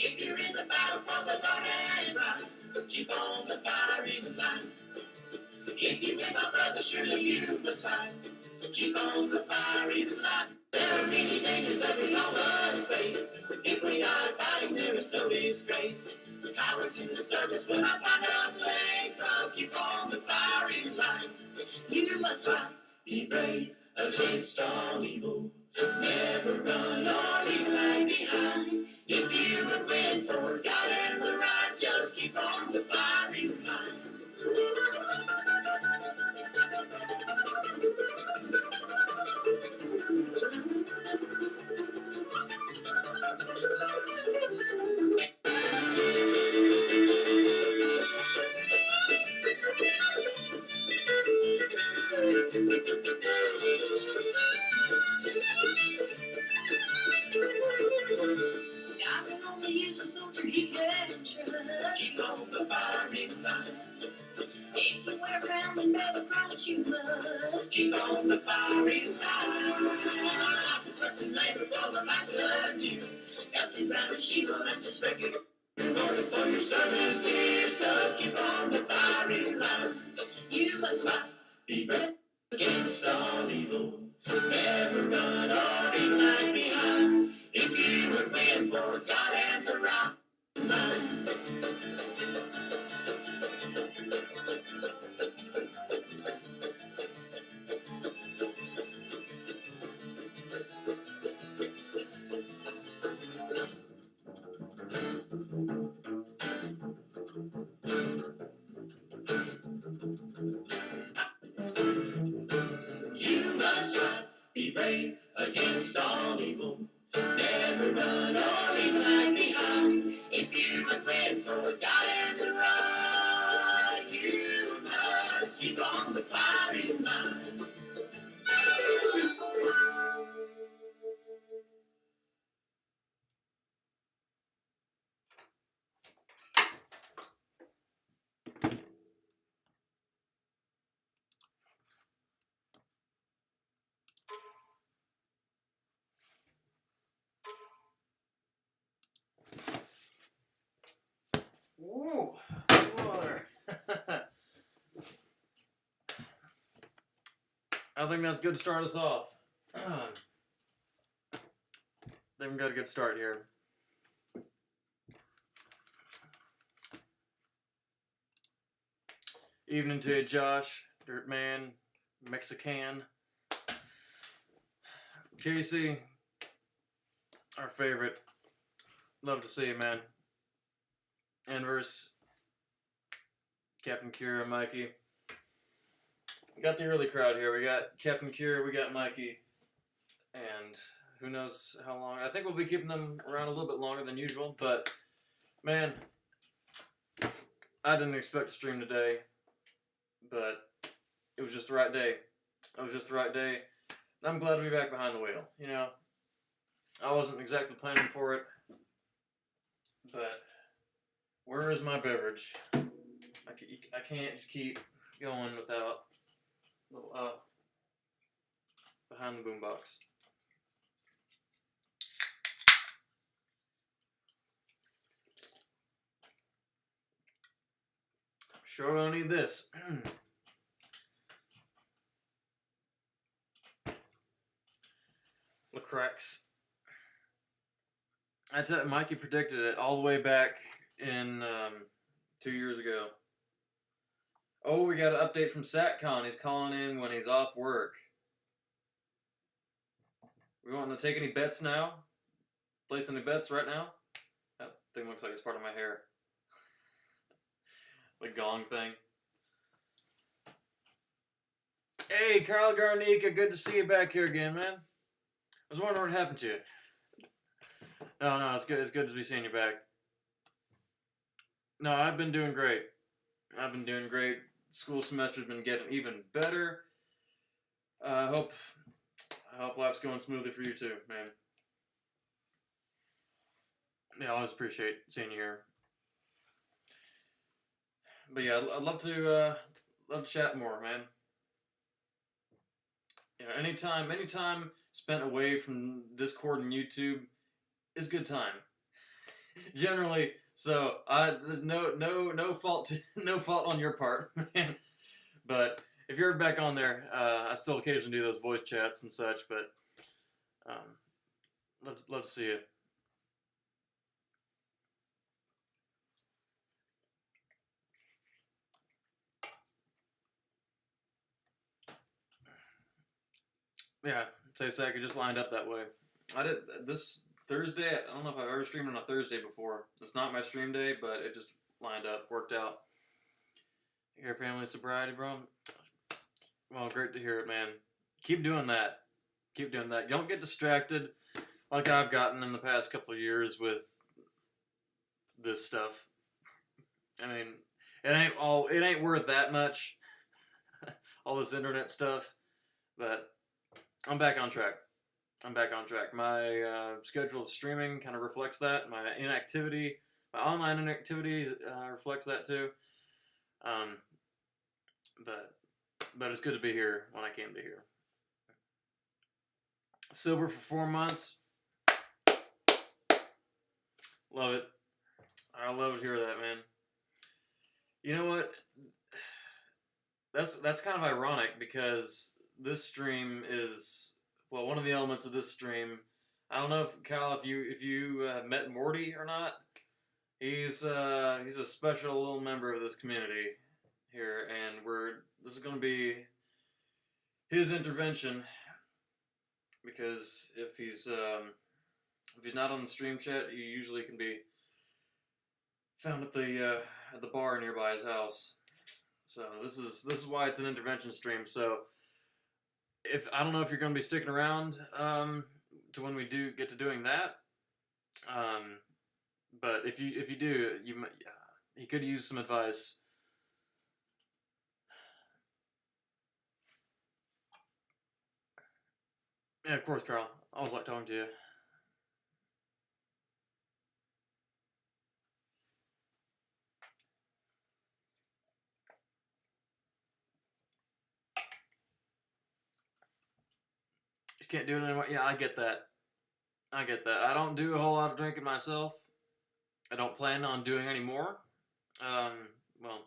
If you're in the battle for the Lord and right, keep on the firing line. If you win, my brother, surely you must fight. Keep on the firing line. There are many dangers that we all must face. If we die fighting, there is no disgrace. Cowards in the service will not find a place. So keep on the firing line. You must fight, be brave against all evil. Never run or leave lag behind. If you would win for God and the right, just keep on the firing line. God can only use a soldier he can trust. Keep on the firing line. If you wear crown and bear the cross, you must keep on the firing line. Life is but to labor for the master new. Help to ground and she will not just reckon. In order for your service here, so keep on the firing line. You must fight, be brave against all evil. Never run or be lag behind. If you would win for God and the right line. You must fight, be brave against all evil. Never run or leave lag behind. If you would win for God and the right, you must keep on the firing line. Ooh, water. I think that's good to start us off. I think we got a good start here. Evening to you, Josh, Dirtman, Mexican, Casey, our favorite. Love to see you, man. Inverse, Captain Kira, Mikey. We got the early crowd here. We got Captain Kira, we got Mikey, and who knows how long. I think we'll be keeping them around a little bit longer than usual, but man, I didn't expect to stream today, but it was just the right day. It was just the right day. And I'm glad to be back behind the wheel. You know, I wasn't exactly planning for it, but where is my beverage? I can't just keep going without a little behind the boombox. Sure gonna need this. Lacrex. I tell you, Mikey predicted it all the way back in 2 years ago. Oh, we got an update from SatCon. He's calling in when he's off work. We want to take any bets now? Place any bets right now? That thing looks like it's part of my hair. The gong thing. Hey, Carl Garnica, good to see you back here again, man. I was wondering what happened to you. No, it's good. It's good to be seeing you back. No, I've been doing great. School semester's been getting even better. I I hope life's going smoothly for you too, man. Yeah, I always appreciate seeing you here. But yeah, I'd love to chat more, man. You know, anytime spent away from Discord and YouTube is good time. Generally, so there's no fault no fault on your part, man. But if you're back on there, I still occasionally do those voice chats and such. But um, love to see you. Yeah, say sec. It just lined up that way. I did this Thursday. I don't know if I've ever streamed on a Thursday before. It's not my stream day, but it just lined up, worked out. Your family sobriety, bro. Well, great to hear it, man. Keep doing that. Keep doing that. Don't get distracted like I've gotten in the past couple of years with this stuff. I mean, it ain't worth that much. All this internet stuff, but I'm back on track. I'm back on track. My schedule of streaming kind of reflects that. My inactivity, my online inactivity reflects that too. But it's good to be here when I can be here. Sober for 4 months. Love it. I love to hear that, man. You know what? That's kind of ironic because this stream is, well, one of the elements of this stream. I don't know if Kyle, if you have met Morty or not. He's a special little member of this community here, and this is going to be his intervention because if he's not on the stream chat, he usually can be found at the bar nearby his house. So this is why it's an intervention stream. So if I don't know if you're going to be sticking around to when we do get to doing that, but if you do, he could use some advice. Yeah, of course, Carl. I always like talking to you. Just can't do it anymore. Yeah, I get that. I get that. I don't do a whole lot of drinking myself. I don't plan on doing any more. Well,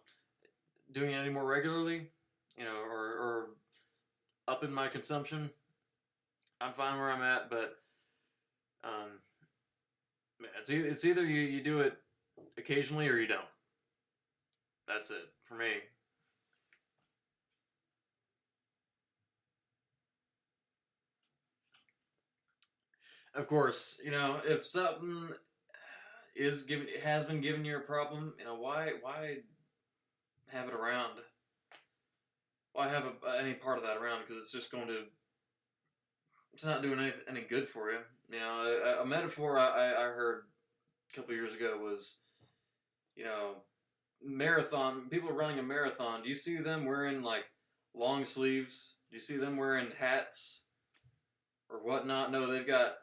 doing it any more regularly, or upping my consumption. I'm fine where I'm at, but it's either you do it occasionally or you don't. That's it for me. Of course, if something has been giving you a problem, why have it around? Why have any part of that around? Because it's not doing any good for you. A metaphor I heard a couple years ago was, marathon, people running a marathon. Do you see them wearing like long sleeves? Do you see them wearing hats or whatnot? No, they've got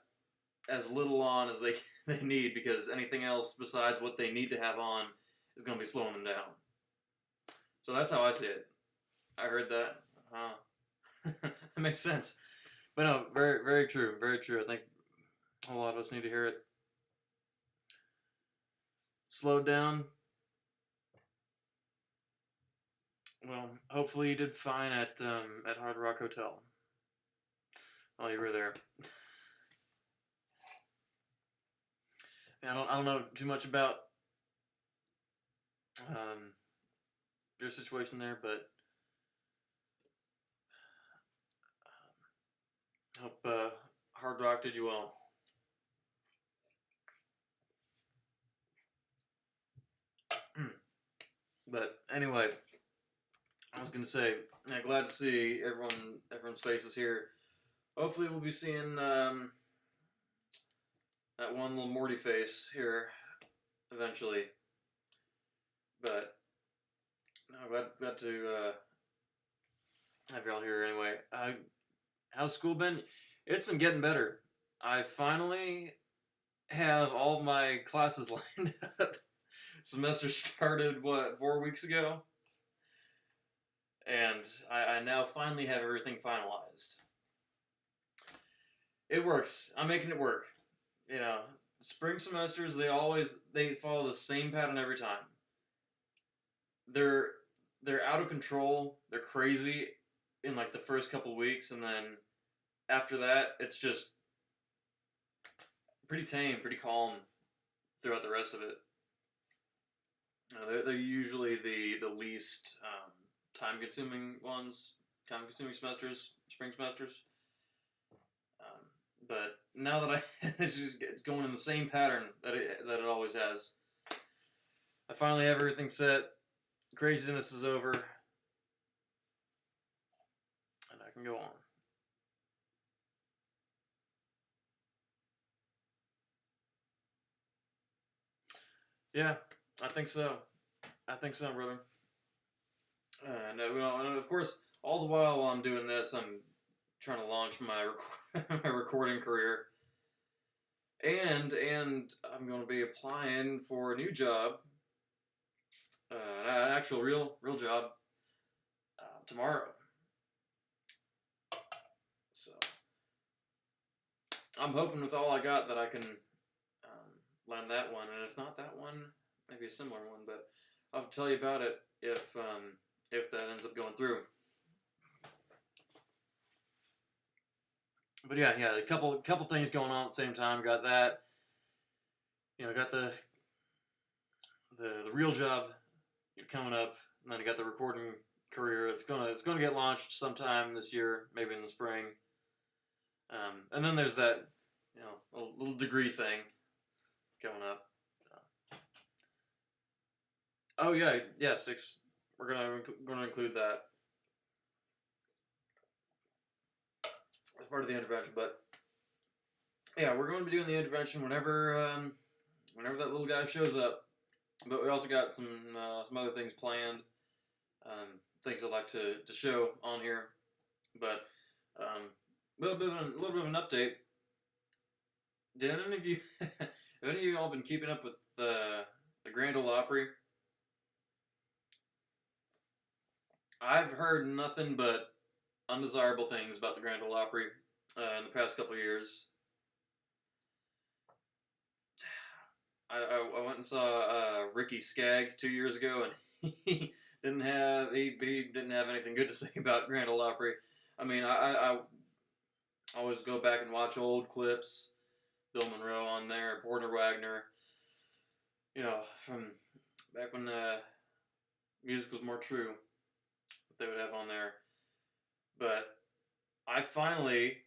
as little on as they need, because anything else besides what they need to have on is going to be slowing them down. So that's how I see it. I heard that. That makes sense. But no, very, very true. Very true. I think a lot of us need to hear it. Slowed down. Well, hopefully you did fine at Hard Rock Hotel while you were there. I don't know too much about your situation there, but hope Hard Rock did you well. But anyway, I was gonna say, glad to see everyone's faces here. Hopefully, we'll be seeing that one little Morty face here eventually. But no, glad to have y'all here anyway. How's school been? It's been getting better. I finally have all of my classes lined up. Semester started, what, 4 weeks ago? And I now finally have everything finalized. It works. I'm making it work. You know, spring semesters, they follow the same pattern every time. They're they're out of control. They're crazy in like the first couple weeks, and then after that, it's just pretty tame, pretty calm throughout the rest of it. They're usually the least time consuming ones, time consuming semesters, spring semesters. But now that it's going in the same pattern that it always has. I finally have everything set. Craziness is over, and I can go on. Yeah, I think so. I think so, brother. And of course, all the while I'm doing this, I'm trying to launch my my recording career, and I'm going to be applying for a new job, an actual real job, tomorrow. So I'm hoping with all I got that I can land that one, and if not that one, maybe a similar one. But I'll tell you about it if that ends up going through. But yeah, a couple things going on at the same time. Got that, got the real job coming up, and then I got the recording career. It's gonna get launched sometime this year, maybe in the spring. And then there's that, a little degree thing coming up. Oh yeah, 6. We're gonna include that as part of the intervention. But yeah, we're going to be doing the intervention whenever that little guy shows up. But we also got some other things planned, things I'd like to show on here. But a little bit of an update. Did any of you have any of you all been keeping up with the Grand Ole Opry? I've heard nothing but undesirable things about the Grand Ole Opry in the past couple of years. I went and saw Ricky Skaggs 2 years ago, and he didn't have anything good to say about Grand Ole Opry. I mean, I always go back and watch old clips, Bill Monroe on there, Porter Wagner, from back when music was more true, what they would have on there. But I finally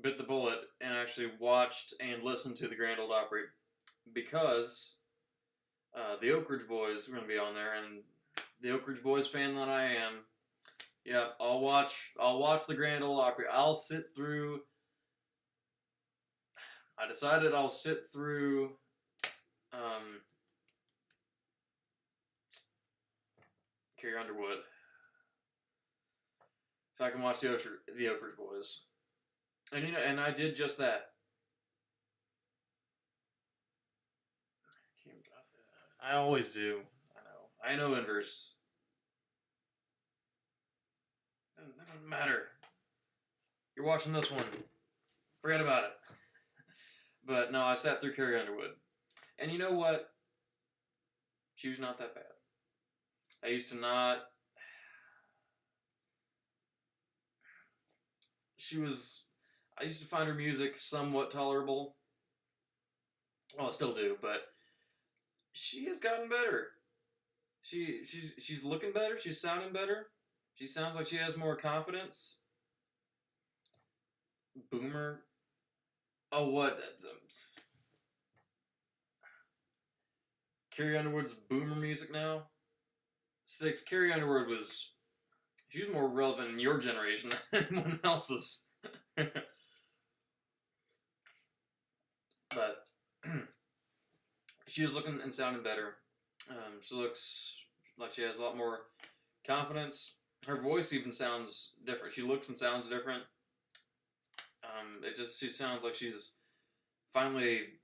bit the bullet and actually watched and listened to the Grand Ole Opry, because the Oak Ridge Boys were going to be on there, and the Oak Ridge Boys fan that I am, yeah, I'll watch the Grand Ole Opry. I decided I'll sit through Carrie Underwood if I can watch the Oak Ridge Boys. And I did just that. I always do. I know inverse. That doesn't matter. You're watching this one. Forget about it. But no, I sat through Carrie Underwood. And you know what? She was not that bad. I used to find her music somewhat tolerable. Well, I still do, but she has gotten better. She's looking better. She's sounding better. She sounds like she has more confidence. Boomer. Oh, what? That's Carrie Underwood's boomer music now. 6. Carrie Underwood she was more relevant in your generation than anyone else's. But she is looking and sounding better. She looks like she has a lot more confidence. Her voice even sounds different. She looks and sounds different. She sounds like she's finally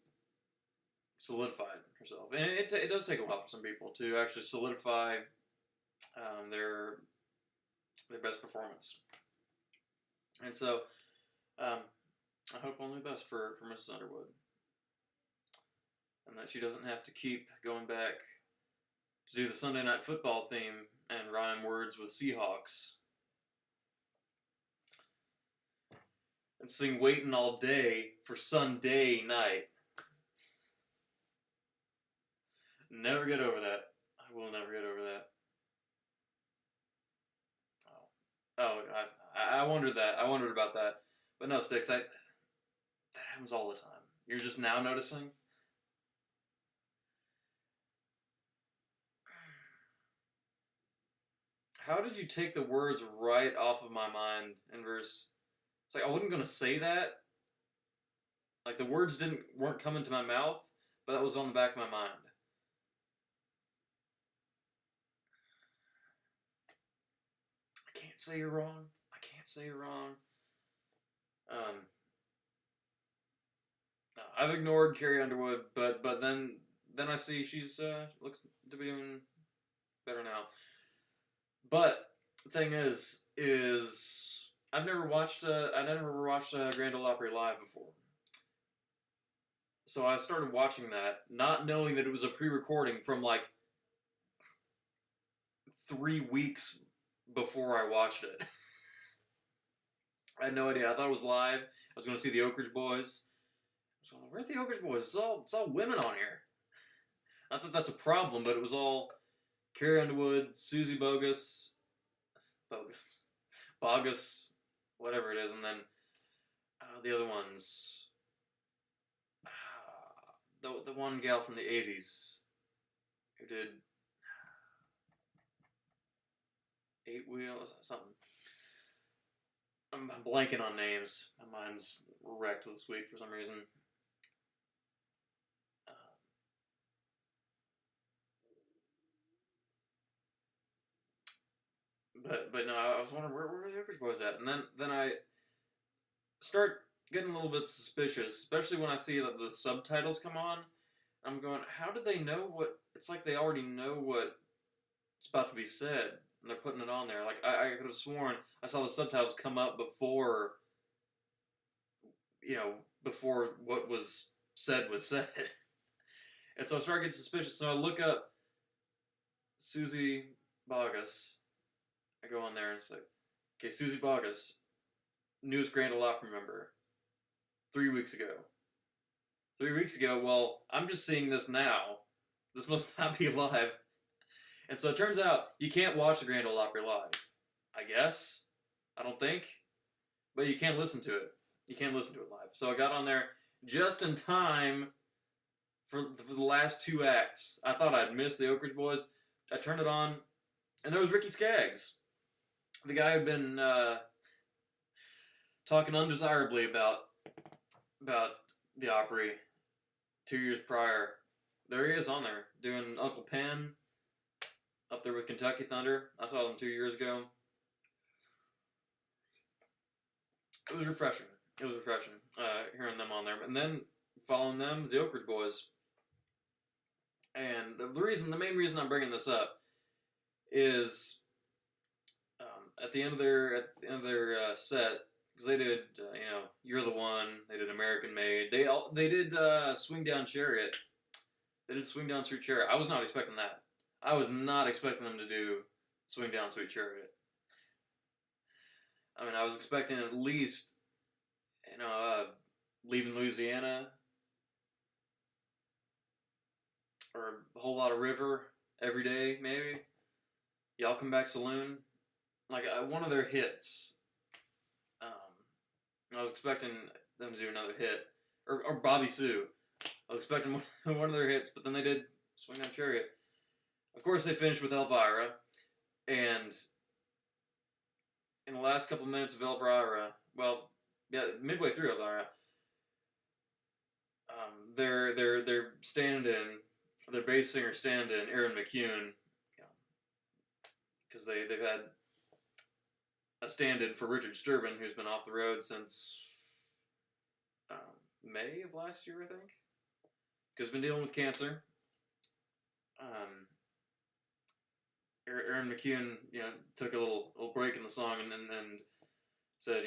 solidified herself, and it does take a while for some people to actually solidify their best performance. And so, I hope only the best for Mrs. Underwood, and that she doesn't have to keep going back to do the Sunday Night Football theme and rhyme words with Seahawks and sing "Waiting All Day for Sunday Night." Never get over that. I will never get over that. Oh, I wondered that. I wondered about that. But no, Sticks, that happens all the time. You're just now noticing? How did you take the words right off of my mind in verse? It's like I wasn't gonna say that. Like the words weren't coming to my mouth, but that was on the back of my mind. I can't say you're wrong. I can't say you're wrong. No, I've ignored Carrie Underwood, but then I see she's looks to be doing better now. But the thing is I never watched Grand Ole Opry live before. So I started watching that, not knowing that it was a pre-recording from like 3 weeks before I watched it. I had no idea. I thought it was live. I was going to see the Oak Ridge Boys. So where are the Oak Ridge Boys? It's all women on here. I thought that's a problem, but it was all Carrie Underwood, Susie Bogus, whatever it is, and then the other ones, the one gal from the '80s who did Eight Wheel something. I'm blanking on names. My mind's wrecked this week for some reason. But no, I was wondering where the Oak Ridge Boys at, and then I start getting a little bit suspicious, especially when I see that the subtitles come on. I'm going, how do they know what? It's like they already know what's about to be said, and they're putting it on there. Like I could have sworn I saw the subtitles come up before, before what was said was said. And so I start getting suspicious. So I look up Susie Bogus. I go on there and it's like, okay, Susie Bogus, newest Grand Ole Opry member, 3 weeks ago. 3 weeks ago, well, I'm just seeing this now. This must not be live. And so it turns out you can't watch the Grand Ole Opry live. I guess. I don't think. But you can't listen to it. You can't listen to it live. So I got on there just in time for the last 2 acts. I thought I'd missed the Oak Ridge Boys. I turned it on, and there was Ricky Skaggs. The guy who'd been talking undesirably about the Opry 2 years prior. There he is on there, doing Uncle Pen, up there with Kentucky Thunder. I saw them 2 years ago. It was refreshing. Hearing them on there. And then following them, the Oak Ridge Boys. And the main reason I'm bringing this up is at the end of their set, because they did, You're the One. They did American Made. They did Swing Down Chariot. They did Swing Down Sweet Chariot. I was not expecting that. I was not expecting them to do Swing Down Sweet Chariot. I mean, I was expecting at least, Leaving Louisiana, or A Whole Lot of River, Every Day, maybe. Y'all Come Back Saloon. Like, one of their hits. I was expecting them to do another hit. Or Bobby Sue. I was expecting one of their hits, but then they did Swing Down Chariot. Of course, they finished with Elvira. And in the last couple minutes of Elvira, midway through Elvira, their stand-in, their bass singer stand-in, Aaron McCune, because they've had a stand-in for Richard Sturban, who's been off the road since May of last year, I think. Because been dealing with cancer. Aaron McKeon, took a little break in the song and said,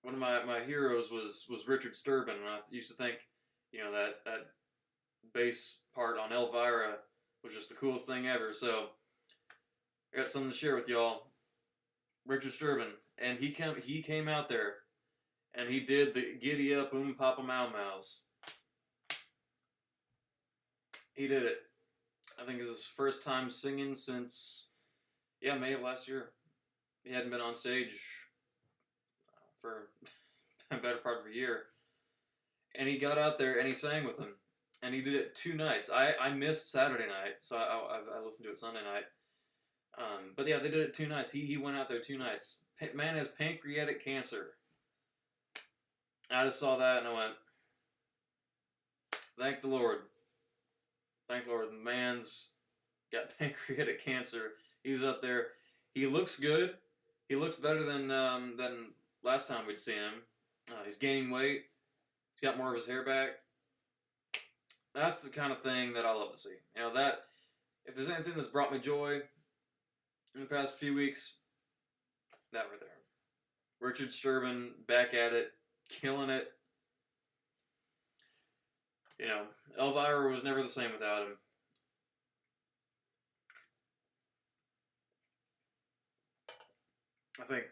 one of my heroes was Richard Sturban, and I used to think, that bass part on Elvira was just the coolest thing ever. So I got something to share with y'all. Richard Sturban, and he came out there, and he did the Giddy Up Papa Mau Maus. He did it. I think it was his first time singing since, May of last year. He hadn't been on stage for a better part of a year. And he got out there and he sang with them. And he did it 2 nights. I missed Saturday night, so I listened to it Sunday night. But yeah, they did it 2 nights. He went out there 2 nights. Man has pancreatic cancer. I just saw that and I went, thank the Lord. Thank the Lord. The man's got pancreatic cancer. He's up there. He looks good. He looks better than last time we'd seen him. He's gaining weight. He's got more of his hair back. That's the kind of thing that I love to see. That if there's anything that's brought me joy in the past few weeks, that right there. Richard Sturban back at it, killing it. Elvira was never the same without him. I think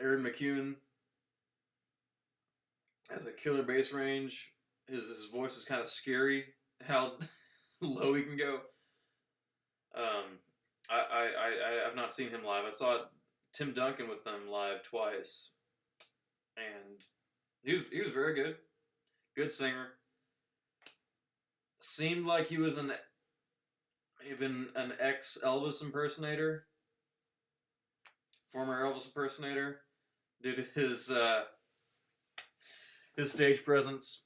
Aaron McKeon has a killer bass range. His voice is kind of scary how low he can go. I've not seen him live. I saw Tim Duncan with them live twice, and he was very good. Good singer. Seemed like he was even an ex-Elvis impersonator. Former Elvis impersonator. Did his stage presence,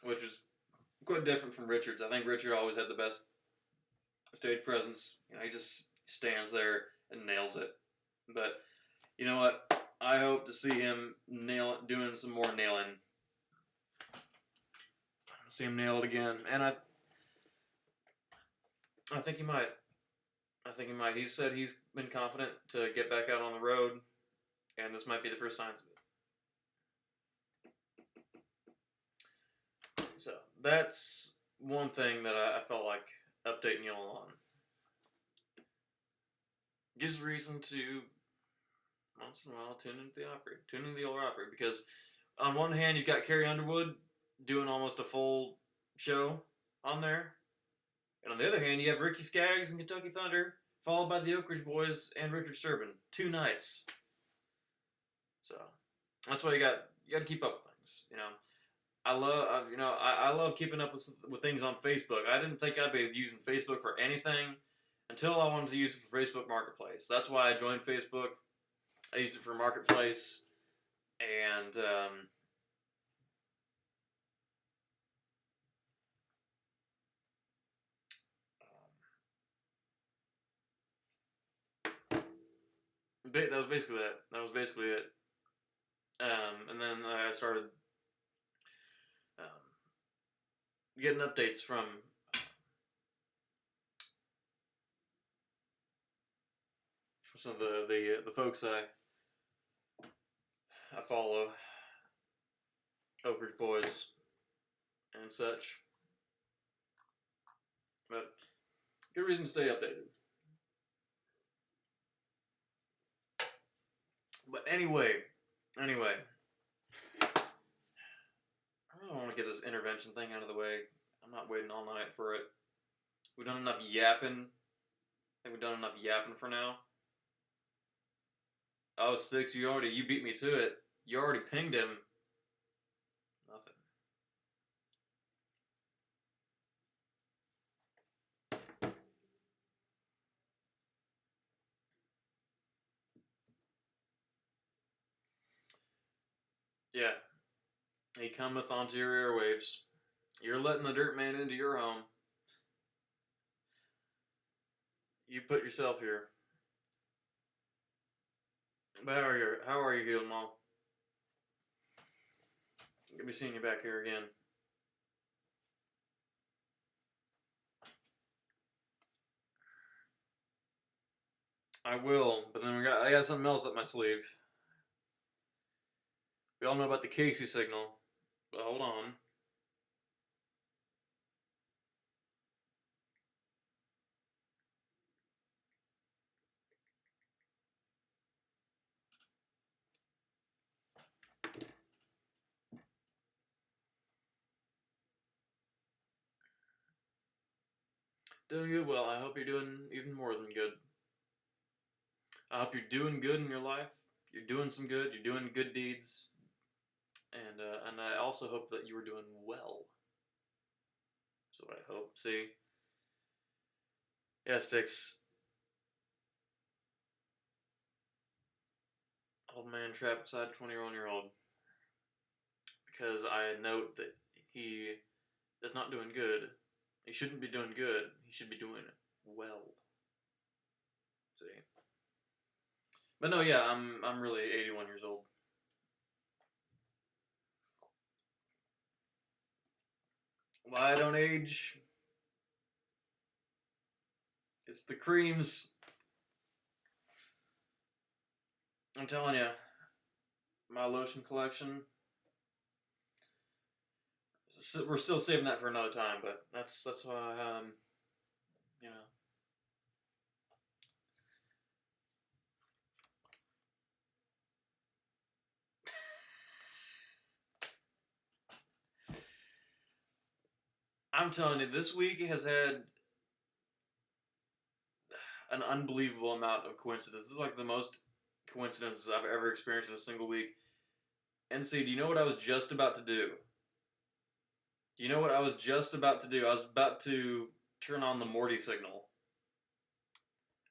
which is quite different from Richard's. I think Richard always had the best stage presence. He just stands there and nails it. But you know what? I hope to see him doing some more nailing. See him nail it again, and I think he might. He said he's been confident to get back out on the road, and this might be the first signs of it. So that's one thing that I felt like updating you all on. Gives reason to once in a while tune into the old Opry, because on one hand you've got Carrie Underwood doing almost a full show on there, and on the other hand you have Ricky Skaggs and Kentucky Thunder, followed by the Oak Ridge Boys and Richard Sturban, 2 nights. So that's why you got to keep up with things. I love keeping up with things on Facebook. I didn't think I'd be using Facebook for anything until I wanted to use it for Facebook Marketplace. That's why I joined Facebook. I used it for Marketplace, and that was basically it. And then I started getting updates from some of the folks I follow, Oak Ridge Boys and such. But good reason to stay updated. But anyway, I really want to get this intervention thing out of the way. I'm not waiting all night for it. We've done enough yapping. I think we've done enough yapping for now. Oh, Sticks, you beat me to it. You already pinged him. Nothing. Yeah. He cometh onto your airwaves. You're letting the dirt man into your home. You put yourself here. But how are you, Healed Mall? be seeing you back here again. I will, but then I got something else up my sleeve. We all know about the Casey signal, but hold on. Doing good. Well, I hope you're doing even more than good. I hope you're doing good in your life. You're doing some good. You're doing good deeds, and I also hope that you are doing well. So what I hope. See, yeah, Sticks. Old man trapped beside a 21-year-old. Because I note that he is not doing good. He shouldn't be doing good. He should be doing well. See. But no, yeah, I'm really 81 years old. Why I don't age? It's the creams. I'm telling you, my lotion collection. We're still saving that for another time, but that's why you know. I'm telling you, this week has had an unbelievable amount of coincidences. This is like the most coincidences I've ever experienced in a single week. NC, do you know what I was just about to do? Do you know what I was just about to do? I was about to turn on the Morty signal.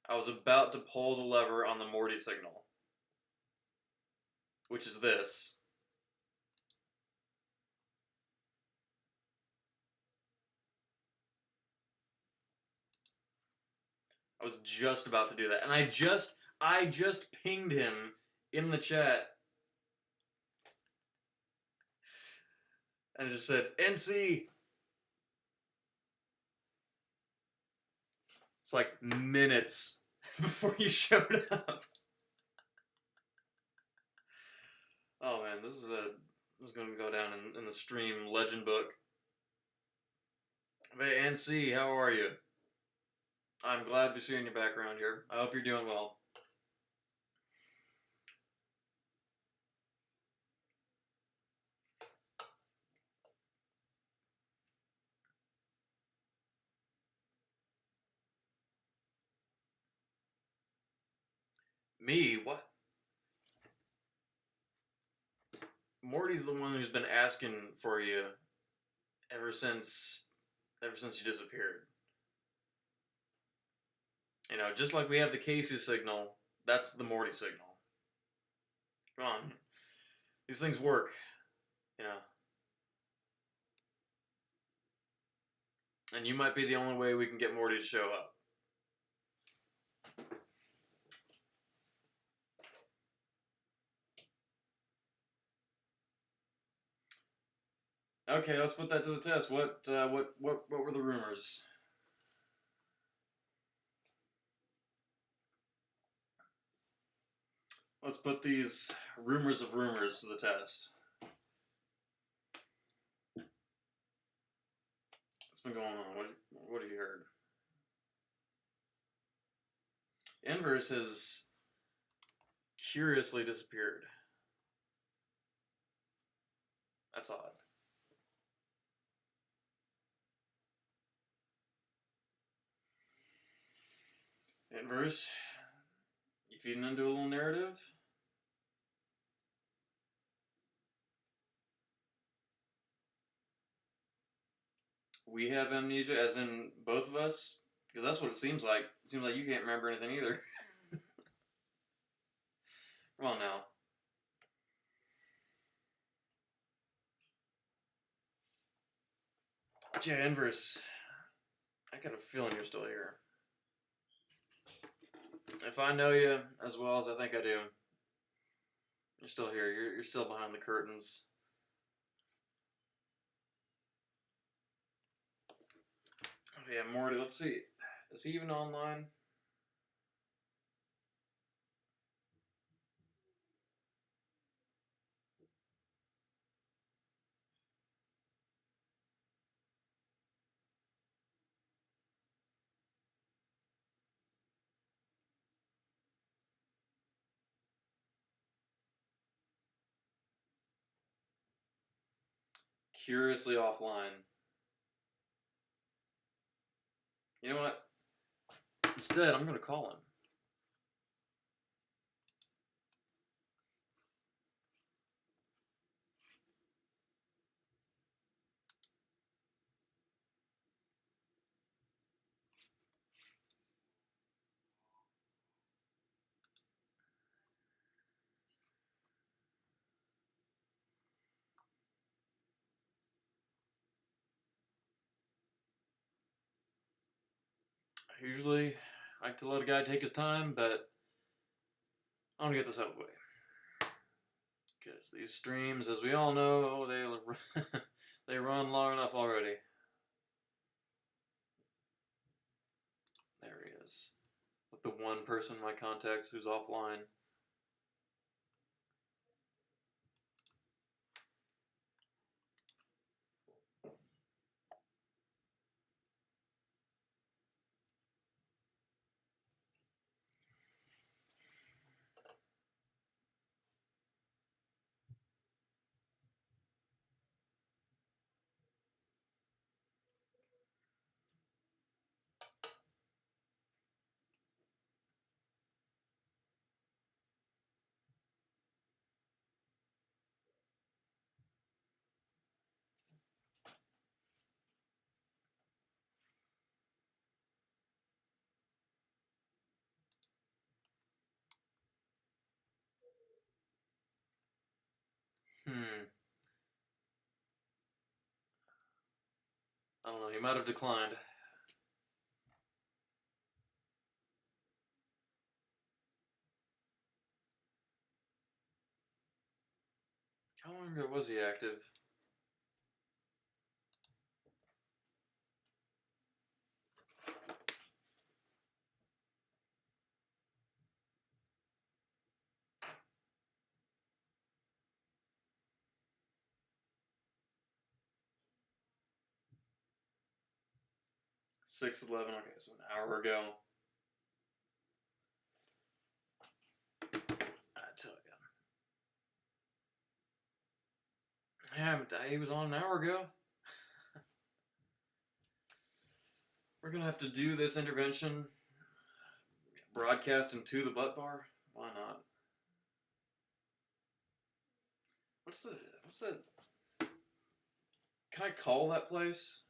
I was about to pull the lever on the Morty signal. Which is this. I was just about to do that. And I just pinged him in the chat. And just said, NC! It's like minutes before you showed up. Oh man, this is going to go down in the stream legend book. Hey, NC, how are you? I'm glad to be seeing you back around here. I hope you're doing well. Me? What? Morty's the one who's been asking for you ever since you disappeared. You know, just like we have the Casey signal, that's the Morty signal. Come on. These things work, you know. And you might be the only way we can get Morty to show up. Okay, let's put that to the test. What were the rumors? Let's put these rumors of rumors to the test. What's been going on? What have you heard? Inverse has curiously disappeared. That's odd. Inverse, you feeding into a little narrative? We have amnesia, as in both of us? Because that's what it seems like. It seems like you can't remember anything either. Come on now. But yeah, Inverse, I got a feeling you're still here. If I know you as well as I think I do, you're still here. You're still behind the curtains. Yeah, Morty. Let's see. Is he even online? Curiously offline. You know what? Instead, I'm gonna call him. Usually, I like to let a guy take his time, but I want to get this out of the way. Because these streams, as we all know, they run long enough already. There he is. The one person in my contacts who's offline. I don't know, he might have declined. How long ago was he active? .611, okay, so an hour ago. I tell you. Yeah, but he was on an hour ago. We're gonna have to do this intervention broadcasting to the butt bar. Why not? What's the can I call that place?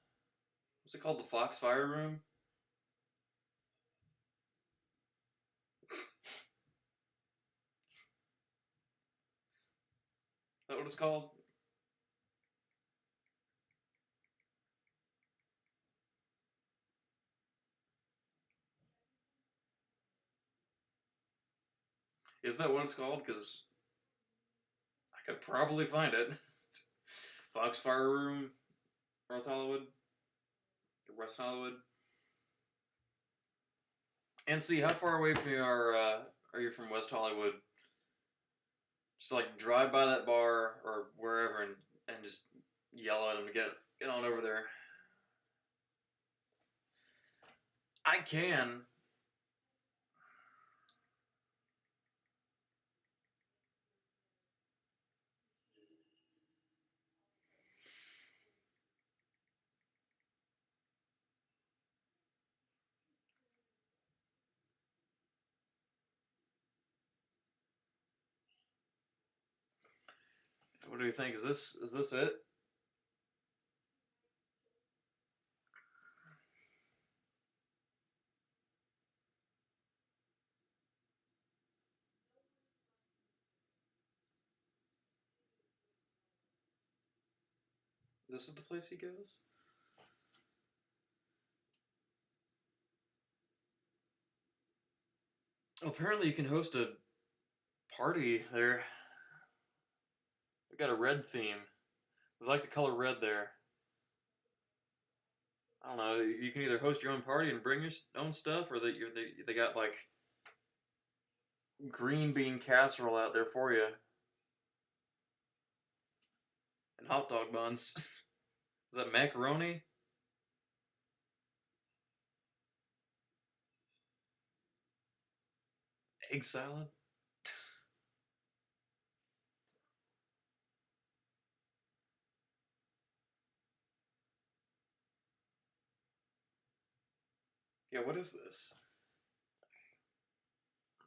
What's it called? The Foxfire Room? Is that what it's called? Is that what it's called? Because I could probably find it. Foxfire Room, North Hollywood, West Hollywood. And see, how far away from you are you from West Hollywood? Just like drive by that bar or wherever and just yell at them to get on over there. I can. What do you think? Is this it? This is the place he goes? Well, apparently you can host a party there. We got a red theme. We like the color red there. I don't know. You can either host your own party and bring your own stuff, or they got like green bean casserole out there for you and hot dog buns. Is that macaroni? Egg salad? Yeah, what is this?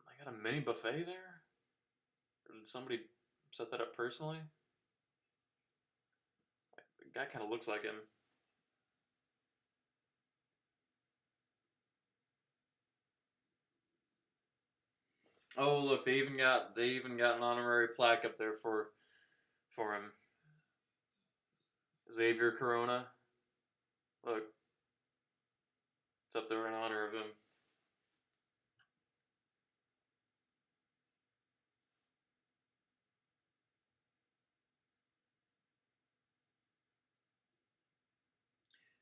I got a mini buffet there? Or did somebody set that up personally? The guy kind of looks like him. Oh, look, they even got an honorary plaque up there for him. Xavier Corona. Look, it's up there in honor of him.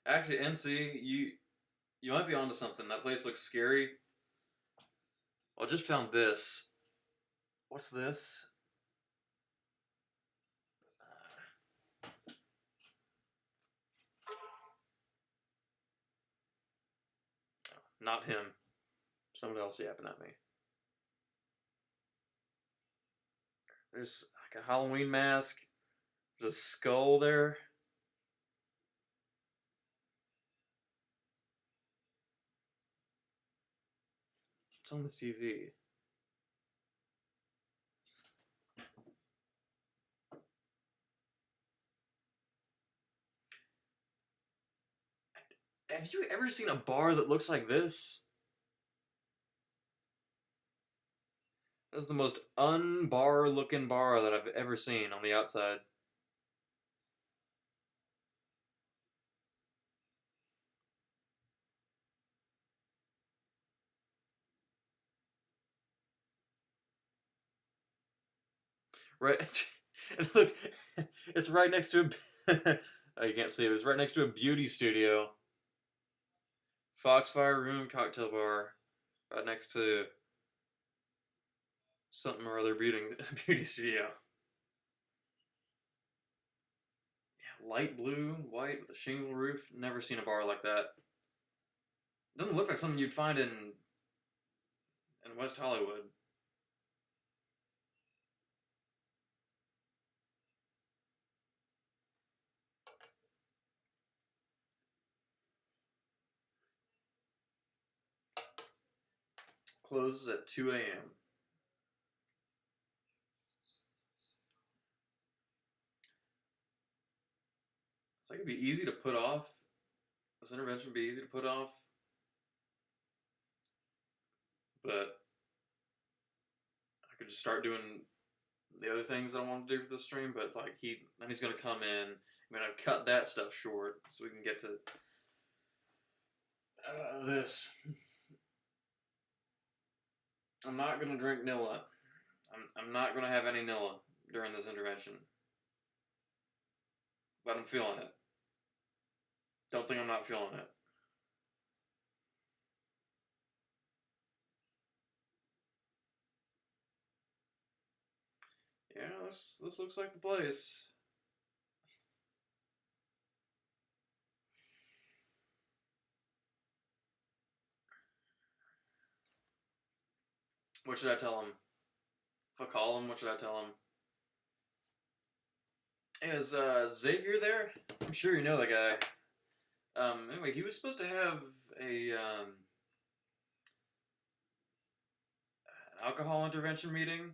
Actually, NC, you might be onto something. That place looks scary. I just found this. What's this? Not him. Someone else yapping at me. There's like a Halloween mask. There's a skull there. It's on the TV. Have you ever seen a bar that looks like this? That's the most unbar looking bar that I've ever seen on the outside. Right, and look, it's right next to a. Oh, you can't see it. It's right next to a beauty studio. Foxfire Room Cocktail Bar, right next to something or other beauty studio. Yeah, light blue, white with a shingle roof. Never seen a bar like that. Doesn't look like something you'd find in West Hollywood. Closes at 2 a.m. It's like it'd be easy to put off. This intervention would be easy to put off, but I could just start doing the other things I want to do for the stream. But like he's gonna come in. I'm gonna cut that stuff short so we can get to this. I'm not gonna drink Nilla. I'm not gonna have any Nilla during this intervention, but I'm feeling it. Don't think I'm not feeling it. Yeah, this looks like the place. What should I tell him? If I call him, what should I tell him? Is Xavier there? I'm sure you know that guy. Anyway, he was supposed to have an alcohol intervention meeting.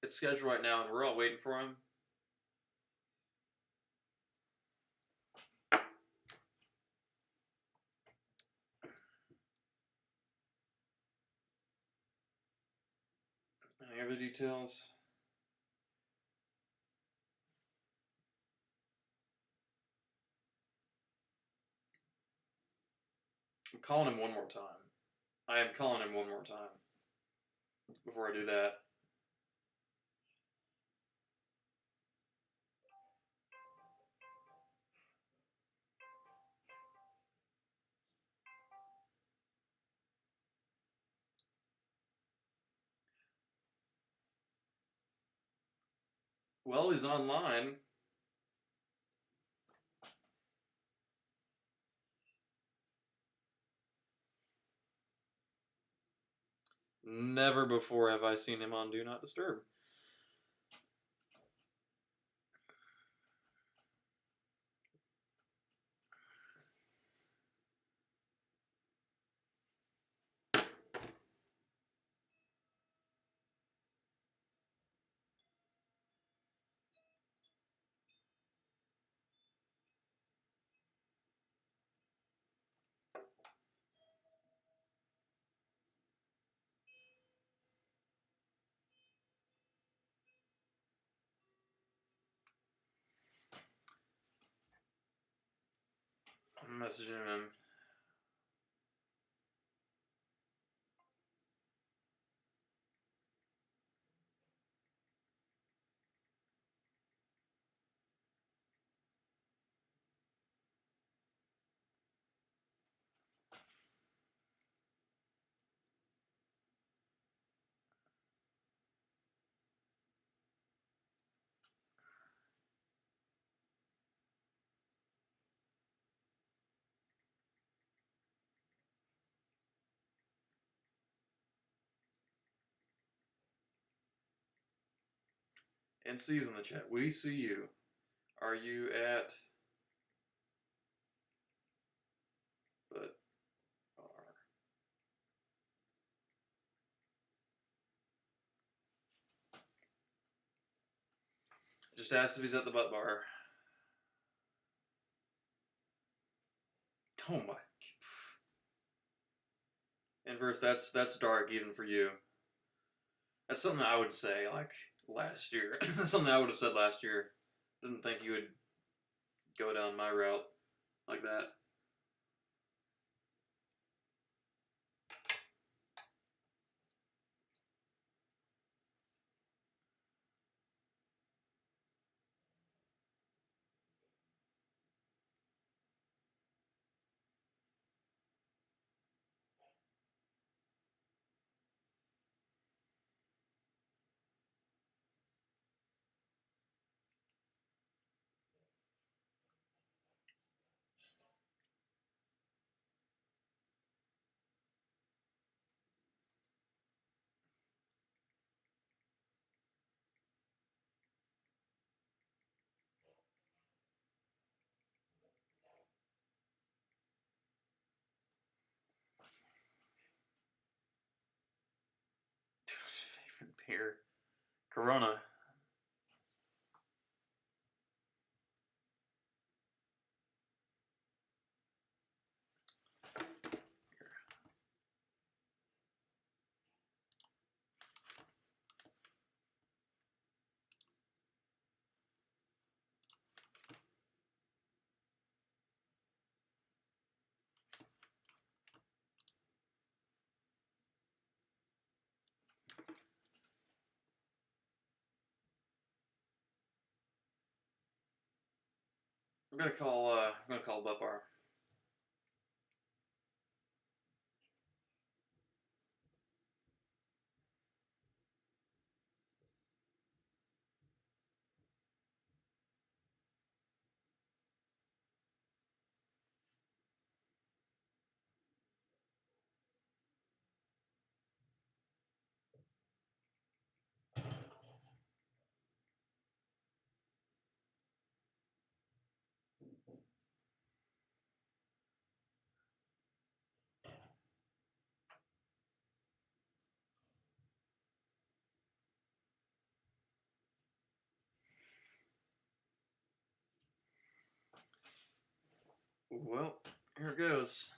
It's scheduled right now, and we're all waiting for him. Any other details? I'm calling him one more time. I am calling him one more time before I do that. Well, he's online. Never before have I seen him on Do Not Disturb. I'm messaging him. And C's in the chat. We see you. Are you at... But... Just asked if he's at the butt bar. Oh my... Inverse, that's dark even for you. That's something I would say, like, last year. That's something I would have said last year. Didn't think you would go down my route like that. Favorite beer. Corona. I'm gonna call Butt Bar. Well, here it goes.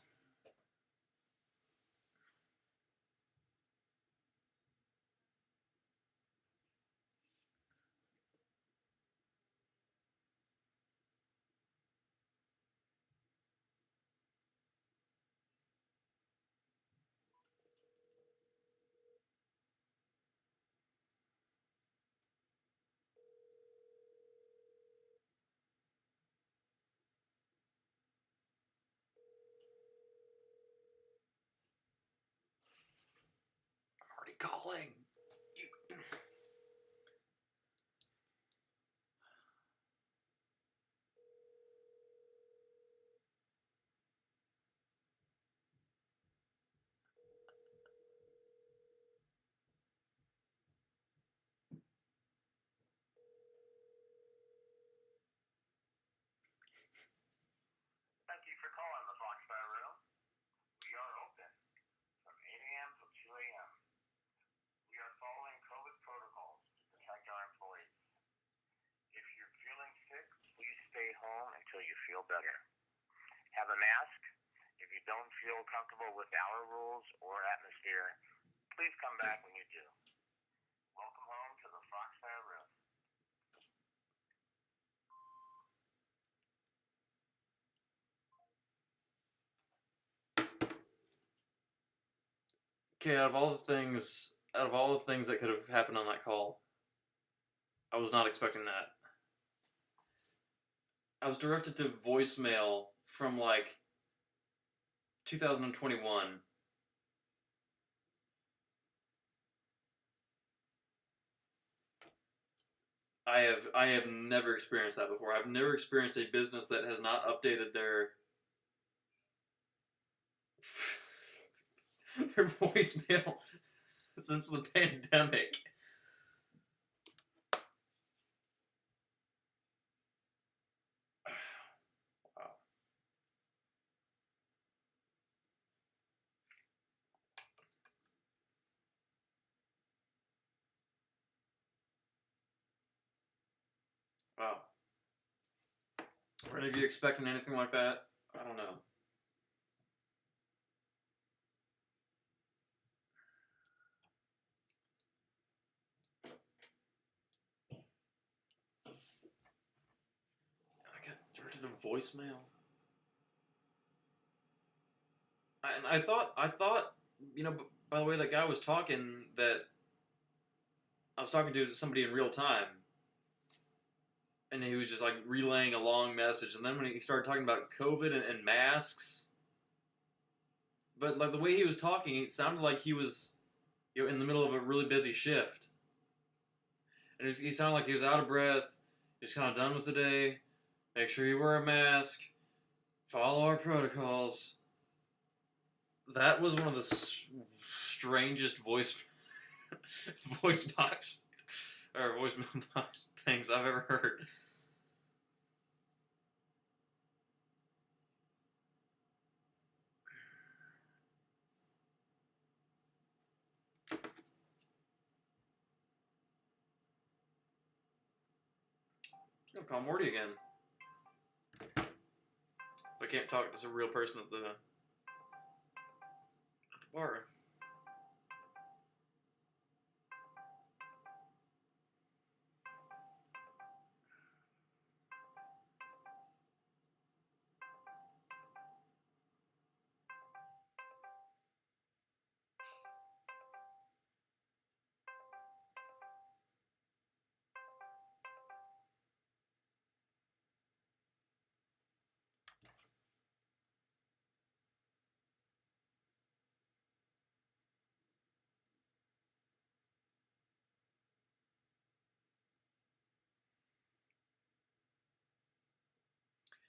Already calling. you for calling the Foxfire Room. We are open from 8 a.m. till 2 a.m. We are following COVID protocols to protect our employees. If you're feeling sick, please stay home until you feel better. Have a mask. If you don't feel comfortable with our rules or atmosphere, please come back when you do. Welcome home to the Foxfire Room. Okay, out of all the things that could have happened on that call, I was not expecting that. I was directed to voicemail from like 2021. I have never experienced that before. I've never experienced a business that has not updated their their voicemail since the pandemic. Wow. Wow. Were any of you expecting anything like that? I don't know. I got directed to voicemail. I thought, you know, by the way that guy was talking, that I was talking to somebody in real time, and he was just like relaying a long message. And then when he started talking about COVID and masks, but like the way he was talking, it sounded like he was, you know, in the middle of a really busy shift, and he sounded like he was out of breath. He's kind of done with the day. Make sure you wear a mask. Follow our protocols. That was one of the strangest voice box or voicemail box things I've ever heard. I'm gonna call Morty again. I can't talk to a real person at the bar.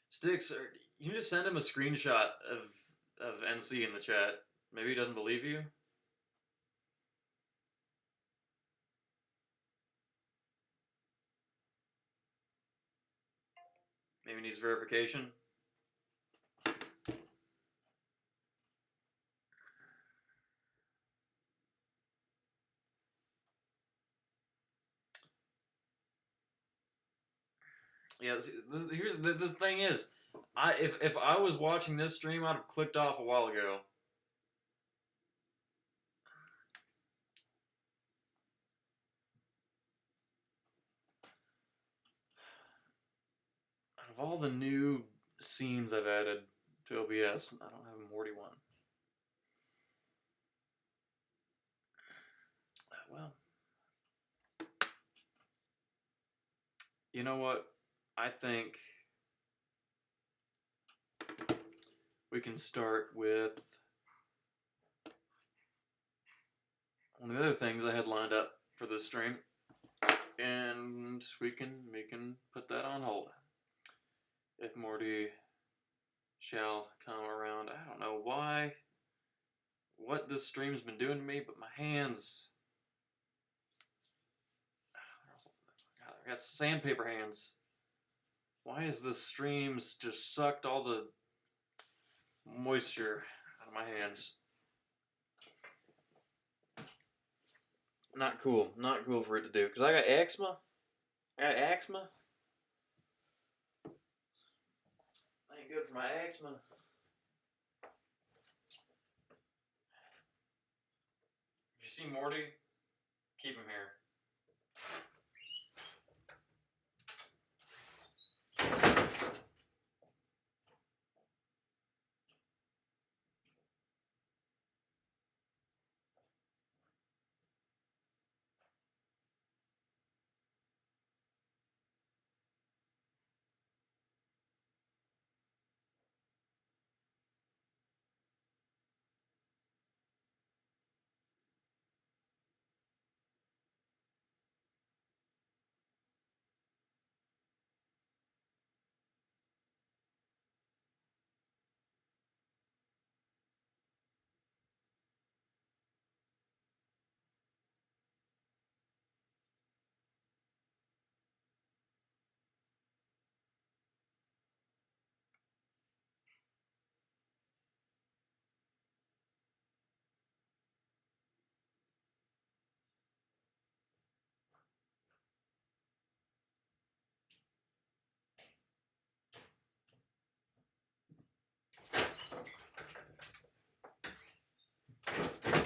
Sticks, you just send him a screenshot of NC in the chat. Maybe he doesn't believe you. Maybe needs verification. Yeah, here's the thing is, if I was watching this stream, I'd have clicked off a while ago. Out of all the new scenes I've added to OBS, I don't have a Morty one. Well, you know what? I think we can start with one of the other things I had lined up for this stream, and we can put that on hold. If Morty shall come around, I don't know why, what this stream's been doing to me, but my hands, I got sandpaper hands. Why is this stream just sucked all the moisture out of my hands. Not cool. Not cool for it to do. Because I got eczema. Ain't good for my eczema. If you see Morty, keep him here.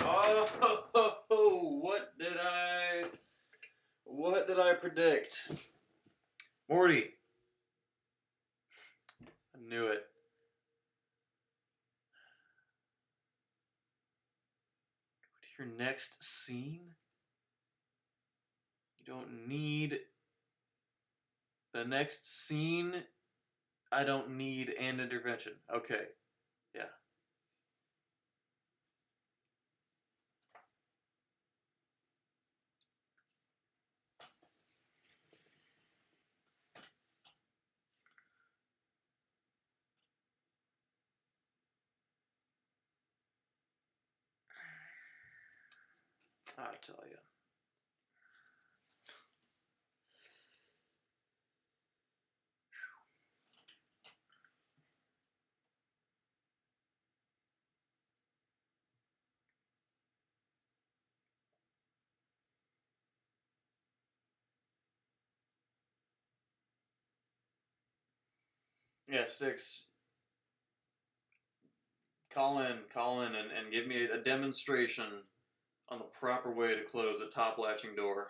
Oh, what did I predict? Morty. I knew it. Go to your next scene? You don't need the next scene. I don't need an intervention. Okay. Yeah. I tell you. Yeah, Sticks. Call in and give me a demonstration on the proper way to close a top latching door.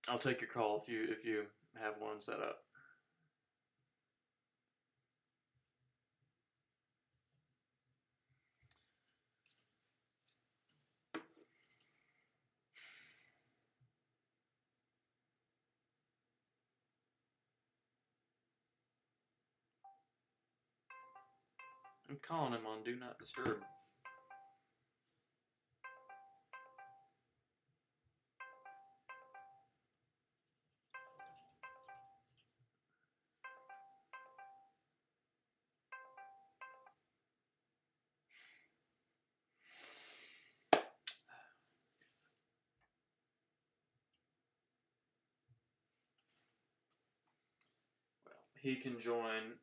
I'll take your call if you have one set up. I'm calling him on Do Not Disturb. Well, he can join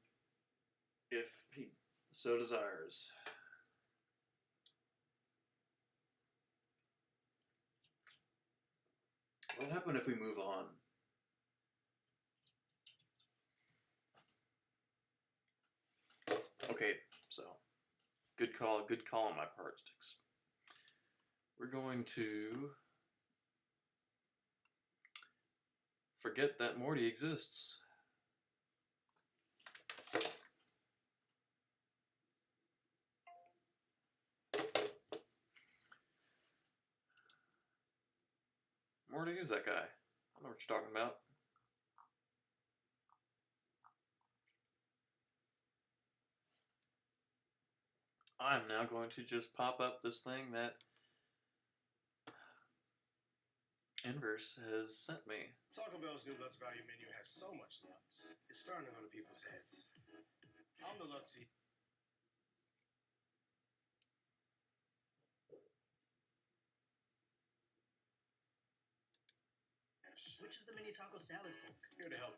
if he so desires. What'll happen if we move on? Okay, so good call on my part, Sticks. We're going to forget that Morty exists. Morty, who's that guy? I don't know what you're talking about. I'm now going to just pop up this thing that Inverse has sent me. Taco Bell's new Lutz value menu has so much Lutz. It's starting to go to people's heads. I'm the Lutzy. Which is the mini taco salad folk? Here to help.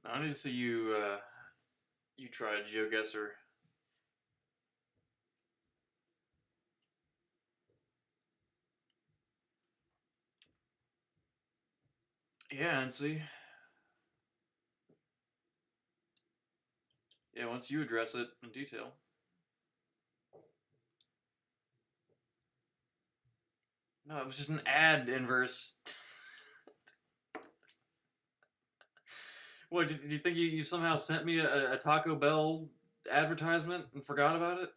I need to see you. You try GeoGuessr. Yeah, and see. Yeah, once you address it in detail. No, it was just an ad, Inverse. What, did you think you somehow sent me a Taco Bell advertisement and forgot about it?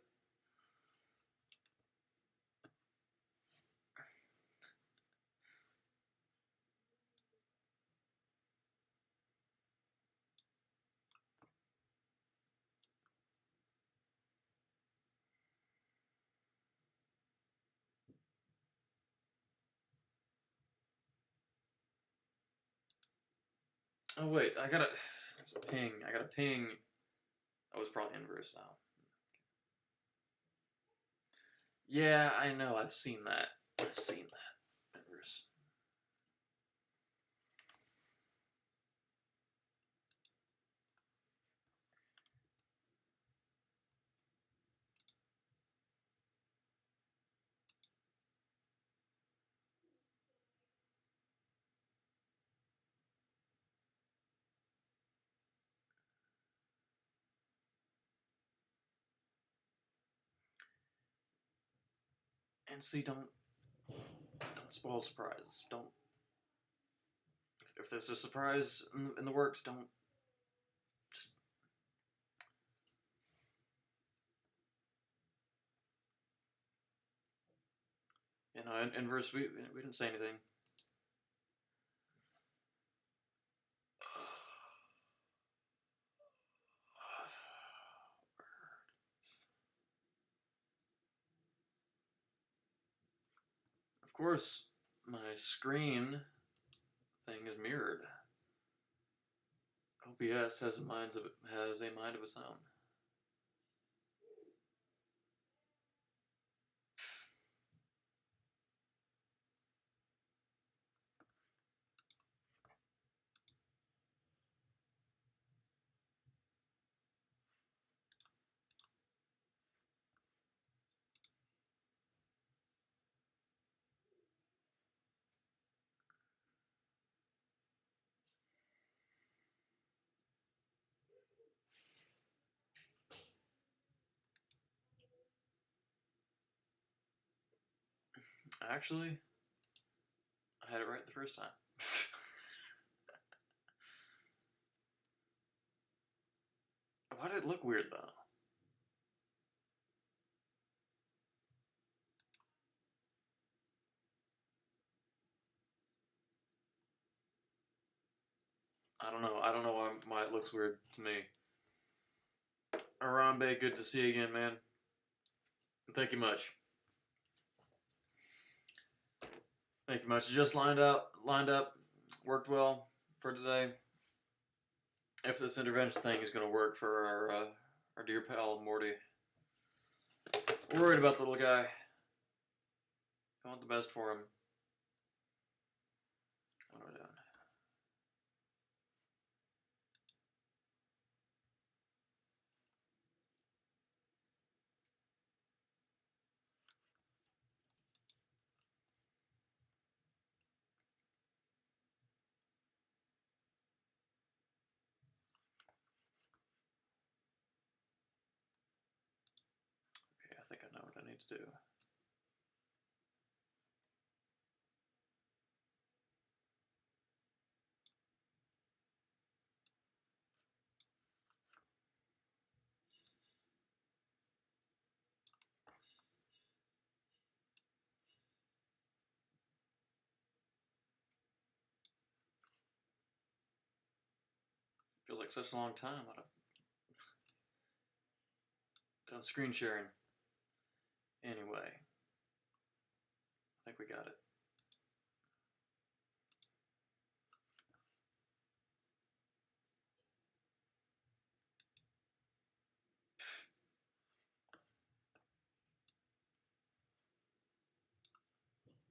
Oh, wait, I gotta. There's a ping. I gotta ping. Oh, it's probably Inverse now. Yeah, I know. I've seen that. I've seen that. Inverse. And see, don't spoil surprises. Don't. If there's a surprise in the works, don't. You know, Inverse, we didn't say anything. Of course, my screen thing is mirrored. OBS has a mind of its own. Actually, I had it right the first time. Why did it look weird though? I don't know. I don't know why it looks weird to me. Arambe, good to see you again, man. Thank you much. Thank you much. It just lined up, worked well for today. If this intervention thing is going to work for our dear pal Morty. We're worried about the little guy. I want the best for him. What am I doing? Okay, I think I know what I need to do. Feels like such a long time. I've done screen sharing. Anyway, I think we got it.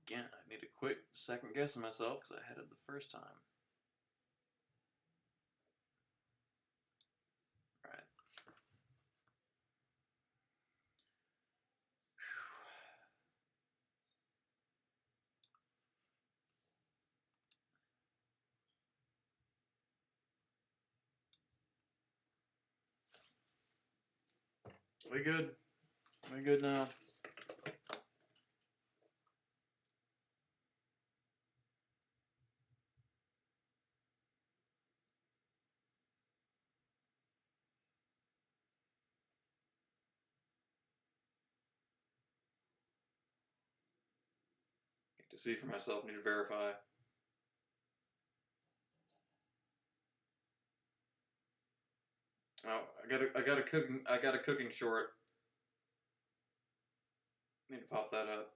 Again, I need to quit second guessing myself because I had it the first time. We good. We good now. Need to see for myself. Need to verify. Oh, I got a cooking short. Need to pop that up.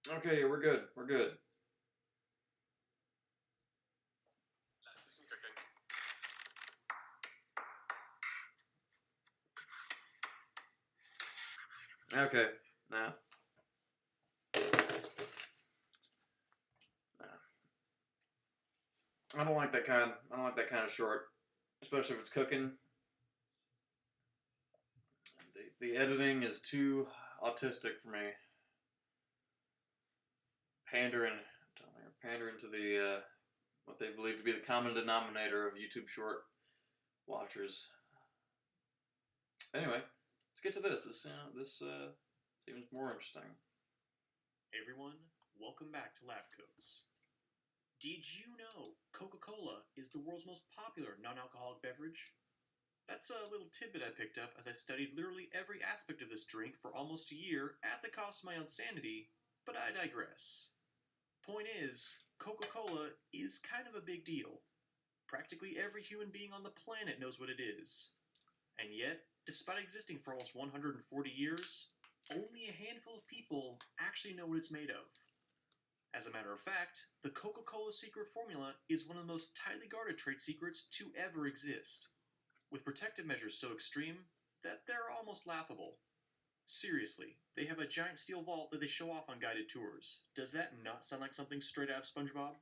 Okay, we're good. We're good. Let's do some cooking. Okay. Nah. I don't like that kind. I don't like that kind of short, especially if it's cooking. The editing is too autistic for me. Pandering to the what they believe to be the common denominator of YouTube short watchers. Anyway, let's get to this. This seems more interesting. Hey everyone, welcome back to Lab Coats. Did you know Coca-Cola is the world's most popular non-alcoholic beverage? That's a little tidbit I picked up as I studied literally every aspect of this drink for almost a year at the cost of my own sanity, but I digress. Point is, Coca-Cola is kind of a big deal. Practically every human being on the planet knows what it is. And yet, despite existing for almost 140 years, only a handful of people actually know what it's made of. As a matter of fact, the Coca-Cola secret formula is one of the most tightly guarded trade secrets to ever exist, with protective measures so extreme that they're almost laughable. Seriously, they have a giant steel vault that they show off on guided tours. Does that not sound like something straight out of SpongeBob?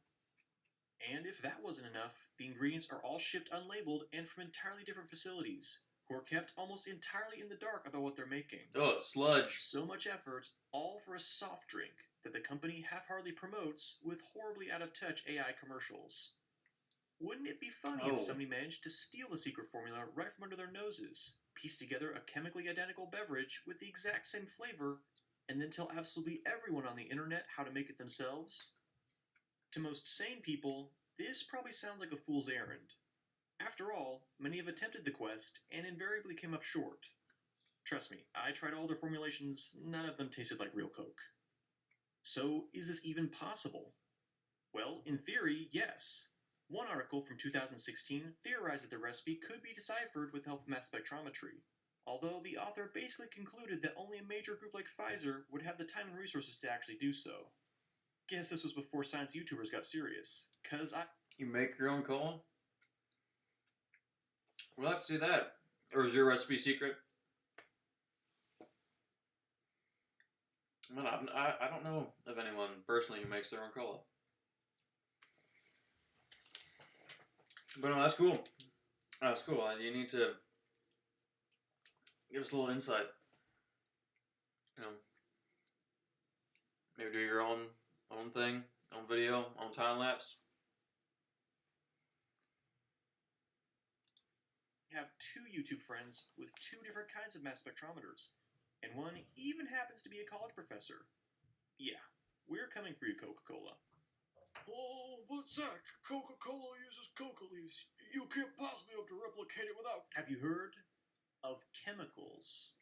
And if that wasn't enough, the ingredients are all shipped unlabeled and from entirely different facilities, who are kept almost entirely in the dark about what they're making. Oh, it's sludge. So much effort, all for a soft drink that the company half-heartedly promotes with horribly out-of-touch AI commercials. Wouldn't it be funny if somebody managed to steal the secret formula right from under their noses, piece together a chemically identical beverage with the exact same flavor, and then tell absolutely everyone on the internet how to make it themselves? To most sane people, this probably sounds like a fool's errand. After all, many have attempted the quest and invariably came up short. Trust me, I tried all their formulations, none of them tasted like real Coke. So, is this even possible? Well, in theory, yes. One article from 2016 theorized that the recipe could be deciphered with the help of mass spectrometry, although the author basically concluded that only a major group like Pfizer would have the time and resources to actually do so. Guess this was before science YouTubers got serious, cause You make your own cola? We'll have to see that. Or is your recipe secret? I don't know of anyone personally who makes their own cola. But no, that's cool. That's cool. You need to give us a little insight. You know, maybe do your own thing, own video, own time lapse. have two YouTube friends with two different kinds of mass spectrometers, and one even happens to be a college professor. Yeah, we're coming for you, Coca-Cola. Oh, but Zach, Coca-Cola uses coca leaves. You can't possibly hope to replicate it without... Have you heard of chemicals?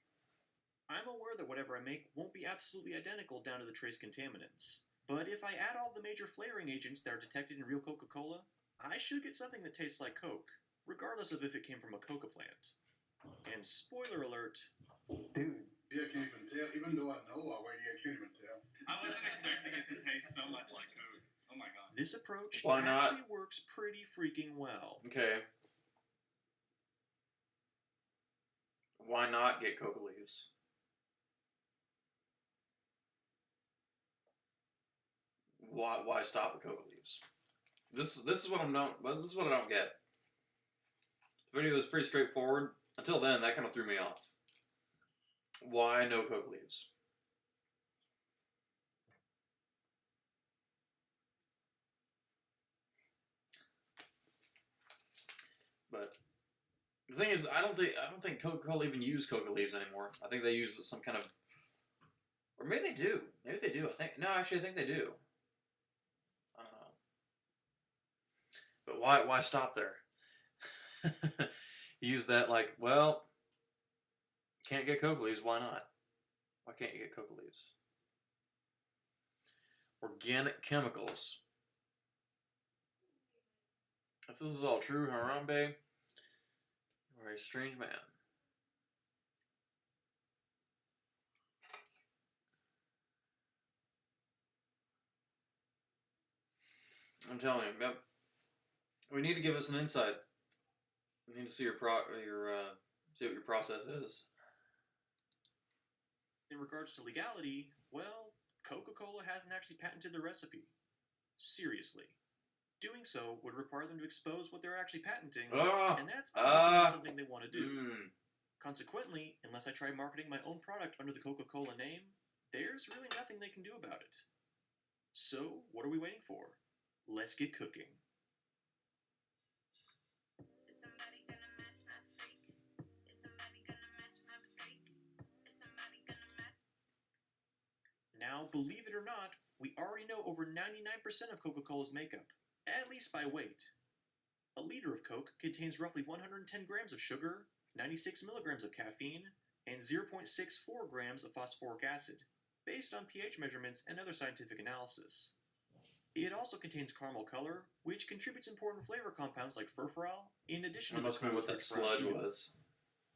I'm aware that whatever I make won't be absolutely identical down to the trace contaminants. But if I add all the major flavoring agents that are detected in real Coca-Cola, I should get something that tastes like Coke, regardless of if it came from a coca plant. And spoiler alert... Dude. Yeah, I can't even tell. Even though I know already, I can't even tell. I wasn't expecting it to taste so much like Coke. Oh my god. This approach Why not? actually works pretty freaking well. Okay. Why not get coca leaves? Why stop at coca leaves? This is what I don't get. The video is pretty straightforward. Until then, that kind of threw me off. Why no coca leaves? But the thing is, I don't think Coca-Cola even use coca leaves anymore. I think they use some kind of, or maybe they do. Maybe they do. I think they do. I don't know. But why stop there? Use that like, well, can't get coca leaves. Why not? Why can't you get coca leaves? Organic chemicals. If this is all true, Harambe, you are a strange man. I'm telling you, yep. We need to give us an insight. We need to see see what your process is. In regards to legality, well, Coca-Cola hasn't actually patented the recipe. Seriously. Doing so would require them to expose what they're actually patenting, and that's obviously not something they want to do. Consequently, unless I try marketing my own product under the Coca-Cola name, there's really nothing they can do about it. So, what are we waiting for? Let's get cooking. Now, believe it or not, we already know over 99% of Coca-Cola's makeup, at least by weight. A liter of Coke contains roughly 110 grams of sugar, 96 milligrams of caffeine, and 0.64 grams of phosphoric acid, based on pH measurements and other scientific analysis. It also contains caramel color, which contributes important flavor compounds like furfural, in addition to That must be what that sludge was.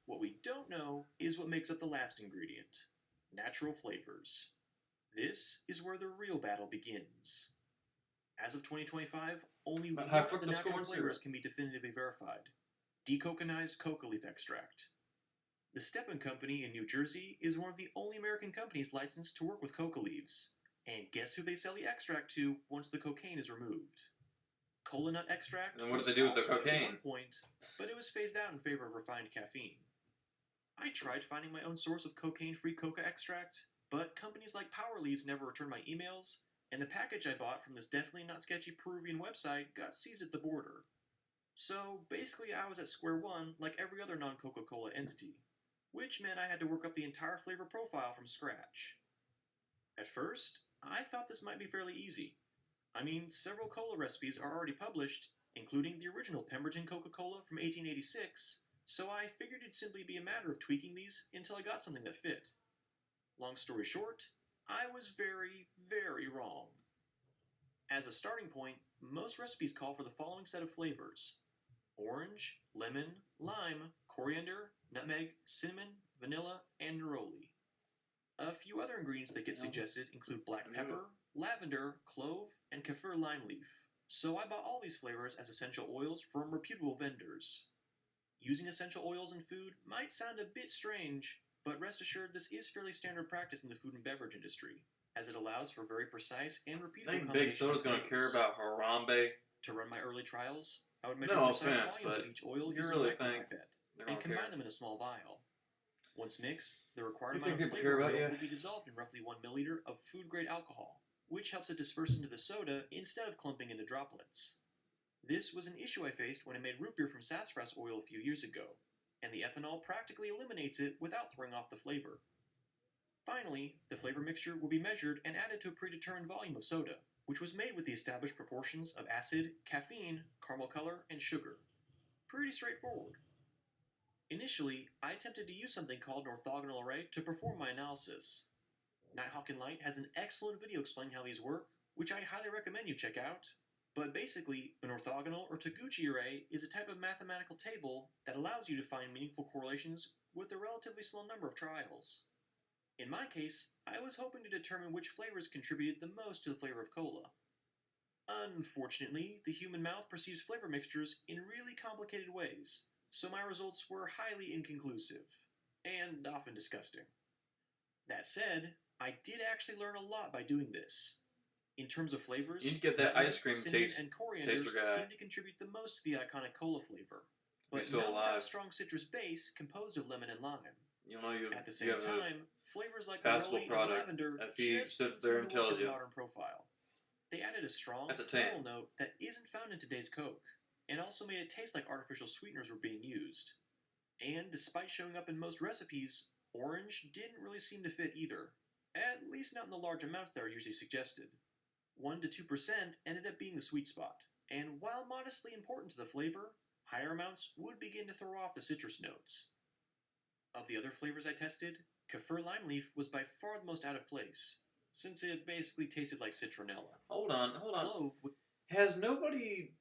What we don't know is what makes up the last ingredient: natural flavors. This is where the real battle begins. As of 2025, only one of the natural flavors can be definitively verified: decoconized coca leaf extract. The Stepan Company in New Jersey is one of the only American companies licensed to work with coca leaves. And guess who they sell the extract to once the cocaine is removed? Cola nut extract. And what do they do with the cocaine? At one point, but it was phased out in favor of refined caffeine. I tried finding my own source of cocaine-free coca extract, but companies like Power Leaves never returned my emails, and the package I bought from this definitely not sketchy Peruvian website got seized at the border. So basically I was at square one like every other non-Coca-Cola entity, which meant I had to work up the entire flavor profile from scratch. At first, I thought this might be fairly easy. I mean, several cola recipes are already published, including the original Pemberton Coca-Cola from 1886, so I figured it'd simply be a matter of tweaking these until I got something that fit. Long story short, I was very, very wrong. As a starting point, most recipes call for the following set of flavors: orange, lemon, lime, coriander, nutmeg, cinnamon, vanilla, and neroli. A few other ingredients that get suggested include black pepper, lavender, clove, and kaffir lime leaf. So I bought all these flavors as essential oils from reputable vendors. Using essential oils in food might sound a bit strange, but rest assured this is fairly standard practice in the food and beverage industry, as it allows for very precise and repeatable I think Big Soda's going to care about Harambe. To run my early trials, I would measure No precise offense, volumes but of each oil you using really a think micropipette, and combine them in a small vial. Once mixed, the required amount of flavor oil will be dissolved in roughly 1 milliliter of food-grade alcohol, which helps it disperse into the soda instead of clumping into droplets. This was an issue I faced when I made root beer from sassafras oil a few years ago, and the ethanol practically eliminates it without throwing off the flavor. Finally, the flavor mixture will be measured and added to a predetermined volume of soda, which was made with the established proportions of acid, caffeine, caramel color, and sugar. Pretty straightforward. Initially, I attempted to use something called an orthogonal array to perform my analysis. Nighthawk and Light has an excellent video explaining how these work, which I highly recommend you check out. But basically, an orthogonal or Taguchi array is a type of mathematical table that allows you to find meaningful correlations with a relatively small number of trials. In my case, I was hoping to determine which flavors contributed the most to the flavor of cola. Unfortunately, the human mouth perceives flavor mixtures in really complicated ways, so my results were highly inconclusive, and often disgusting. That said, I did actually learn a lot by doing this. In terms of flavors, you need to get that ice cream and coriander seem to contribute the most to the iconic cola flavor, but not without a strong citrus base composed of lemon and lime. At the same time, flavors like neroli and lavender just didn't seem to work as a modern profile. They added a strong, floral note that isn't found in today's Coke, and also made it taste like artificial sweeteners were being used. And despite showing up in most recipes, orange didn't really seem to fit either. At least not in the large amounts that are usually suggested. 1 to 2% ended up being the sweet spot, and while modestly important to the flavor, higher amounts would begin to throw off the citrus notes. Of the other flavors I tested, Kaffir lime leaf was by far the most out of place, since it basically tasted like citronella. Hold on. Clove Has nobody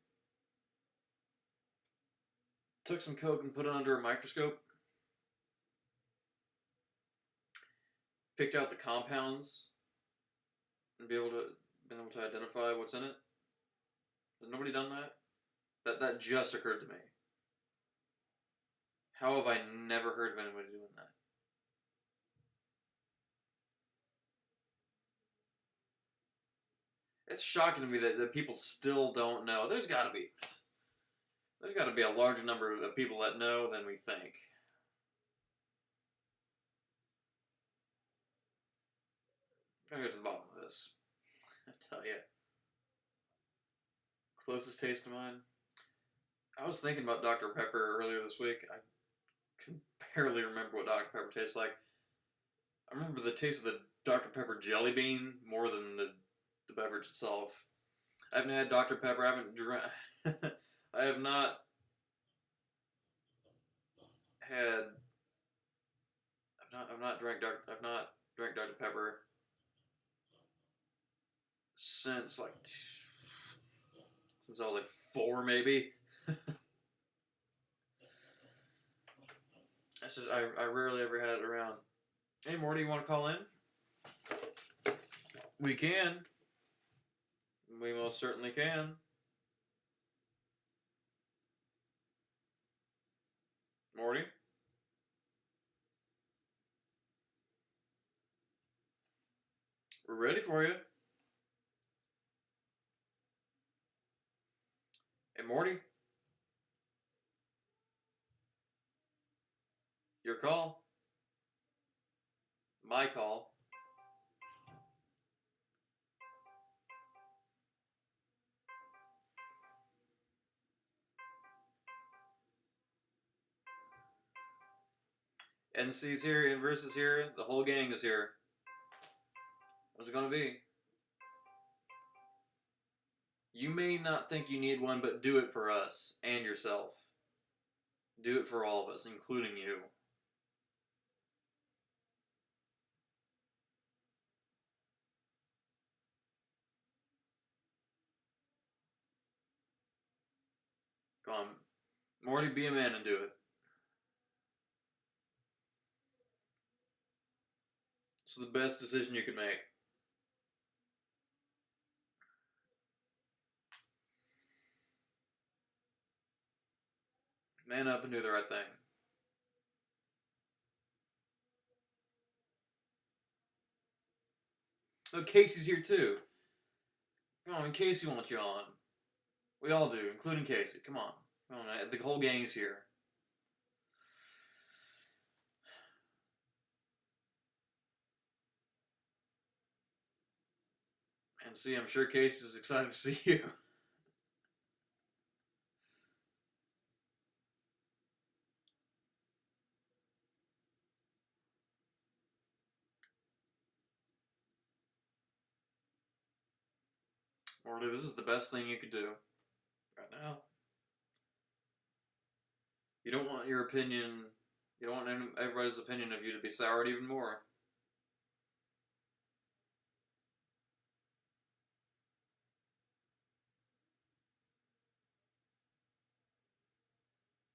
took some Coke and put it under a microscope? Picked out the compounds and been able to identify what's in it? Has nobody done that? That just occurred to me. How have I never heard of anybody doing that? It's shocking to me that people still don't know. There's got to be a larger number of people that know than we think. I'm gonna go to the bottom of this. I tell you. Closest taste of mine. I was thinking about Dr. Pepper earlier this week. I can barely remember what Dr. Pepper tastes like. I remember the taste of the Dr. Pepper jelly bean more than the beverage itself. I haven't had Dr. Pepper. I haven't drank. I have not had. I've not drank Dr. Pepper since since I was like 4, maybe. That's just I rarely ever had it around. Hey Morty, you want to call in? We can. We most certainly can. Morty? We're ready for you. Hey Morty? Your call. My call. NC's here, Inverse is here, the whole gang is here. What's it gonna be? You may not think you need one, but do it for us and yourself. Do it for all of us, including you. Come on. Morty, be a man and do it. It's the best decision you could make. Man up and do the right thing. Oh, Casey's here too. Come on, Casey wants you on. We all do, including Casey. Come on. Come on, the whole gang's here. And see, I'm sure Casey's excited to see you. Morty, this is the best thing you could do right now. You don't want your opinion, you don't want everybody's opinion of you to be soured even more.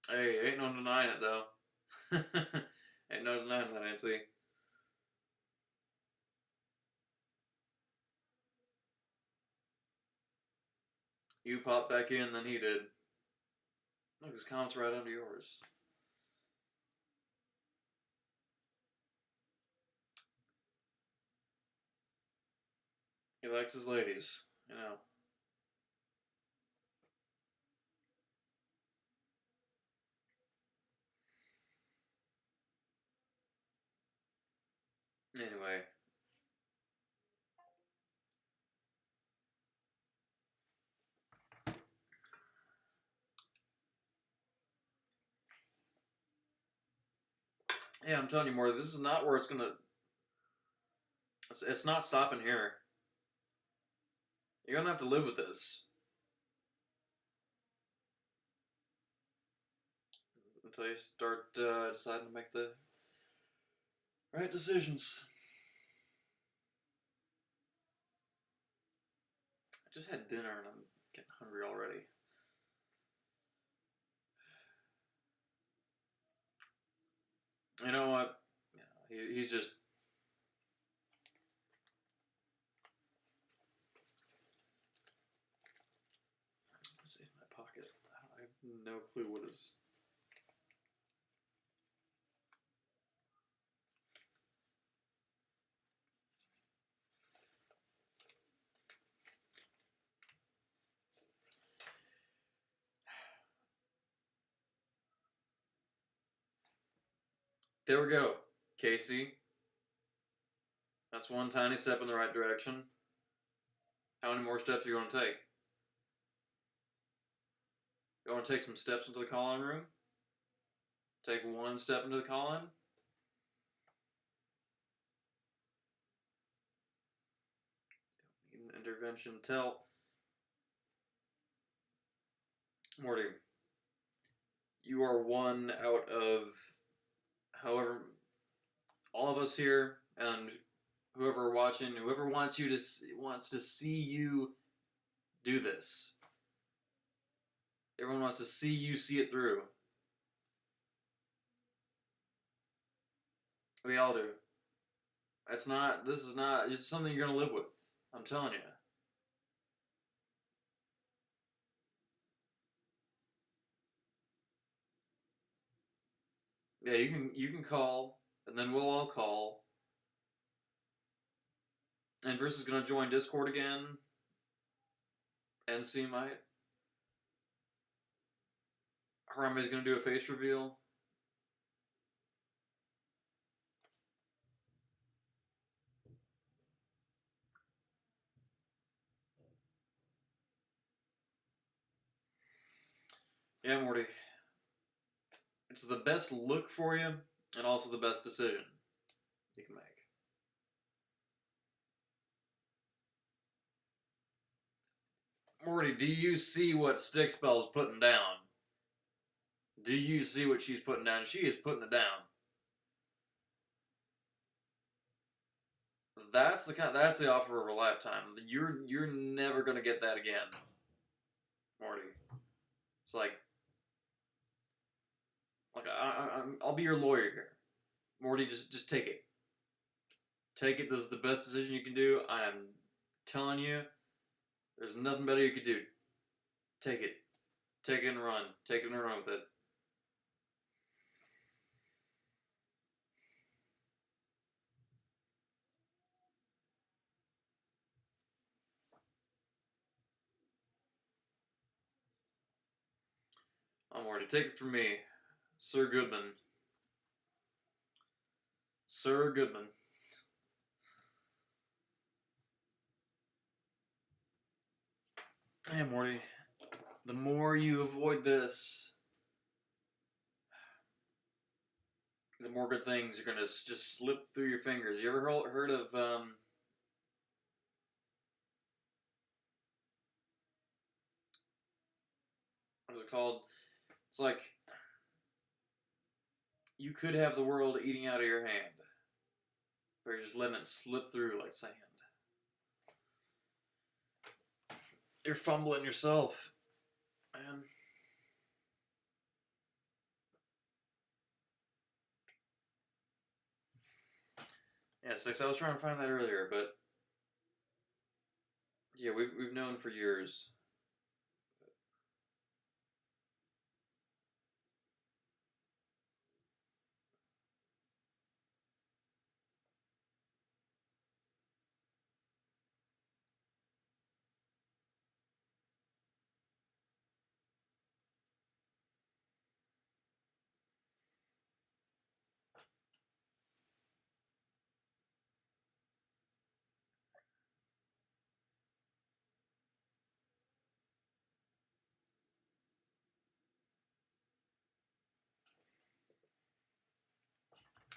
Hey, ain't no denying it though. Ain't no denying that, Nancy. You popped back in, then he did. Look, his comment's right under yours. He likes his ladies, you know. Anyway. Yeah, I'm telling you, more. This is not where it's gonna. It's not stopping here. You're gonna have to live with this until you start deciding to make the right decisions. I just had dinner and I'm getting hungry already. You know what? Yeah, he's just. Let's see, in my pocket. I have no clue what is. There we go, Casey. That's one tiny step in the right direction. How many more steps are you going to take? You want to take some steps into the call-in room? Take one step into the call-in? Don't need an intervention. Tell Morty, you are one out of however all of us here and whoever watching, whoever wants to see you do this. Everyone wants to see you see it through. We all do. This is not, it's something you're gonna live with. I'm telling you. Yeah, you can call, and then we'll all call. And Versus is gonna join Discord again. NC might. Harami's gonna do a face reveal. Yeah, Morty. It's the best look for you, and also the best decision you can make. Morty, do you see what Stickspell's putting down? Do you see what she's putting down? She is putting it down. That's the offer of a lifetime. You're never gonna get that again, Morty. It's like I'll be your lawyer here, Morty. Just take it. Take it. This is the best decision you can do. I am telling you, there's nothing better you could do. Take it. Take it and run. Take it and run with it. I'm Morty. Take it from me, Sir Goodman. Sir Goodman. Hey, Morty. The more you avoid this, the more good things are gonna just slip through your fingers. You ever heard of what is it called? It's like you could have the world eating out of your hand, but you're just letting it slip through like sand. You're fumbling yourself, man. Yeah, Six. I was trying to find that earlier, but yeah, we've known for years.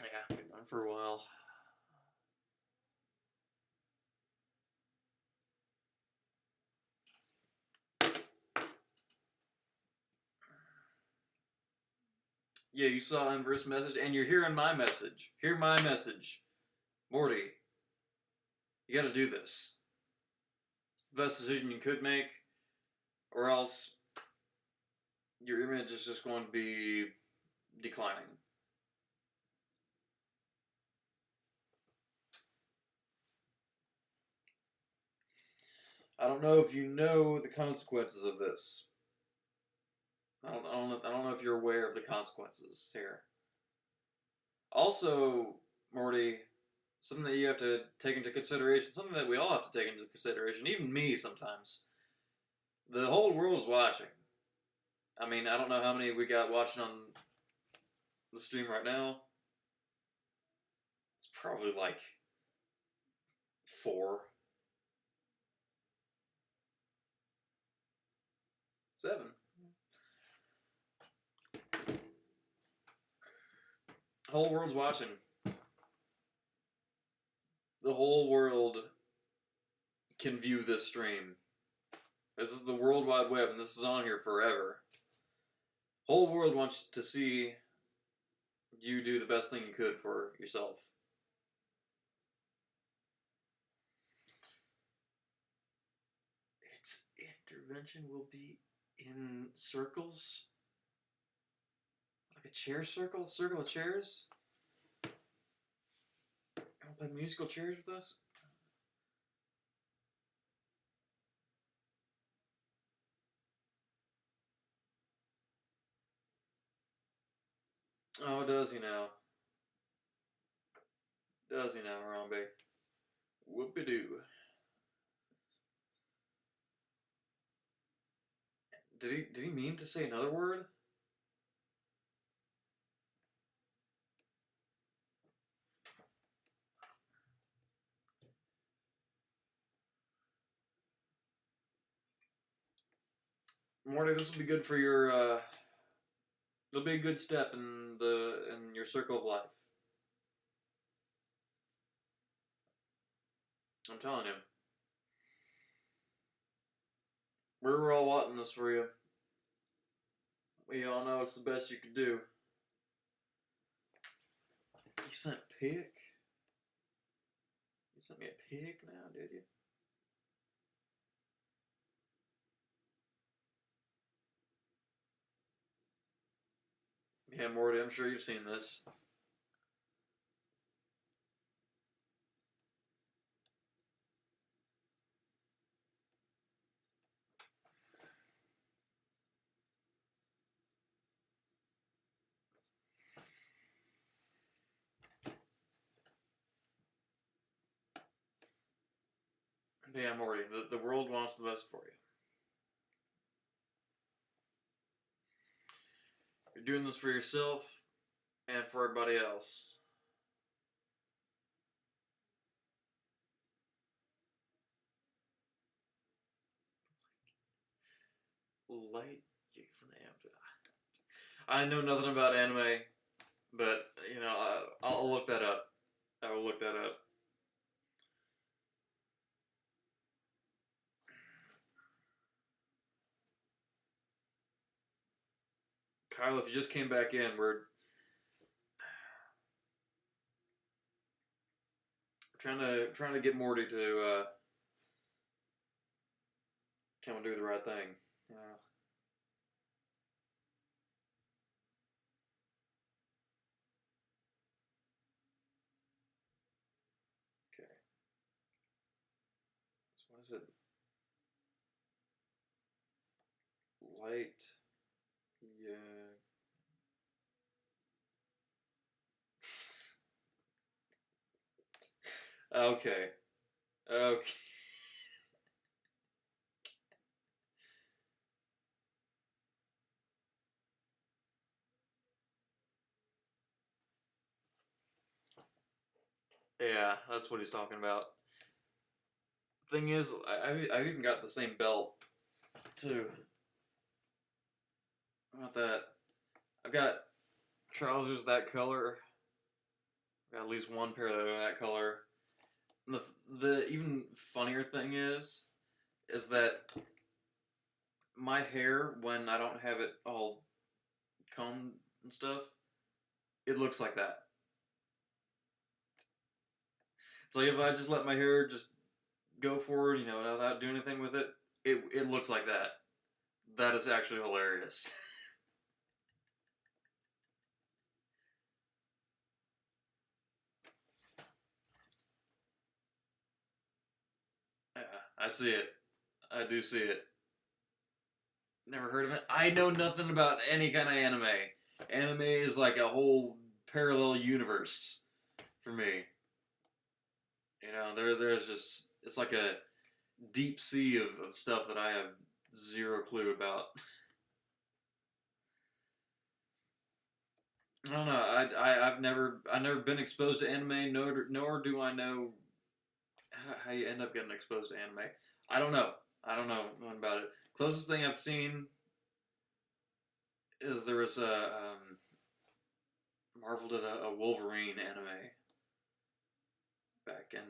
Yeah, been on for a while. Yeah, you saw inverse message, and you're hearing my message. Hear my message. Morty, you gotta do this. It's the best decision you could make, or else your image is just going to be declining. I don't know if you know the consequences of this. I don't know if you're aware of the consequences here. Also, Morty, something that you have to take into consideration, something that we all have to take into consideration, even me sometimes. The whole world's watching. I mean, I don't know how many we got watching on the stream right now. It's probably like 4, 7. The whole world's watching. The whole world can view this stream. This is the World Wide Web, and this is on here forever. Whole world wants to see you do the best thing you could for yourself. Its intervention will be in circles? Like a chair circle? Circle of chairs? You want to play musical chairs with us? Oh, does he now? Does he now, Harambe? Whoopie-doo. Did he mean to say another word? Morty, this will be good for your, it'll be a good step in your circle of life. I'm telling you. We're all wanting this for you. We all know it's the best you could do. You sent pic? You sent me a pic now, did you? Yeah, Morty, I'm sure you've seen this. Yeah, Morty, the world wants the best for you. You're doing this for yourself and for everybody else. Light from the anime. I know nothing about anime, but you know, I'll look that up. I will look that up. Kyle, if you just came back in, we're trying to get Morty to come and do the right thing. Okay. So what is it? Light. Yeah. Okay. Okay. Yeah, that's what he's talking about. Thing is, I've even got the same belt, too. How about that? I've got trousers that color. Got at least one pair that are that color. And the even funnier thing is that my hair, when I don't have it all combed and stuff, it looks like that. It's like if I just let my hair just go forward, you know, without doing anything with it, it looks like that. That is actually hilarious. Yeah, I see it. I do see it. Never heard of it. I know nothing about any kind of anime. Anime is like a whole parallel universe for me. You know, there's just, it's like a deep sea of stuff that I have zero clue about. I don't know. I've never been exposed to anime, nor do I know how you end up getting exposed to anime. I don't know. I don't know nothing about it. Closest thing I've seen is there was a Marvel did a Wolverine anime back in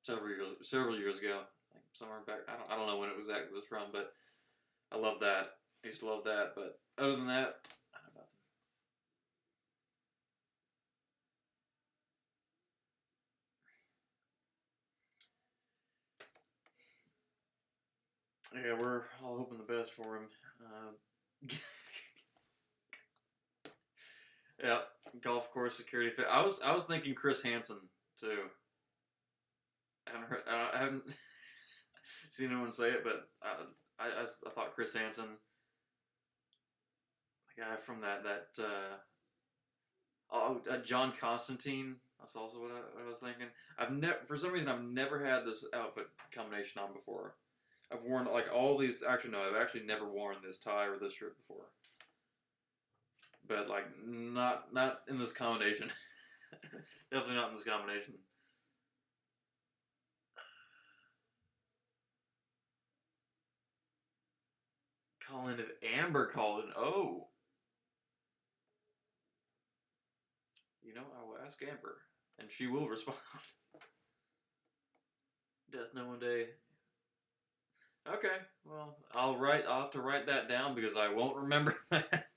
several years ago, like somewhere back. I don't know when it was from, but I love that. I used to love that, but other than that, I know nothing. Yeah, we're all hoping the best for him. Yeah, golf course security fit. I was thinking Chris Hansen too. I haven't seen anyone say it, but I thought Chris Hansen, the guy from John Constantine. That's also what I was thinking. For some reason I've never had this outfit combination on before. I've worn like all these. Actually, no, I've actually never worn this tie or this shirt before. But like not in this combination. Definitely not in this combination. Calling it Amber called it. Oh. You know, I will ask Amber, and she will respond. Death Note one day. Okay, well, I'll have to write that down because I won't remember that.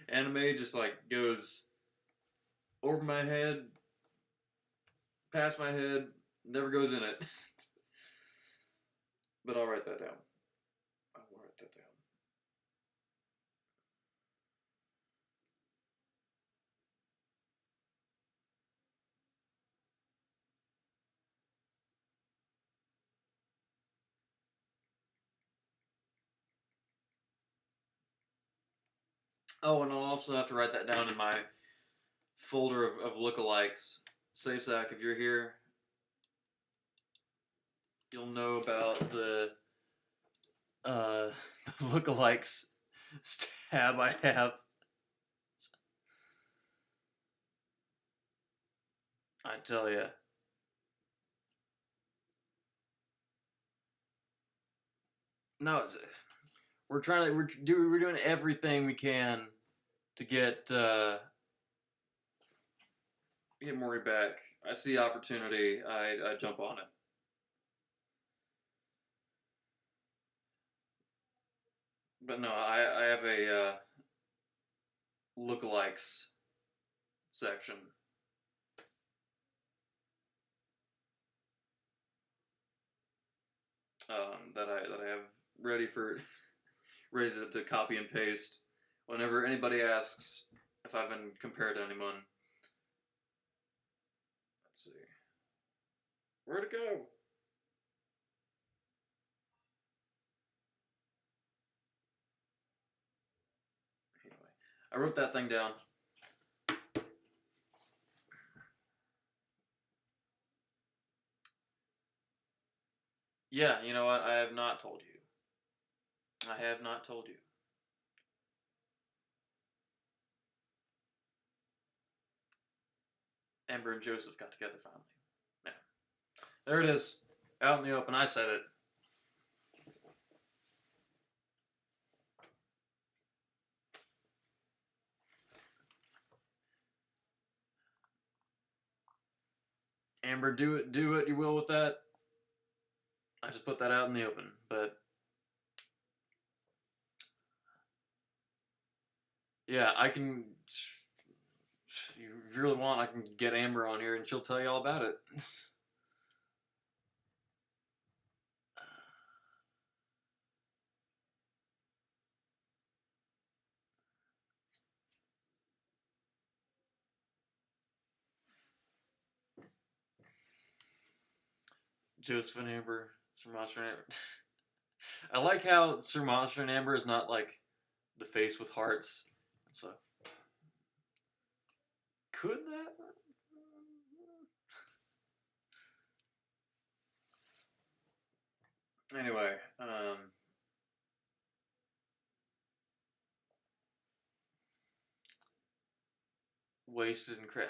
Anime just like goes over my head, past my head, never goes in it. But I'll write that down. I will write that down. Oh, and I'll also have to write that down in my folder of lookalikes. Saysak, if you're here, you'll know about the lookalikes tab I have. I tell ya. No, we're doing everything we can to get Maury back. I see opportunity. I jump on it. But no, I have a lookalikes section. That I have ready to copy and paste whenever anybody asks if I've been compared to anyone. Let's see. Where'd it go? Anyway, I wrote that thing down. Yeah, you know what? I have not told you. I have not told you. Amber and Joseph got together finally. Yeah. There it is. Out in the open. I said it. Amber, do what you will with that. I just put that out in the open, but yeah, I can. If you really want, I can get Amber on here and she'll tell you all about it. Joseph and Amber, Sir Monster and Amber. I like how Sir Monster and Amber is not like the face with hearts. So could that? Anyway, wasted and crap.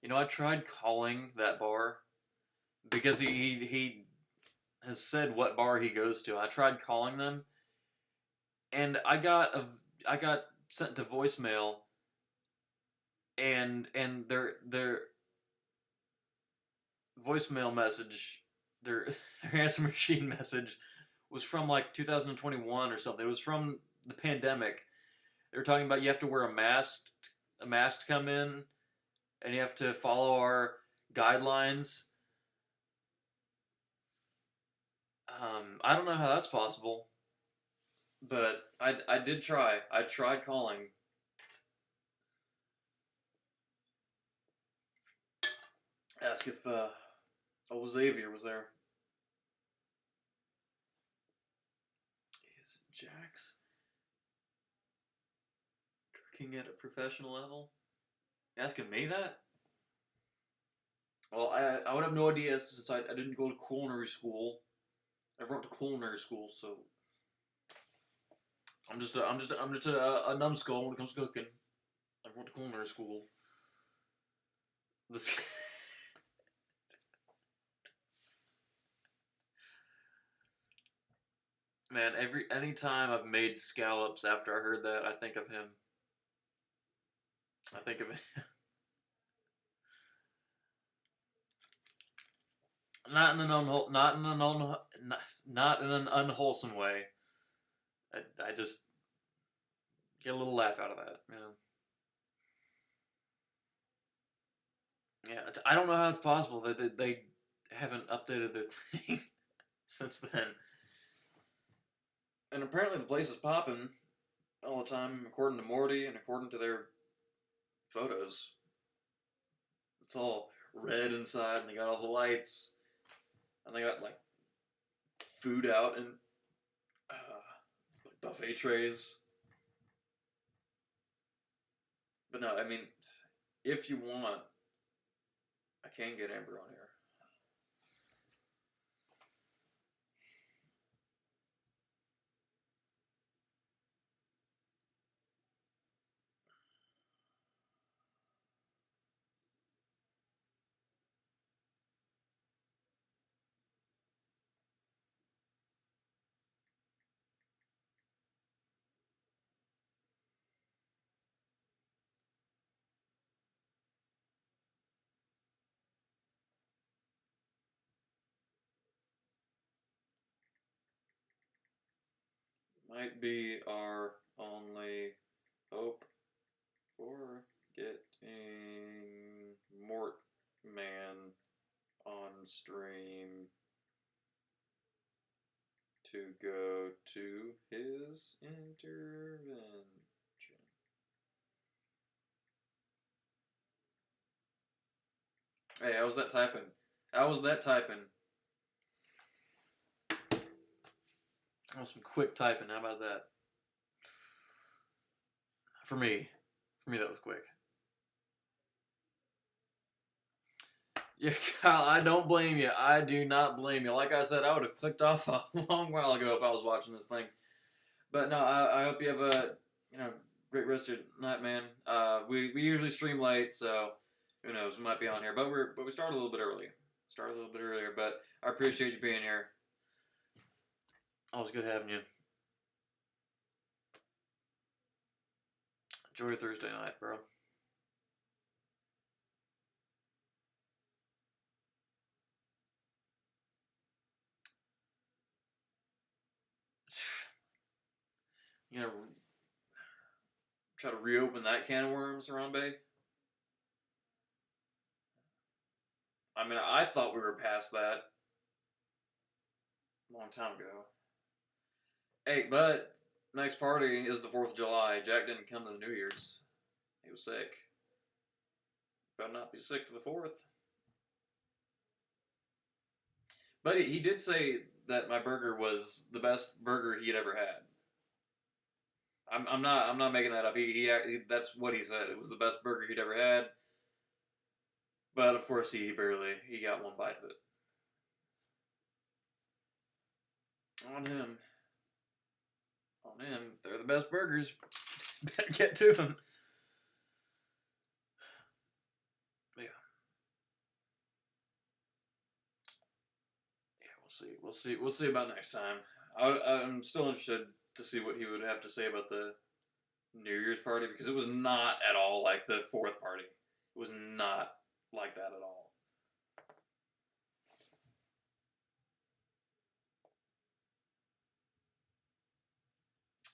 You know, I tried calling that bar because he has said what bar he goes to. I tried calling them, and I got sent to voicemail, and their voicemail message, their their answer machine message was from like 2021 or something. It was from the pandemic. They were talking about you have to wear a mask to come in, and you have to follow our guidelines. I don't know how that's possible, but I did try. I tried calling. Ask if old Xavier was there. Is Jax cooking at a professional level? You asking me that? Well, I would have no idea since I didn't go to culinary school. I never went to culinary school, so I'm just a numbskull when it comes to cooking. I went to culinary school. This man, any time I've made scallops after I heard that, I think of him. I think of him. Not in an unwholesome way. I just get a little laugh out of that. Yeah. I don't know how it's possible that they haven't updated their thing since then. And apparently the place is popping all the time, according to Morty and according to their photos. It's all red inside, and they got all the lights, and they got like food out and buffet trays. But no, I mean, if you want, I can get Amber on here. Might be our only hope for getting Mortman on stream to go to his intervention. Hey, how was that typing? How was that typing? That was some quick typing. How about that? For me, that was quick. Yeah, Kyle, I don't blame you. I do not blame you. Like I said, I would have clicked off a long while ago if I was watching this thing. But no, I hope you have a great rest of your night, man. We usually stream late, so who knows? We might be on here, but we started a little bit early. But I appreciate you being here. Always good having you. Enjoy your Thursday night, bro. you know, try to reopen that can of worms, Harambe. I mean, I thought we were past that a long time ago. Hey, but next party is the 4th of July. Jack didn't come to the New Year's. He was sick. Better not be sick for the 4th. But he did say that my burger was the best burger he'd ever had. I'm not making that up. He that's what he said. It was the best burger he'd ever had. But of course he got one bite of it. On him. If they're the best burgers, better get to them. Yeah. We'll see about next time. I'm still interested to see what he would have to say about the New Year's party, because it was not at all like the 4th party. It was not like that at all.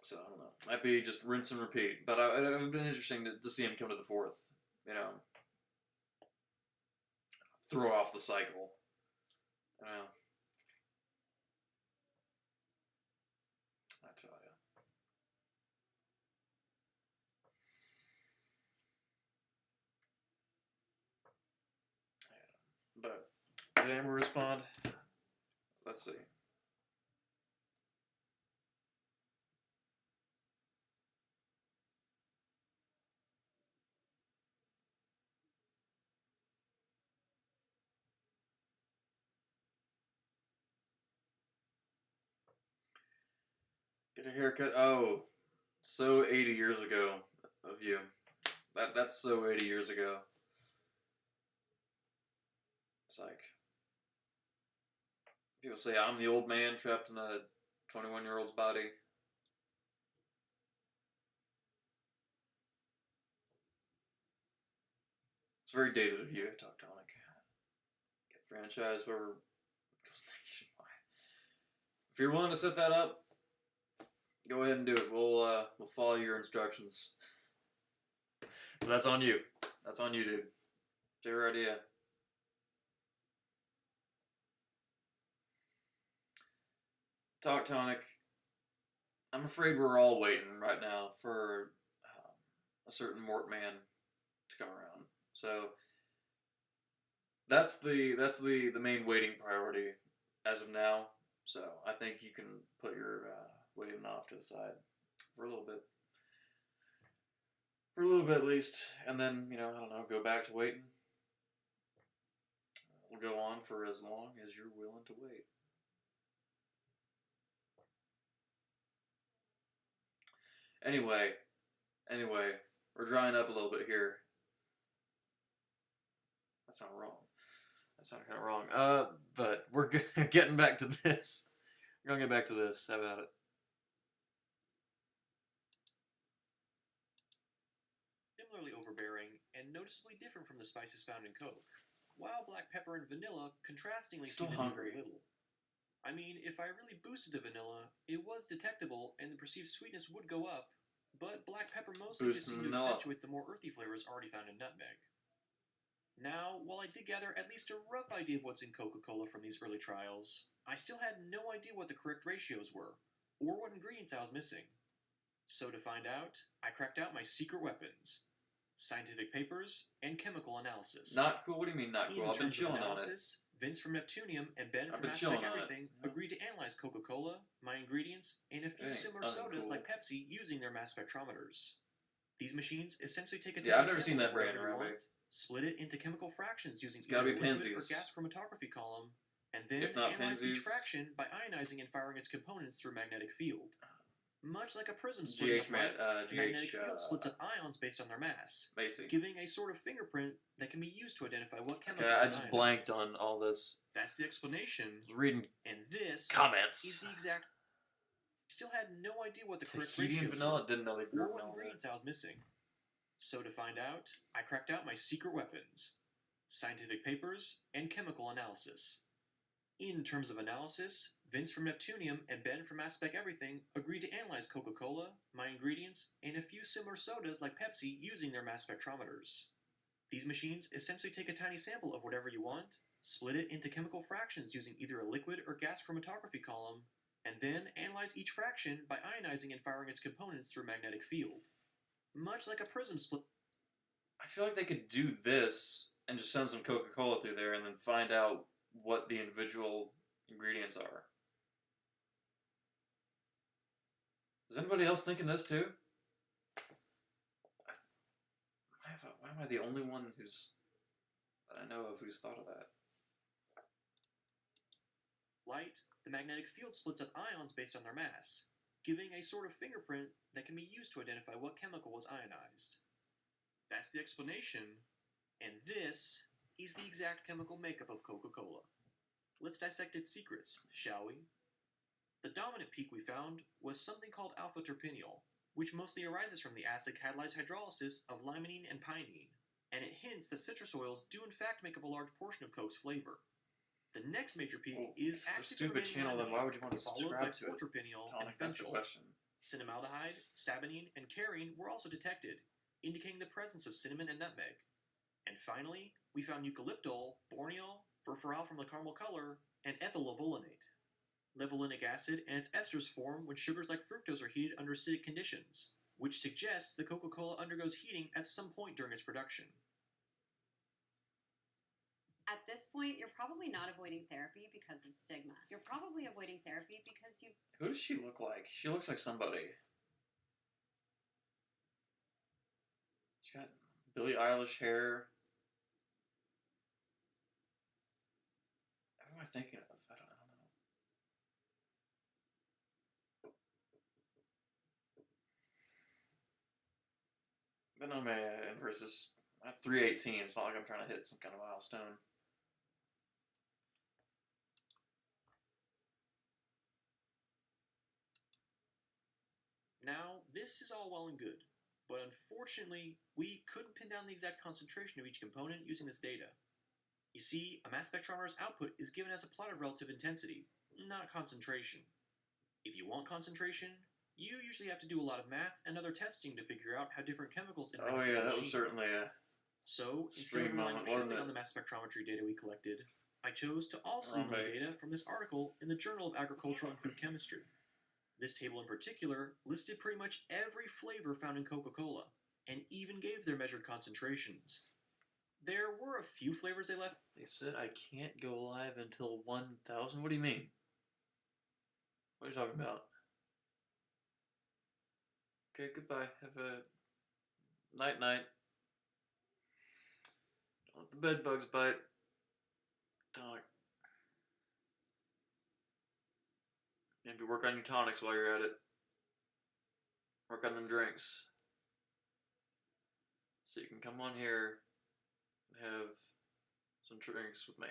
So I don't know. Might be just rinse and repeat. But it would have been interesting to see him come to the 4th. You know, throw off the cycle. You know. I tell you. But did Amber respond? Let's see. Get a haircut. Oh, so 80 years ago of you. That's so 80 years ago. It's like people say I'm the old man trapped in a 21-year-old's body. It's very dated of you, Tectonic. Get franchise whoever goes nationwide. If you're willing to set that up, go ahead and do it. We'll follow your instructions. But that's on you. That's on you, dude. It's your idea. Tectonic. I'm afraid we're all waiting right now for a certain Mort man to come around. So that's the main waiting priority as of now. So I think you can put your waiting off to the side for a little bit. For a little bit at least. And then, I don't know, go back to waiting. We'll go on for as long as you're willing to wait. Anyway, we're drying up a little bit here. That sounded wrong. That sounded kind of wrong. But we're getting back to this. We're gonna get back to this. How about it? Similarly overbearing and noticeably different from the spices found in Coke, while black pepper and vanilla contrastingly Still seem hungry. very little. I mean, if I really boosted the vanilla, it was detectable and the perceived sweetness would go up, but black pepper mostly Boost just seemed to vanilla. accentuate the more earthy flavors already found in nutmeg. Now, while I did gather at least a rough idea of what's in Coca-Cola from these early trials, I still had no idea what the correct ratios were, or what ingredients I was missing. So to find out, I cracked out my secret weapons: scientific papers and chemical analysis. Not cool? What do you mean not cool? In I've been terms of chilling on it. analysis, Vince from Neptunium and Ben I've from been Mass chilling Effect on it. Everything Yeah. agreed to analyze Coca-Cola, my ingredients, and a few It ain't similar sodas uncool. like Pepsi using their mass spectrometers. These machines essentially take a Yeah, I've tiny never seen sample that of brand whatever you around, want, split it into chemical fractions using It's gotta either be a liquid or Penzies. gas chromatography column, and then If not analyze each Penzies- fraction by ionizing and firing its components through a magnetic field. Much like a prism splitting GH up light, the magnetic GH field splits up ions based on their mass, Macy. giving a sort of fingerprint that can be used to identify what chemical Okay, I is just ionized. blanked on all this. That's the explanation, I was reading and this is comments. the exact. Still had no idea what the correct Tahiti and ratios vanilla were, didn't know they grew or up what and all that. ingredients I was missing. So to find out, I cracked out my secret weapons: scientific papers and chemical analysis. In terms of analysis, Vince from Neptunium and Ben from Mass Spec Everything agreed to analyze Coca-Cola, my ingredients, and a few similar sodas like Pepsi using their mass spectrometers. These machines essentially take a tiny sample of whatever you want, split it into chemical fractions using either a liquid or gas chromatography column, and then analyze each fraction by ionizing and firing its components through a magnetic field. Much like a prism split. I feel like they could do this and just send some Coca-Cola through there and then find out what the individual ingredients are. Is anybody else thinking this too? Why am I the only one that I know of who's thought of that? Light, the magnetic field splits up ions based on their mass, giving a sort of fingerprint that can be used to identify what chemical was ionized. That's the explanation, and this is the exact chemical makeup of Coca-Cola. Let's dissect its secrets, shall we? The dominant peak we found was something called alpha-terpineol, which mostly arises from the acid-catalyzed hydrolysis of limonene and pinene, and it hints that citrus oils do in fact make up a large portion of Coke's flavor. The next major peak is It's a stupid channel, then why would you want to followed by subscribe to it? forterpineol and Tonic, that's the fenchel. question. Cinnamaldehyde, saponine, and carine were also detected, indicating the presence of cinnamon and nutmeg. And finally, we found eucalyptol, borneol, furfural from the caramel color, and ethyl levolinate. Levolinic acid and its esters form when sugars like fructose are heated under acidic conditions, which suggests the Coca-Cola undergoes heating at some point during its production. At this point, you're probably not avoiding therapy because of stigma. You're probably avoiding therapy because you... Who does she look like? She looks like somebody. She got Billie Eilish hair. Who am I thinking of? I don't know. But no, man, versus at 318, it's not like I'm trying to hit some kind of milestone. Now, this is all well and good, but unfortunately, we couldn't pin down the exact concentration of each component using this data. You see, a mass spectrometer's output is given as a plot of relative intensity, not concentration. If you want concentration, you usually have to do a lot of math and other testing to figure out how different chemicals interact Oh with yeah, the that was machine. certainly a So, instead stream of relying moment, wasn't purely it? on the mass spectrometry data we collected, I chose to also use Right. data from this article in the Journal of Agricultural and Food Chemistry. This table in particular listed pretty much every flavor found in Coca-Cola, and even gave their measured concentrations. There were a few flavors they left. They said I can't go live until 1,000? What do you mean? What are you talking about? Okay, goodbye. Have a night-night. Don't let the bed bugs bite. Tonic. Maybe work on your tonics while you're at it. Work on them drinks. So you can come on here and have some drinks with me.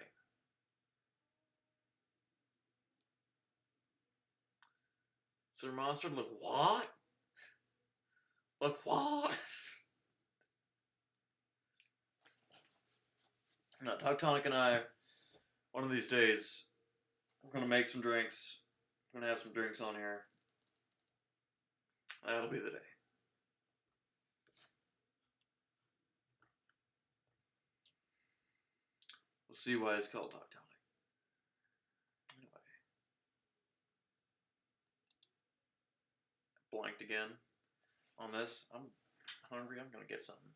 Sir Monster, look, what? Look, what? No, Tonic and I, one of these days, we're gonna make some drinks. We're gonna have some drinks on here. That'll be the day. We'll see why it's called Tonic. Anyway. Blanked again on this. I'm hungry. I'm gonna get something.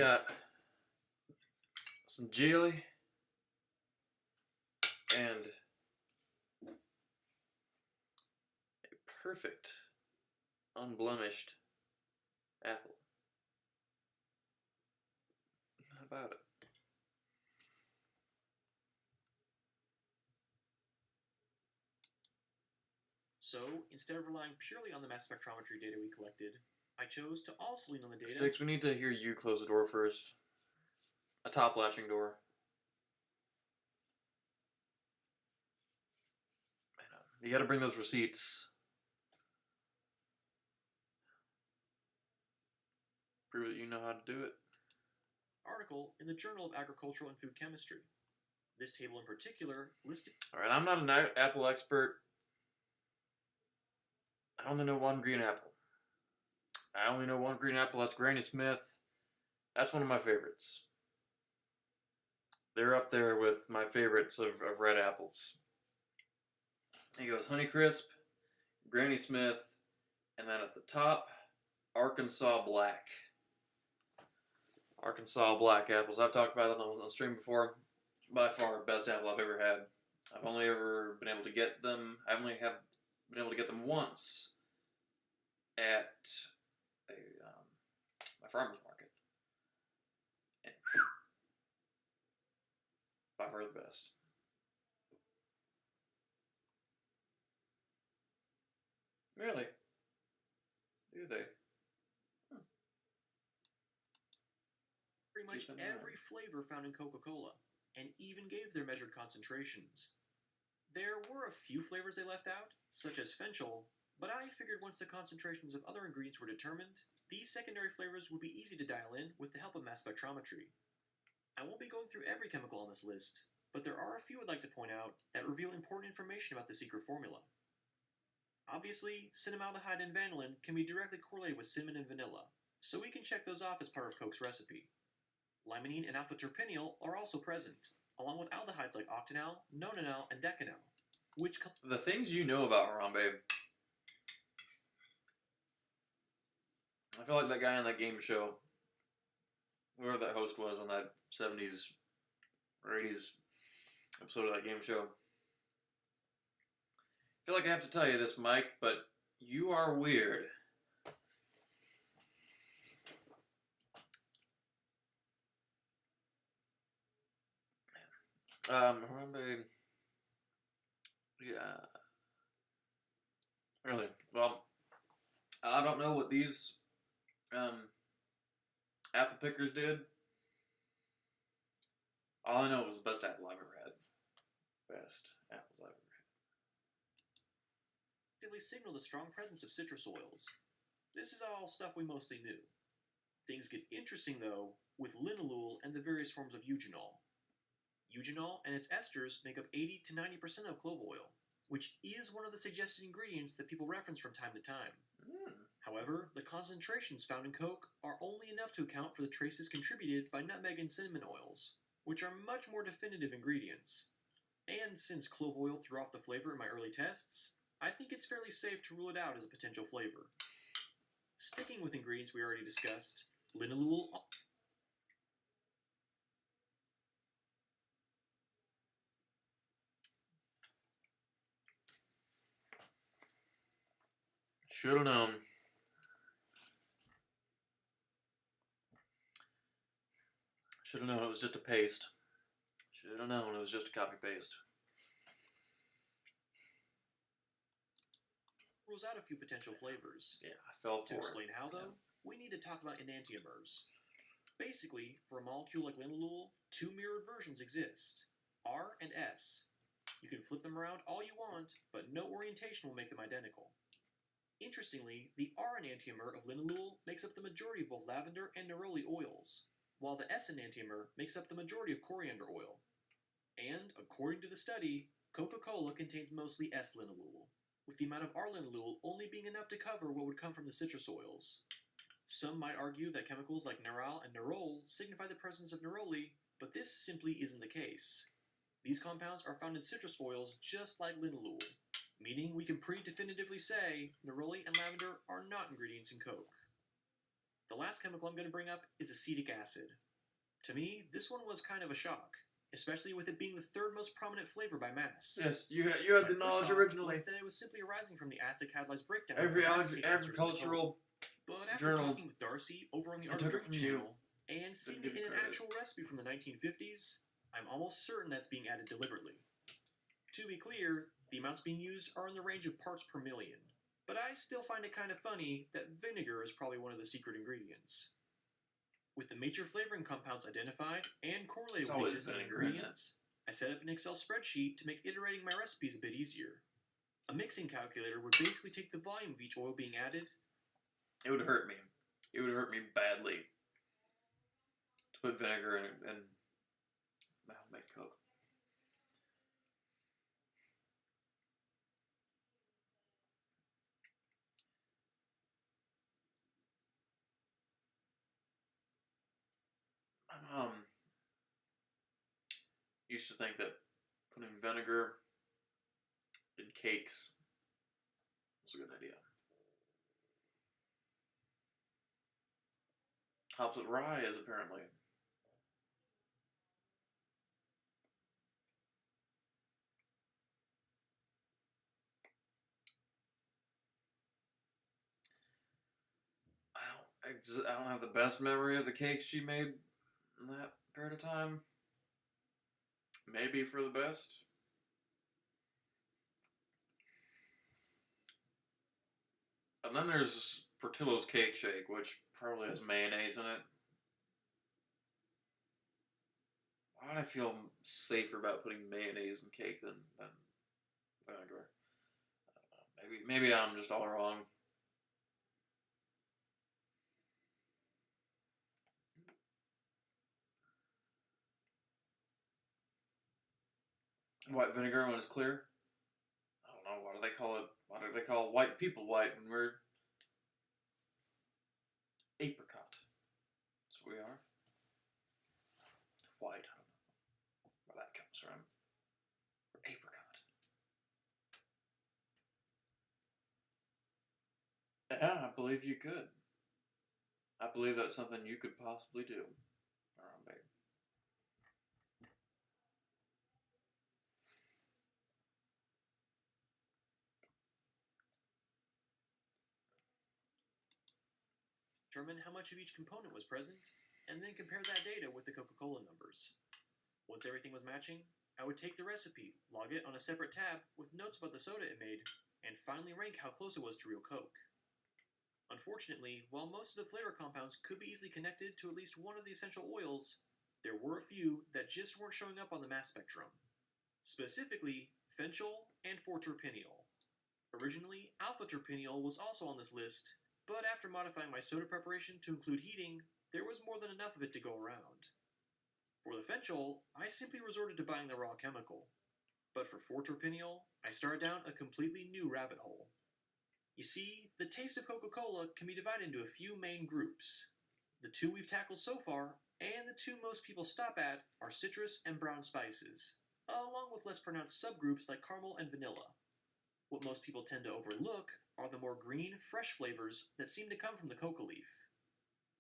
got some jelly and a perfect, unblemished apple. How about it? So, instead of relying purely on the mass spectrometry data we collected, I chose to also lean on the data. Sticks, we need to hear you close the door first. A top latching door. You gotta bring those receipts. Prove that you know how to do it. Article in the Journal of Agricultural and Food Chemistry. This table in particular listed. Alright, I'm not an apple expert. I only know one green apple. I only know one green apple. That's Granny Smith. That's one of my favorites. They're up there with my favorites of red apples. He goes Honeycrisp, Granny Smith, and then at the top, Arkansas Black. Arkansas Black apples. I've talked about that on the stream before. By far, best apple I've ever had. I've only ever been able to get them. I only have been able to get them once at my farmer's market. And by far the best. Really? Do they? Pretty much Keep in mind. every flavor found in Coca-Cola, and even gave their measured concentrations. There were a few flavors they left out, such as Fenchel, but I figured once the concentrations of other ingredients were determined, these secondary flavors would be easy to dial in with the help of mass spectrometry. I won't be going through every chemical on this list, but there are a few I'd like to point out that reveal important information about the secret formula. Obviously, cinnamaldehyde and vanillin can be directly correlated with cinnamon and vanilla, so we can check those off as part of Coke's recipe. Limonene and alpha-terpineol are also present, along with aldehydes like octanol, nonanol, and decanol, which The things you know about Harambe. I feel like that guy on that game show, whoever that host was on that 70s or 80s episode of that game show. I feel like I have to tell you this, Mike, but you are weird. Harambe. Yeah. Really? Well, I don't know what these apple pickers did. All I know was the best apple I've ever had. Best apples I've ever actively signal the strong presence of citrus oils. This is all stuff we mostly knew. Things get interesting, though, with linalool and the various forms of eugenol. Eugenol and its esters make up 80 to 90% of clove oil, which is one of the suggested ingredients that people reference from time to time. However, the concentrations found in Coke are only enough to account for the traces contributed by nutmeg and cinnamon oils, which are much more definitive ingredients. And since clove oil threw off the flavor in my early tests, I think it's fairly safe to rule it out as a potential flavor. Sticking with ingredients we already discussed, linalool. Should have known. Should have known it was just a paste. Should have known it was just a copy paste. Rules out a few potential flavors. Yeah, I fell for To it. explain how, though, we need to talk about enantiomers. Basically, for a molecule like linalool, two mirrored versions exist, R and S. You can flip them around all you want, but no orientation will make them identical. Interestingly, the R enantiomer of linalool makes up the majority of both lavender and neroli oils, while the S enantiomer makes up the majority of coriander oil. And, according to the study, Coca-Cola contains mostly S-linalool, with the amount of R-linalool only being enough to cover what would come from the citrus oils. Some might argue that chemicals like neral and nerol signify the presence of neroli, but this simply isn't the case. These compounds are found in citrus oils just like linalool, meaning we can pretty definitively say neroli and lavender are not ingredients in Coke. The last chemical I'm going to bring up is acetic acid. To me, this one was kind of a shock, especially with it being the third most prominent flavor by mass. Yes, you had My the first knowledge thought originally. was that it was simply arising from the acid catalyzed breakdown. Every of acetic acid in the agricultural But after journal talking with Darcy over on the I Art took of it Drink from you. channel and seeing give it in you an credit. actual recipe from the 1950s, I'm almost certain that's being added deliberately. To be clear, the amounts being used are in the range of parts per million, but I still find it kind of funny that vinegar is probably one of the secret ingredients. With the major flavoring compounds identified and correlated It's with the always existing vinegar, isn't it? ingredients, I set up an Excel spreadsheet to make iterating my recipes a bit easier. A mixing calculator would basically take the volume of each oil being added. It would hurt me. It would hurt me badly to put vinegar in it and make Coke. My mom used to think that putting vinegar in cakes was a good idea. Helps with rye is apparently. I don't have the best memory of the cakes she made in that period of time. Maybe for the best. And then there's Portillo's Cake Shake, which probably has mayonnaise in it. Why do I feel safer about putting mayonnaise in cake than vinegar? I don't know. Maybe I'm just all wrong. White vinegar when it's clear? I don't know. Why do they call it? Why do they call white people white when we're apricot? That's what we are. White. I don't know where that comes from. We're apricot. Yeah, I believe you could. I believe that's something you could possibly do. Around babe. Determine how much of each component was present, and then compare that data with the Coca-Cola numbers. Once everything was matching, I would take the recipe, log it on a separate tab with notes about the soda it made, and finally rank how close it was to real Coke. Unfortunately, while most of the flavor compounds could be easily connected to at least one of the essential oils, there were a few that just weren't showing up on the mass spectrum. Specifically, fenchol and 4-terpineol. Originally, alpha-terpineol was also on this list, but after modifying my soda preparation to include heating, there was more than enough of it to go around. For the fenchol, I simply resorted to buying the raw chemical. But for 4-terpineol, I started down a completely new rabbit hole. You see, the taste of Coca-Cola can be divided into a few main groups. The two we've tackled so far, and the two most people stop at, are citrus and brown spices, along with less pronounced subgroups like caramel and vanilla. What most people tend to overlook are the more green, fresh flavors that seem to come from the coca leaf.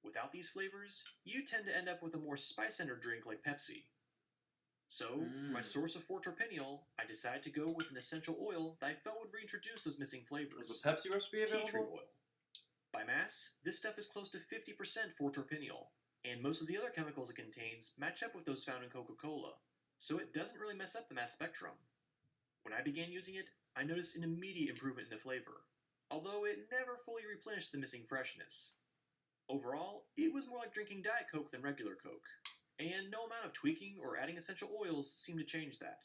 Without these flavors, you tend to end up with a more spice-centered drink like Pepsi. So, for my source of 4-terpineol, I decided to go with an essential oil that I felt would reintroduce those missing flavors. Is the Pepsi recipe Tea tree available? oil. By mass, this stuff is close to 50% 4-terpineol, and most of the other chemicals it contains match up with those found in Coca-Cola, so it doesn't really mess up the mass spectrum. When I began using it, I noticed an immediate improvement in the flavor, although it never fully replenished the missing freshness. Overall, it was more like drinking Diet Coke than regular Coke, and no amount of tweaking or adding essential oils seemed to change that.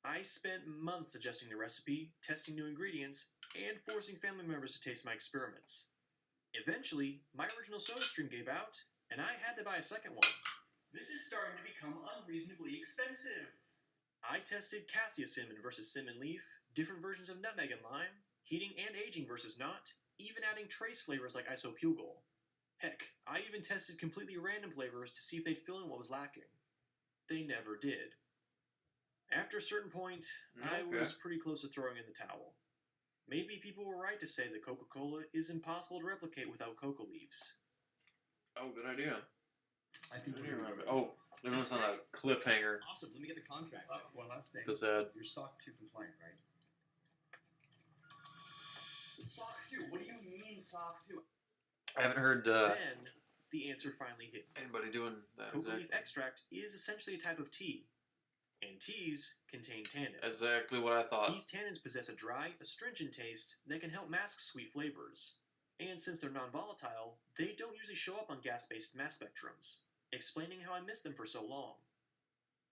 I spent months adjusting the recipe, testing new ingredients, and forcing family members to taste my experiments. Eventually, my original soda stream gave out, and I had to buy a second one. This is starting to become unreasonably expensive. I tested cassia cinnamon versus cinnamon leaf, different versions of nutmeg and lime, heating and aging versus not, even adding trace flavors like isopugol. Heck, I even tested completely random flavors to see if they'd fill in what was lacking. They never did. After a certain point, I was pretty close to throwing in the towel. Maybe people were right to say that Coca-Cola is impossible to replicate without coca leaves. Oh, good idea. I think I we're do gonna remember. go Oh, with this. they're almost on a cliffhanger. Awesome. Let me get the contract. One last thing. This ad. You're SOC 2 compliant, right? SOC 2? What do you mean SOC 2? I haven't heard Then, the answer finally hit me. anybody doing that. Coca leaf Exactly. extract is essentially a type of tea, and teas contain tannins. Exactly what I thought. These tannins possess a dry, astringent taste that can help mask sweet flavors. And since they're non-volatile, they don't usually show up on gas-based mass spectrums, explaining how I missed them for so long.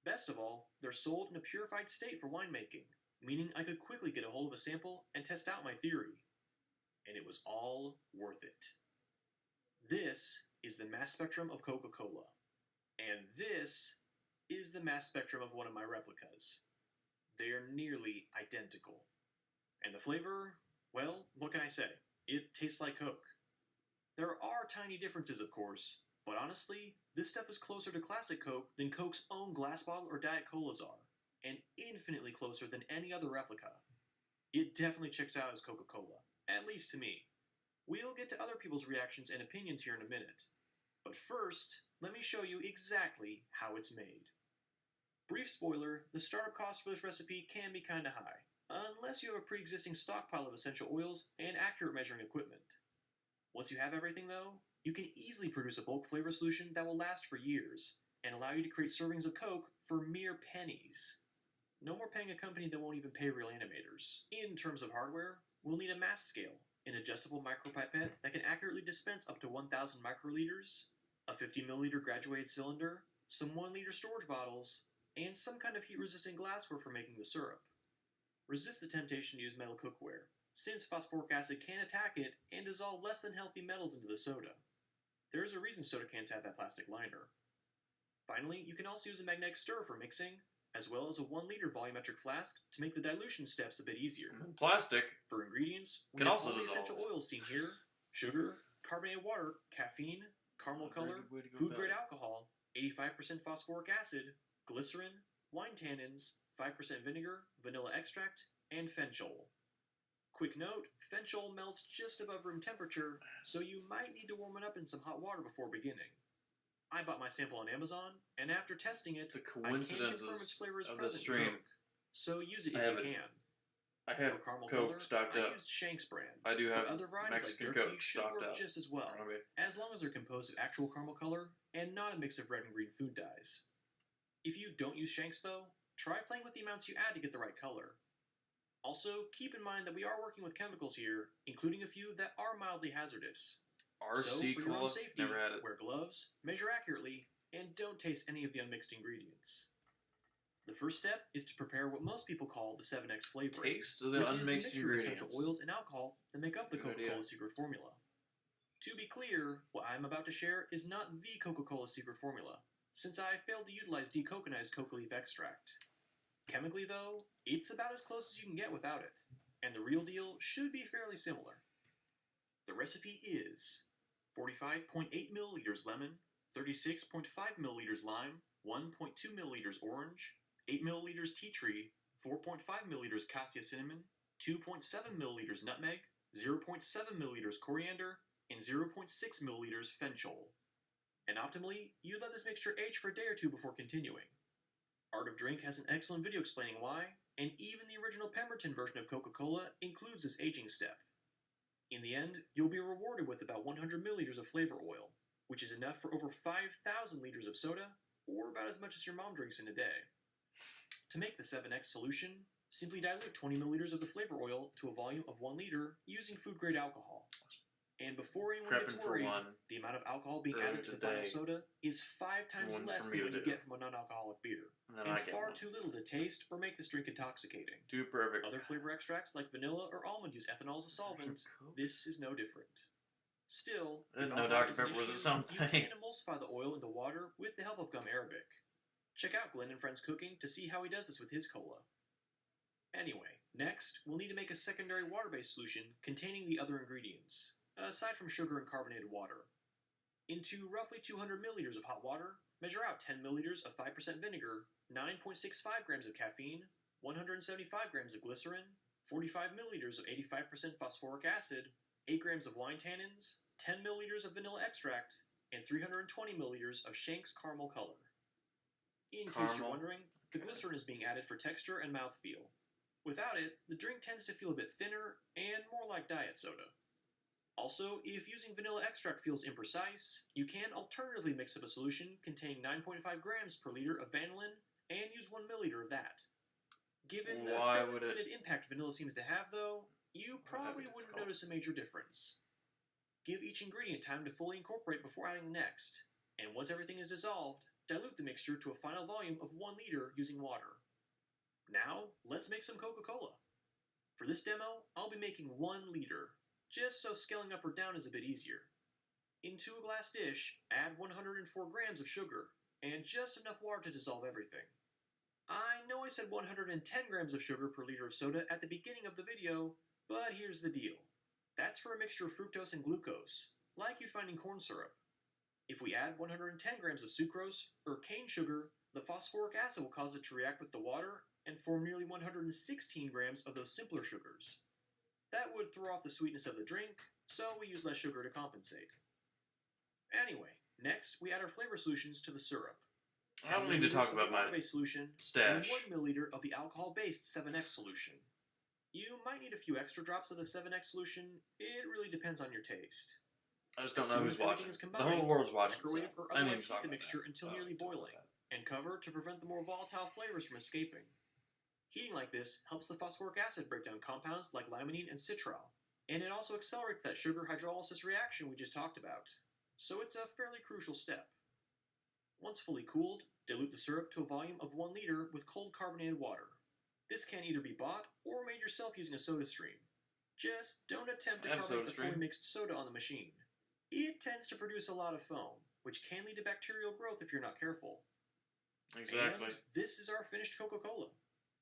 Best of all, they're sold in a purified state for winemaking, meaning I could quickly get a hold of a sample and test out my theory. And it was all worth it. This is the mass spectrum of Coca-Cola. And this is the mass spectrum of one of my replicas. They are nearly identical. And the flavor, well, what can I say? It tastes like Coke. There are tiny differences, of course, but honestly, this stuff is closer to classic Coke than Coke's own glass bottle or Diet Colas are, and infinitely closer than any other replica. It definitely checks out as Coca-Cola, at least to me. We'll get to other people's reactions and opinions here in a minute. But first, let me show you exactly how it's made. Brief spoiler, the startup cost for this recipe can be kinda high, unless you have a pre-existing stockpile of essential oils and accurate measuring equipment. Once you have everything though, you can easily produce a bulk flavor solution that will last for years, and allow you to create servings of Coke for mere pennies. No more paying a company that won't even pay real animators. In terms of hardware, we'll need a mass scale, an adjustable micropipette that can accurately dispense up to 1,000 microliters, a 50 milliliter graduated cylinder, some 1 liter storage bottles, and some kind of heat-resistant glassware for making the syrup. Resist the temptation to use metal cookware, since phosphoric acid can attack it and dissolve less than healthy metals into the soda. There is a reason soda cans have that plastic liner. Finally, you can also use a magnetic stirrer for mixing, as well as a 1 liter volumetric flask to make the dilution steps a bit easier. Plastic. For ingredients, we Can have also all the dissolve. essential oils seen here: sugar, carbonated water, caffeine, caramel Very color, good way to go food-grade about it. alcohol, 85% phosphoric acid, glycerin, wine tannins, 5% vinegar, vanilla extract, and fenchol. Quick note, fenchol melts just above room temperature, so you might need to warm it up in some hot water before beginning. I bought my sample on Amazon, and after testing it, The I can confirm its coincidences flavor is of the present in stream. Coke, so use it I if have you it. can. I have For caramel Coke color, stocked I up. used Shanks brand. I do have But other varieties Mexican like Coke Durkee should stocked work up. just as well, Probably. as long as they're composed of actual caramel color and not a mix of red and green food dyes. If you don't use Shanks though, try playing with the amounts you add to get the right color. Also, keep in mind that we are working with chemicals here, including a few that are mildly hazardous. So, RC for your own Cola. safety, Never had it. wear gloves, measure accurately, and don't taste any of the unmixed ingredients. The first step is to prepare what most people call the 7X flavoring, Taste of the which is the unmixed mixture of ingredients. essential oils and alcohol that make up the Good Coca-Cola idea. secret formula. To be clear, what I'm about to share is not the Coca-Cola secret formula, since I failed to utilize decoconized coca leaf extract. Chemically though, it's about as close as you can get without it, and the real deal should be fairly similar. The recipe is 45.8 milliliters lemon, 36.5 milliliters lime, 1.2 milliliters orange, 8 milliliters tea tree, 4.5 milliliters cassia cinnamon, 2.7 milliliters nutmeg, 0.7 milliliters coriander, and 0.6 milliliters fenchol. And optimally, you'd let this mixture age for a day or two before continuing. Art of Drink has an excellent video explaining why, and even the original Pemberton version of Coca-Cola includes this aging step. In the end, you'll be rewarded with about 100 milliliters of flavor oil, which is enough for over 5,000 liters of soda, or about as much as your mom drinks in a day. To make the 7X solution, simply dilute 20 milliliters of the flavor oil to a volume of 1 liter using food-grade alcohol. And before anyone gets Prepping for worried, one the amount of alcohol being earlier added to the final today. soda is 5 times One less for than me what to you do. get from a non-alcoholic beer, And then and I get far one. too little to taste or make this drink intoxicating. Too perfect. Other flavor extracts like vanilla or almond use ethanol as a solvent. This is no different. Still, I didn't if know alcohol Dr. is an Pepper was issue, its own you thing. can emulsify the oil into water with the help of gum arabic. Check out Glenn and Friends Cooking to see how he does this with his cola. Anyway, next, we'll need to make a secondary water-based solution containing the other ingredients, aside from sugar and carbonated water. Into roughly 200 milliliters of hot water, measure out 10 milliliters of 5% vinegar, 9.65 grams of caffeine, 175 grams of glycerin, 45 milliliters of 85% phosphoric acid, 8 grams of wine tannins, 10 milliliters of vanilla extract, and 320 milliliters of Shank's caramel color. In case you're Caramel. wondering, the glycerin is being added for texture and mouthfeel. Without it, the drink tends to feel a bit thinner and more like diet soda. Also, if using vanilla extract feels imprecise, you can alternatively mix up a solution containing 9.5 grams per liter of vanillin and use 1 milliliter of that. Given the Why fairly would it- limited impact vanilla seems to have, though, you Would that be probably wouldn't difficult? notice a major difference. Give each ingredient time to fully incorporate before adding the next, and once everything is dissolved, dilute the mixture to a final volume of 1 liter using water. Now, let's make some Coca-Cola. For this demo, I'll be making 1 liter, just so scaling up or down is a bit easier. Into a glass dish, add 104 grams of sugar, and just enough water to dissolve everything. I know I said 110 grams of sugar per liter of soda at the beginning of the video, but here's the deal. That's for a mixture of fructose and glucose, like you'd find in corn syrup. If we add 110 grams of sucrose, or cane sugar, the phosphoric acid will cause it to react with the water and form nearly 116 grams of those simpler sugars. That would throw off the sweetness of the drink, so we use less sugar to compensate. Anyway, next we add our flavor solutions to the syrup. I don't need to talk about my water-based solution stash. and 1 milliliter of the alcohol-based 7X solution. You might need a few extra drops of the 7X solution. It really depends on your taste. I just don't As know soon who's as everything watching. is The combined, whole world's watching. microwave so or I didn't otherwise even talk heat the about mixture that. until Oh, nearly talk about boiling, that. and cover to prevent the more volatile flavors from escaping. Heating like this helps the phosphoric acid break down compounds like limonene and citral, and it also accelerates that sugar hydrolysis reaction we just talked about. So it's a fairly crucial step. Once fully cooled, dilute the syrup to a volume of 1 liter with cold carbonated water. This can either be bought or made yourself using a soda stream. Just don't attempt to I have a carbonate the SodaStream. fully mixed soda on the machine. It tends to produce a lot of foam, which can lead to bacterial growth if you're not careful. Exactly. And this is our finished Coca-Cola.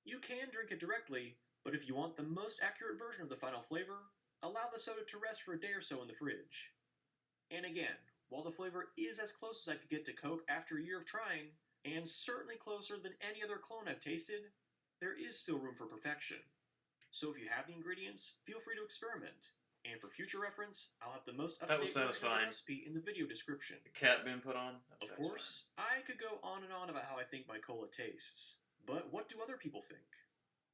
You can drink it directly, but if you want the most accurate version of the final flavor, allow the soda to rest for a day or so in the fridge. And again, while the flavor is as close as I could get to Coke after a year of trying, and certainly closer than any other clone I've tasted, there is still room for perfection. So if you have the ingredients, feel free to experiment. And for future reference, I'll have the most That up-to-date was version of the satisfying. recipe in the video description. The cat being put on. That was Of satisfying. course, I could go on and on about how I think my cola tastes, but what do other people think?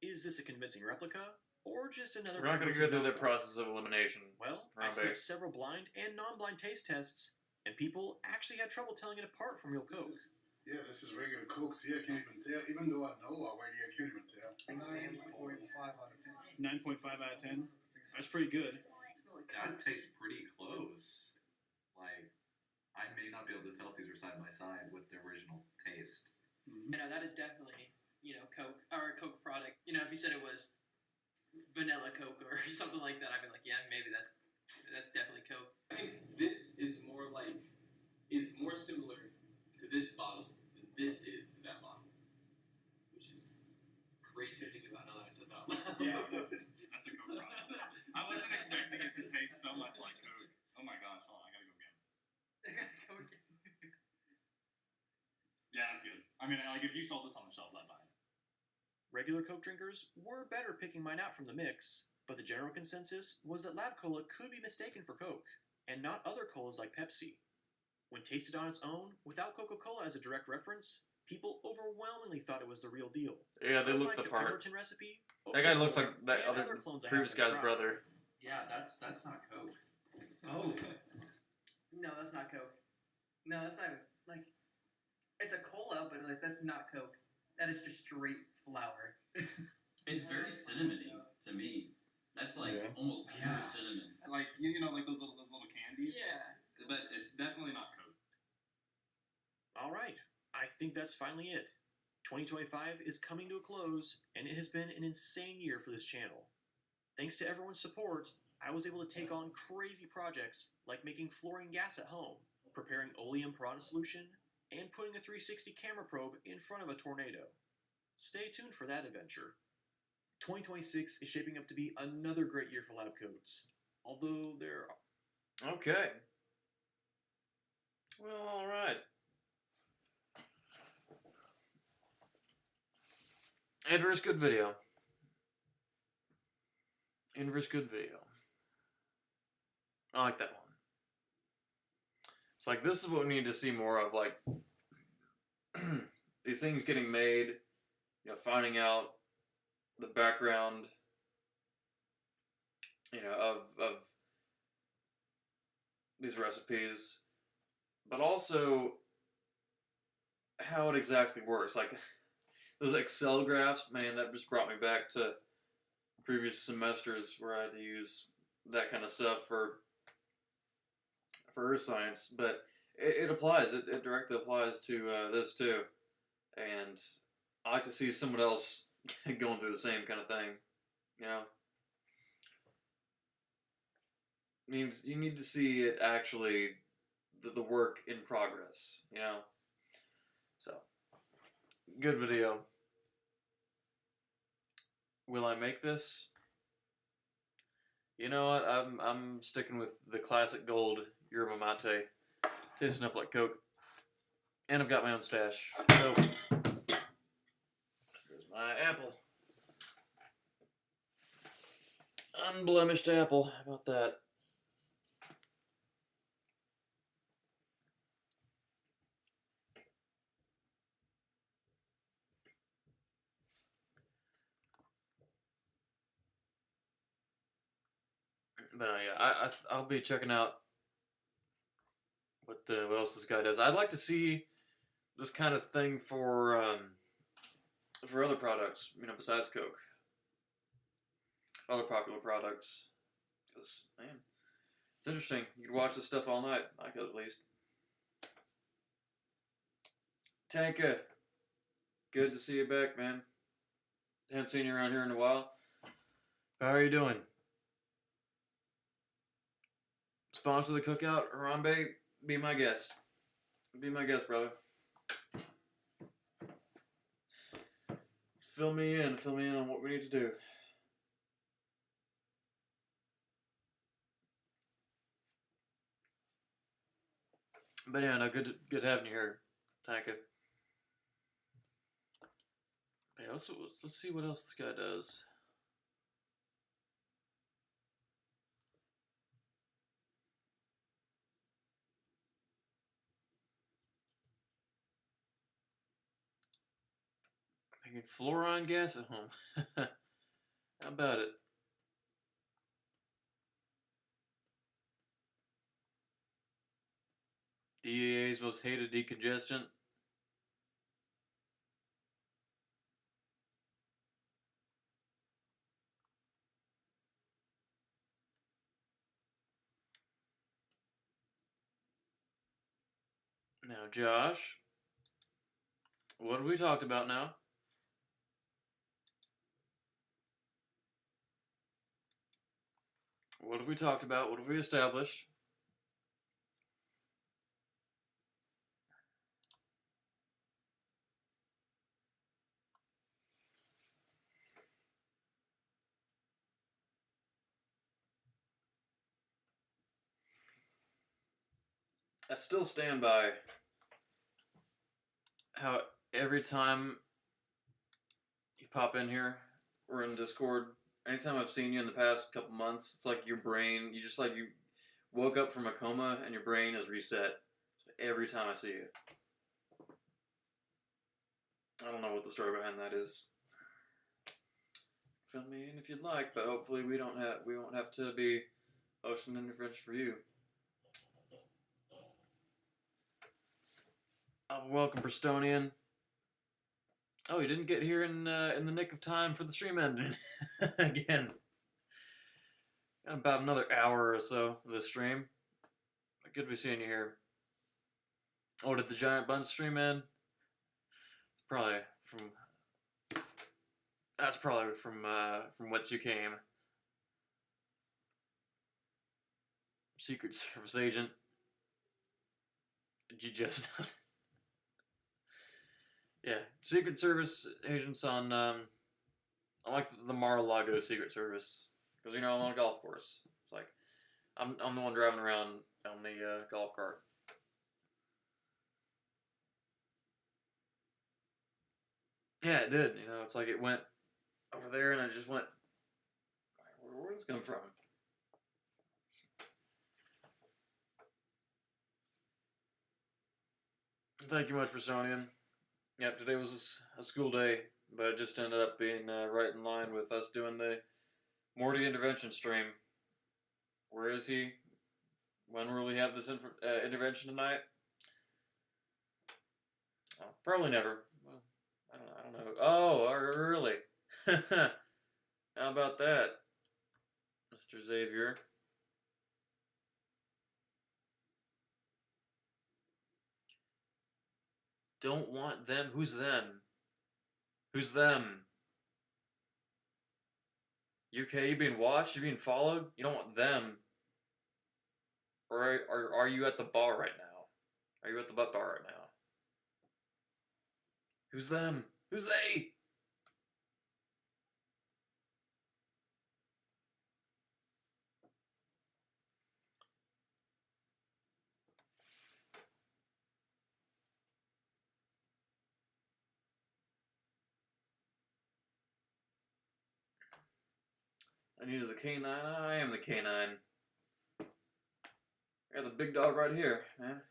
Is this a convincing replica, or just another... We're not going to go through the process of elimination. Well, I Round set up base. several blind and non-blind taste tests, and people actually had trouble telling it apart from real Coke. This is regular Coke. See, I can't even tell. Even though I know already, I can't even tell. 9.5 out of 10. 9.5 out of 10. That's pretty good. That tastes pretty close. Like, I may not be able to tell if these are side by side with the original taste. You know, that is definitely, Coke, or a Coke product. You know, if you said it was vanilla Coke or something like that, I'd be like, yeah, maybe that's definitely Coke. I think this is more similar to this bottle than this is to that bottle, which is crazy to think about now that I said that out loud. Yeah, that's a Coke product. I wasn't expecting it to taste so much like Coke. Oh my gosh, hold on, I gotta go get it. Yeah, that's good. I mean, like, if you sold this on the shelves, I'd buy it. Regular Coke drinkers were better picking mine out from the mix, but the general consensus was that Lab Cola could be mistaken for Coke, and not other colas like Pepsi. When tasted on its own, without Coca-Cola as a direct reference, people overwhelmingly thought it was the real deal. Yeah, they look Unlike the part. Pemberton recipe, That guy looks like Coca-Cola, that and other clones I previous haven't guy's tried. brother. Yeah, that's not Coke. Oh. No, that's not Coke. No, that's not even, like, it's a cola, but, like, that's not Coke. That is just straight flour. It's very cinnamony to me. That's like almost pure cinnamon. Like, like those little candies? Yeah. But it's definitely not Coke. Alright, I think that's finally it. 2025 is coming to a close, and it has been an insane year for this channel. Thanks to everyone's support, I was able to take on crazy projects like making fluorine gas at home, preparing oleum piranha solution, and putting a 360 camera probe in front of a tornado. Stay tuned for that adventure. 2026 is shaping up to be another great year for lab coats, although there are... Okay. Well, alright. Inverse good video. Inverse good video. I like that one. It's like, this is what we need to see more of, like, these things getting made, you know, finding out the background, you know, of these recipes, but also how it exactly works. Like, those Excel graphs, man, that just brought me back to previous semesters where I had to use that kind of stuff for earth science, but it applies. It directly applies to this too, and I like to see someone else going through the same kind of thing. You know, means you need to see it actually, the work in progress. You know, so good video. Will I make this? You know what? I'm sticking with the classic gold yerba mate. Tastes enough like Coke, and I've got my own stash. So here's my apple, unblemished apple. How about that? But yeah, I'll be checking out what else this guy does. I'd like to see this kind of thing for other products, you know, besides Coke, other popular products. Because, man, it's interesting. You could watch this stuff all night. I could, at least. Tanka, good to see you back, man. Haven't seen you around here in a while. How are you doing? Sponsor the cookout, Harambe, be my guest. Be my guest, brother. Fill me in on what we need to do. But yeah, no, good having you here, Tanka. Yeah, let's see what else this guy does. Making fluorine gas at home. How about it? DEA's most hated decongestant. Now, Josh, what have we talked about now? What have we talked about? What have we established? I still stand by how every time you pop in here, we're in Discord, anytime I've seen you in the past couple months, it's like your brain, you woke up from a coma and your brain is reset. It's like every time I see you. I don't know what the story behind that is. Fill me in if you'd like, but hopefully we won't have to be ocean intervention for you. Welcome, Prestonian. Oh, you didn't get here in the nick of time for the stream ending. Again. Got about another hour or so of this stream. Good to be seeing you here. Oh, did the Giant Buns stream end? That's probably from whence you came. Secret Service agent. Did you just... Yeah, Secret Service agents on, I like the Mar-a-Lago Secret Service, because, you know, I'm on a golf course. It's like, I'm the one driving around on the golf cart. Yeah, it did, you know, it's like it went over there and I just went, where did this come from? Thank you much, Bristonian. Yep, today was a school day, but it just ended up being right in line with us doing the Morty intervention stream. Where is he? When will we have this intervention tonight? Oh, probably never. Well, I don't know. Oh, really? How about that, Mr. Xavier? Don't want them. Who's them? Who's them? You okay? You being watched? You being followed? You don't want them. Or are you at the bar right now? Are you at the butt bar right now? Who's them? Who's they? I need the canine. I am the canine. I got the big dog right here, man.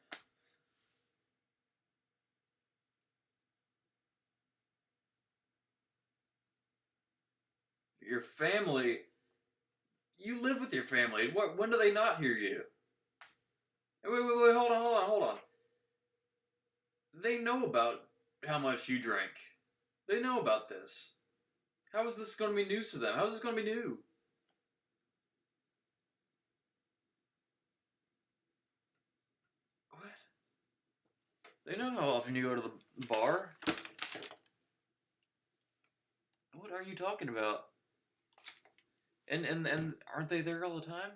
Your family. You live with your family. What? When do they not hear you? Wait, hold on. They know about how much you drink. They know about this. How is this going to be news to them? How is this going to be new? What? They know how often you go to the bar. What are you talking about? And aren't they there all the time?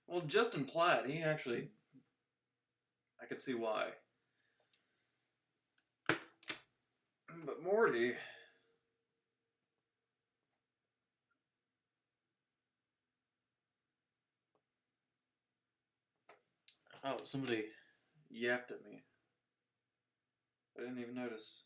Well, Justin Platt, he actually... I could see why. But Morty... Oh, somebody yapped at me. I didn't even notice.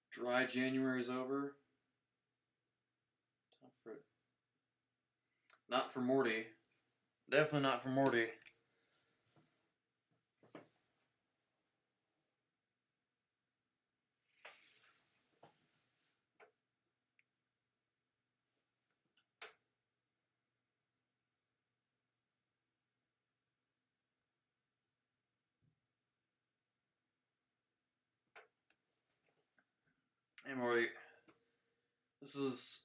Dry January's over. Time for it. Not for Morty. Definitely not for Morty. Hey Morty, this is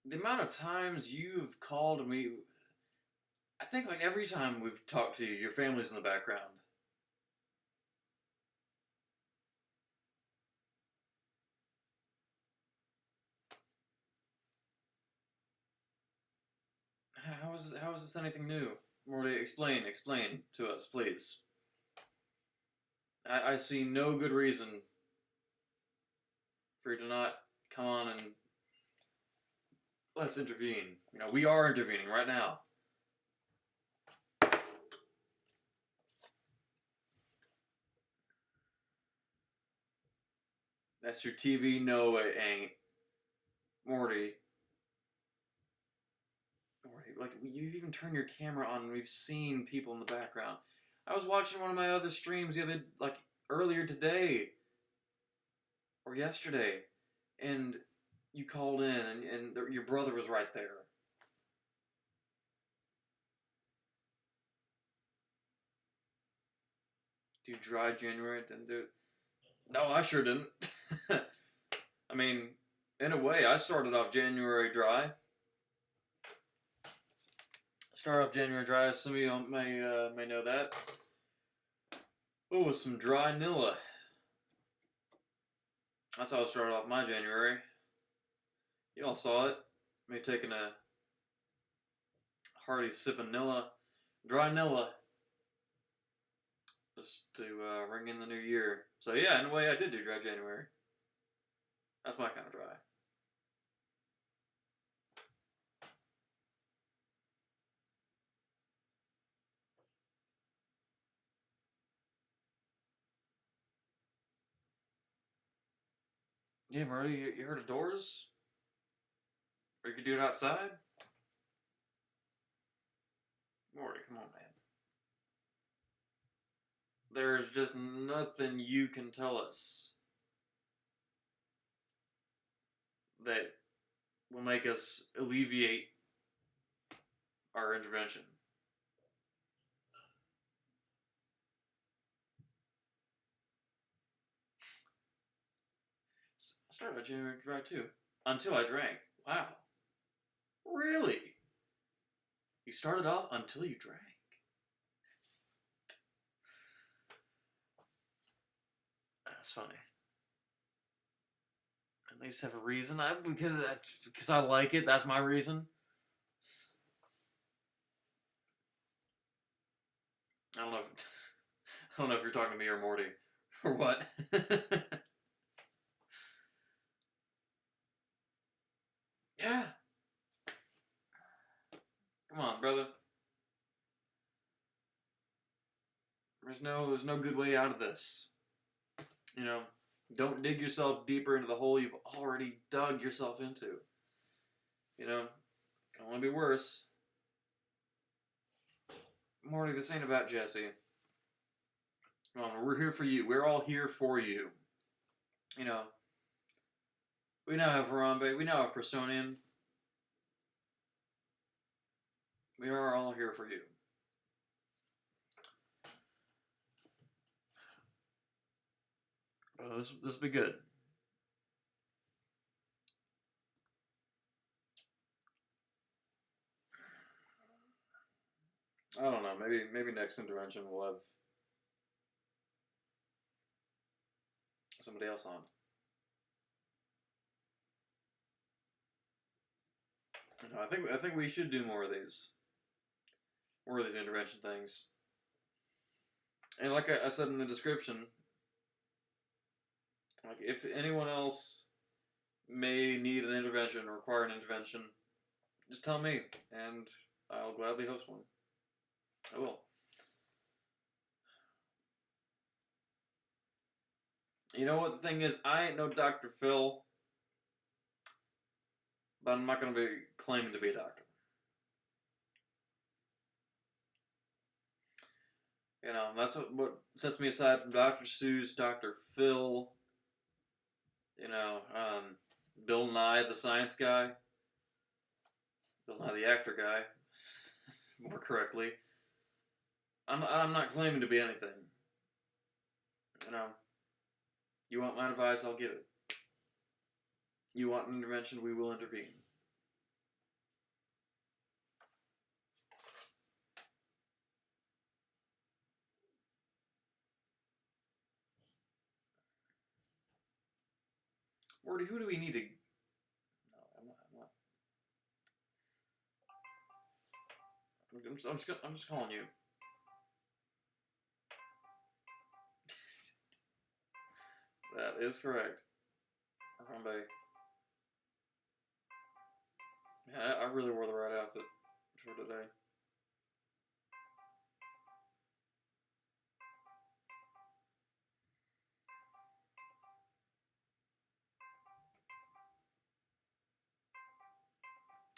the amount of times you've called me. I think like every time we've talked to you, your family's in the background. How is this anything new? Morty, explain to us, please. I see no good reason for you to not come on and let's intervene. You know, we are intervening right now. That's your TV? No, it ain't. Morty, like, you've even turned your camera on and we've seen people in the background. I was watching one of my other streams earlier today. Or yesterday. And you called in and your brother was right there. Do Dry January? Didn't do it. No, I sure didn't. I mean, in a way, I started off January dry. Start off January dry. Some of you may know that. Oh, with some dry Nilla. That's how I started off my January. You all saw it. Me taking a party sipping Nilla, dry Nilla, just to ring in the new year. So yeah, in a way, I did do dry January. That's my kind of dry. Yeah, Marty, you heard of doors? Or you could do it outside? Morty, come on, man. There's just nothing you can tell us that will make us alleviate our intervention. I started my January dry too. Until I drank. Wow. Really? You started off until you drank. That's funny. At least have a reason. Because I like it. That's my reason. I don't know. I don't know if you're talking to me or Morty or what. Yeah. Come on, brother. There's no good way out of this. You know, don't dig yourself deeper into the hole you've already dug yourself into. You know, it can only be worse. Morty, this ain't about Jesse. Come on, we're here for you. We're all here for you. You know, we now have Harambe. We now have Prestonian. We are all here for you. This will be good. I don't know. Maybe next intervention we'll have somebody else on. You know, I think we should do more of these intervention things. And like I said in the description, like if anyone else may need an intervention or require an intervention, just tell me, and I'll gladly host one. I will. You know what the thing is? I ain't no Dr. Phil, but I'm not going to be claiming to be a doctor. You know, that's what sets me aside from Dr. Seuss, Dr. Phil, you know, Bill Nye, the science guy. Bill Nye, the actor guy, more correctly. I'm not claiming to be anything. You know, you want my advice, I'll give it. You want an intervention, we will intervene. Morty, who do we need to... No, I'm not. I'm just calling you. That is correct. Harambe. Yeah, I really wore the right outfit for today.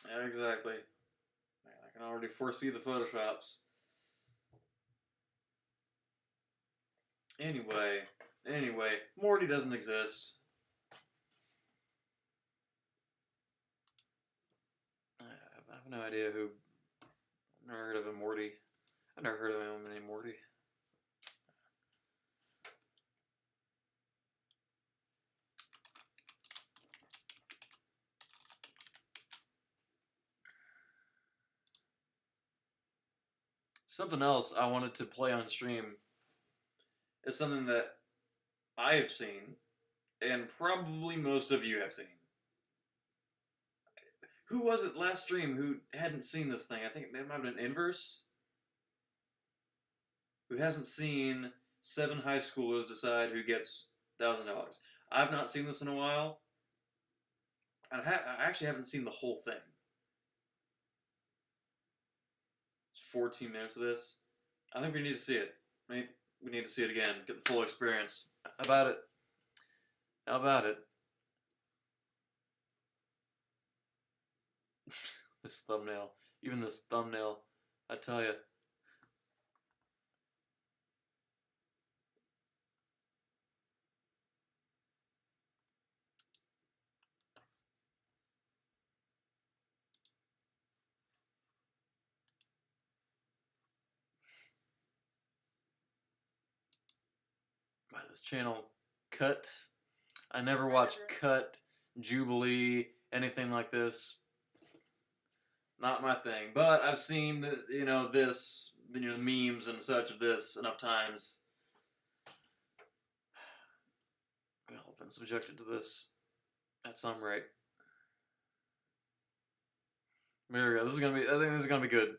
Yeah, exactly. Man, I can already foresee the photoshops. Anyway, Morty doesn't exist. I have no idea who. I've never heard of a Morty. I've never heard of anyone named Morty. Something else I wanted to play on stream is something that I have seen, and probably most of you have seen. Who was it last stream who hadn't seen this thing? I think it might have been Inverse. Who hasn't seen 7 high schoolers decide who gets $1,000. I've not seen this in a while. And I actually haven't seen the whole thing. It's 14 minutes of this. I think we need to see it. We need to see it again. Get the full experience. How about it? How about it? This thumbnail. Even this thumbnail. I tell you. By this channel, Cut. I never watched Cut, Jubilee, anything like this. Not my thing. But I've seen the, this, memes and such of this enough times. Well, I've been subjected to this at some rate. There we go. This is gonna be. I think this is gonna be good.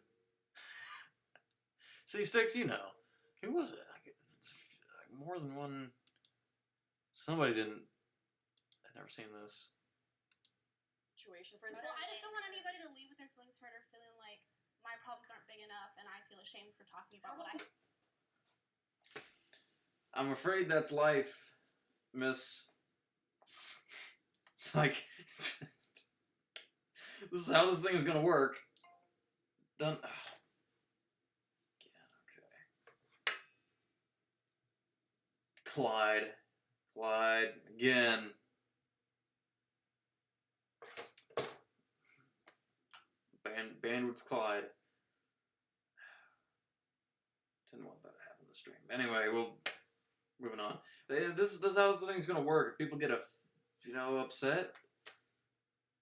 See, Sticks, you know. Who was it? More than one. Somebody didn't. I've never seen this. Situation for example, I just don't want anybody to leave with their feelings hurt or feeling like my problems aren't big enough and I feel ashamed for talking about what I. I'm afraid that's life, miss. It's like. This is how this thing is gonna work. Done. Oh. Clyde again. Banned with Clyde. Didn't want that to happen this stream. Anyway, moving on. This is how this thing's gonna work. If people get upset,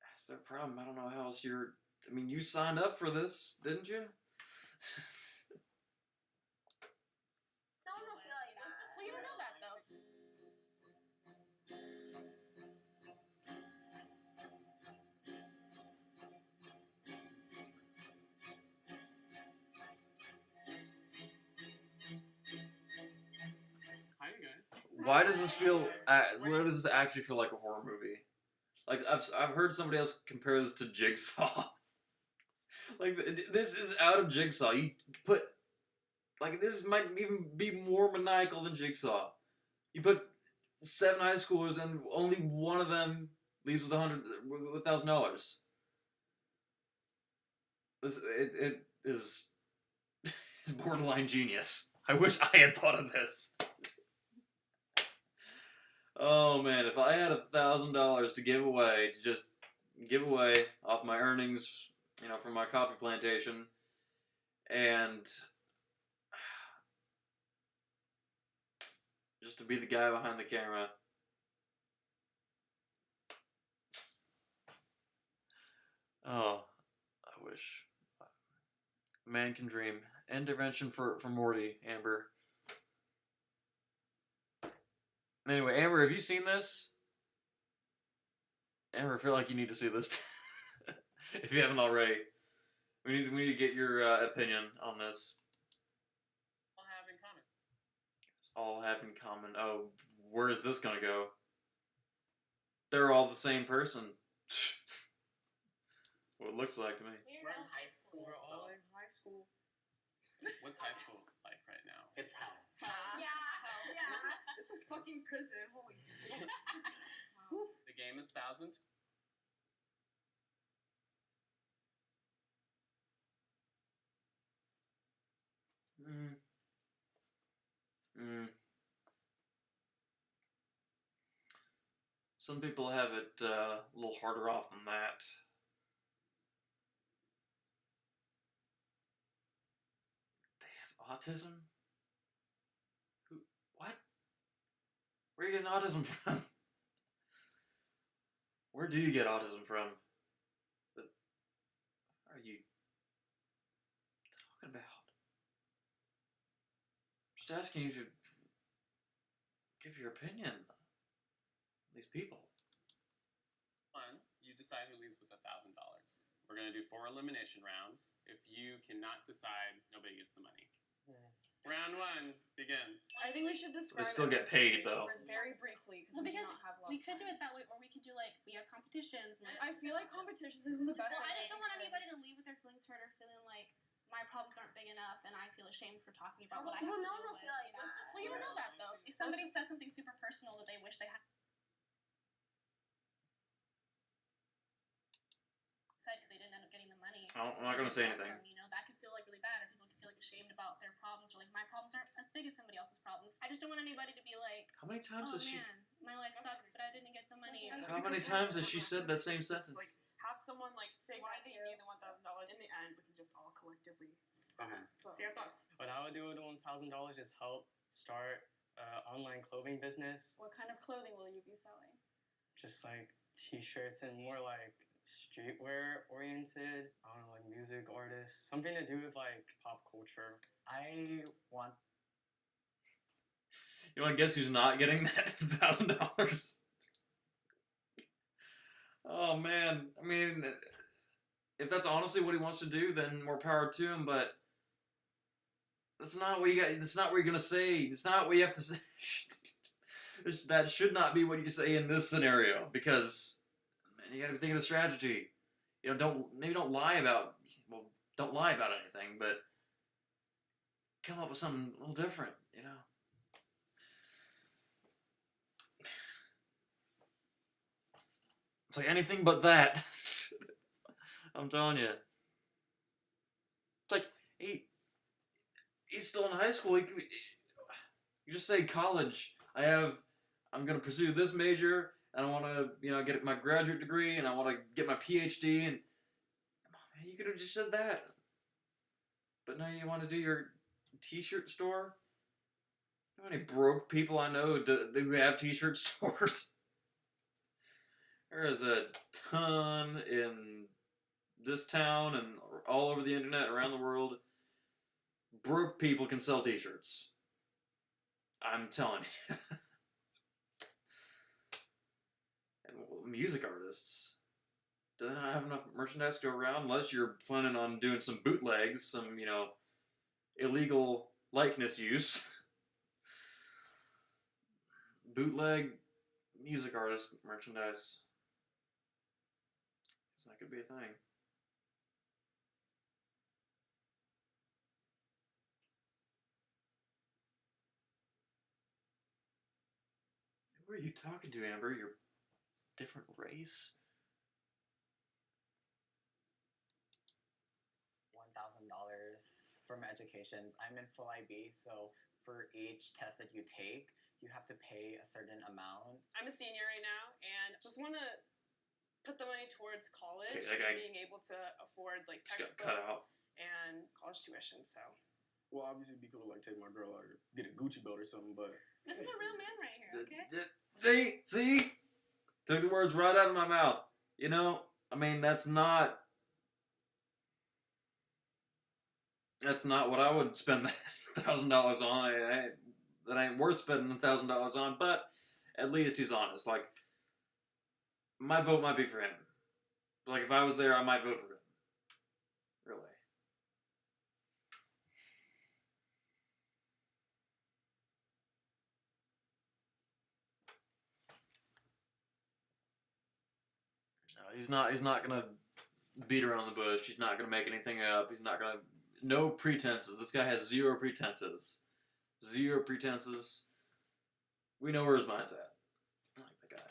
that's their problem. I don't know how else you signed up for this, didn't you? Well, you don't know that though. Hi, you guys. Why does this feel? Why does this actually feel like a horror movie? Like I've heard somebody else compare this to Jigsaw. Like this is out of Jigsaw. You put this might even be more maniacal than Jigsaw. You put 7 high schoolers and only one of them leaves with $1,000. It is borderline genius. I wish I had thought of this. Oh man, if I had $1,000 to give away, off my earnings, from my coffee plantation, and just to be the guy behind the camera. Oh, I wish. Man can dream. Intervention for Morty, Amber. Anyway, Amber, have you seen this? Amber, I feel like you need to see this. If you haven't already. We need to get your opinion on this. All have in common. All have in common. Oh, where is this gonna go? They're all the same person. What it looks like to me. We're in high school. We're all in high school. What's high school like right now? It's hell. Yeah. It's a fucking prison. Holy. The game is 1,000. Some people have it a little harder off than that. They have autism? What? Where are you getting autism from? Where do you get autism from? What are you talking about? I'm just asking you to give your opinion on these people. One, you decide who leaves with $1,000. We're gonna do 4 elimination rounds. If you cannot decide, nobody gets the money. Round 1 begins. I think we should describe. still get paid, though. Very briefly, Well, we do because not have a lot We of could do time. it that way, or we could do like we have competitions. And, I feel like competitions isn't the best. Well, I idea just don't want anybody because- to leave with their feelings hurt or feeling like my problems aren't big enough and I feel ashamed for talking about what I have Well, to no deal one will with. feel like that. Well, you don't know that though. If somebody says something super personal that they wish they had said because they didn't end up getting the money, I'm not gonna say anything. you know, that could feel like really bad, or people could feel like ashamed about their problems, or like my problems aren't as big as somebody else's problems. I just don't want anybody to be like, How many times oh has she? man, my life sucks, but I didn't get the money. Or, How many times has she said that same sentence? Like, have someone like say why they need the $1,000. In the end, we can just all collectively say our thoughts. What I would do with $1,000 is help start an online clothing business. What kind of clothing will you be selling? Just like t-shirts and more like streetwear oriented. I don't know, like music artists. Something to do with like pop culture. I want. You want to guess who's not getting that $1,000? Oh man, I mean, if that's honestly what he wants to do, then more power to him. But that's not what you got. That's not what you're gonna say. It's not what you have to say. That should not be what you say in this scenario, because man, you got to be thinking of strategy. You know, don't lie about anything, but come up with something a little different. You know. It's like anything but that. I'm telling you. It's like he's still in high school. You just say college. I'm gonna pursue this major, and I want to, get my graduate degree, and I want to get my PhD. And come on, man, you could have just said that. But now you want to do your T-shirt store. How many broke people I know who have T-shirt stores? There is a ton in this town and all over the internet, around the world. Broke people can sell T-shirts. I'm telling you. And music artists, do they not have enough merchandise to go around? Unless you're planning on doing some bootlegs, some, illegal likeness use. Bootleg music artist merchandise. That could be a thing. Who are you talking to, Amber? You're a different race? $1,000 for my education. I'm in full IB, so for each test that you take, you have to pay a certain amount. I'm a senior right now, and just want to put the money towards college, Okay, and being able to afford like Just textbooks got cut out. and college tuition. So, well, obviously, it'd be cool to like take my girl out or get a Gucci belt or something, but this is a real man right here, okay? See? Took the words right out of my mouth. That's not what I would spend $1,000 on. That ain't worth spending $1,000 on, but at least he's honest. Like, my vote might be for him. Like, if I was there, I might vote for him. Really. No, he's not gonna beat around the bush. He's not gonna make anything up. He's not gonna... No pretenses. This guy has zero pretenses. Zero pretenses. We know where his mind's at. I like the guy.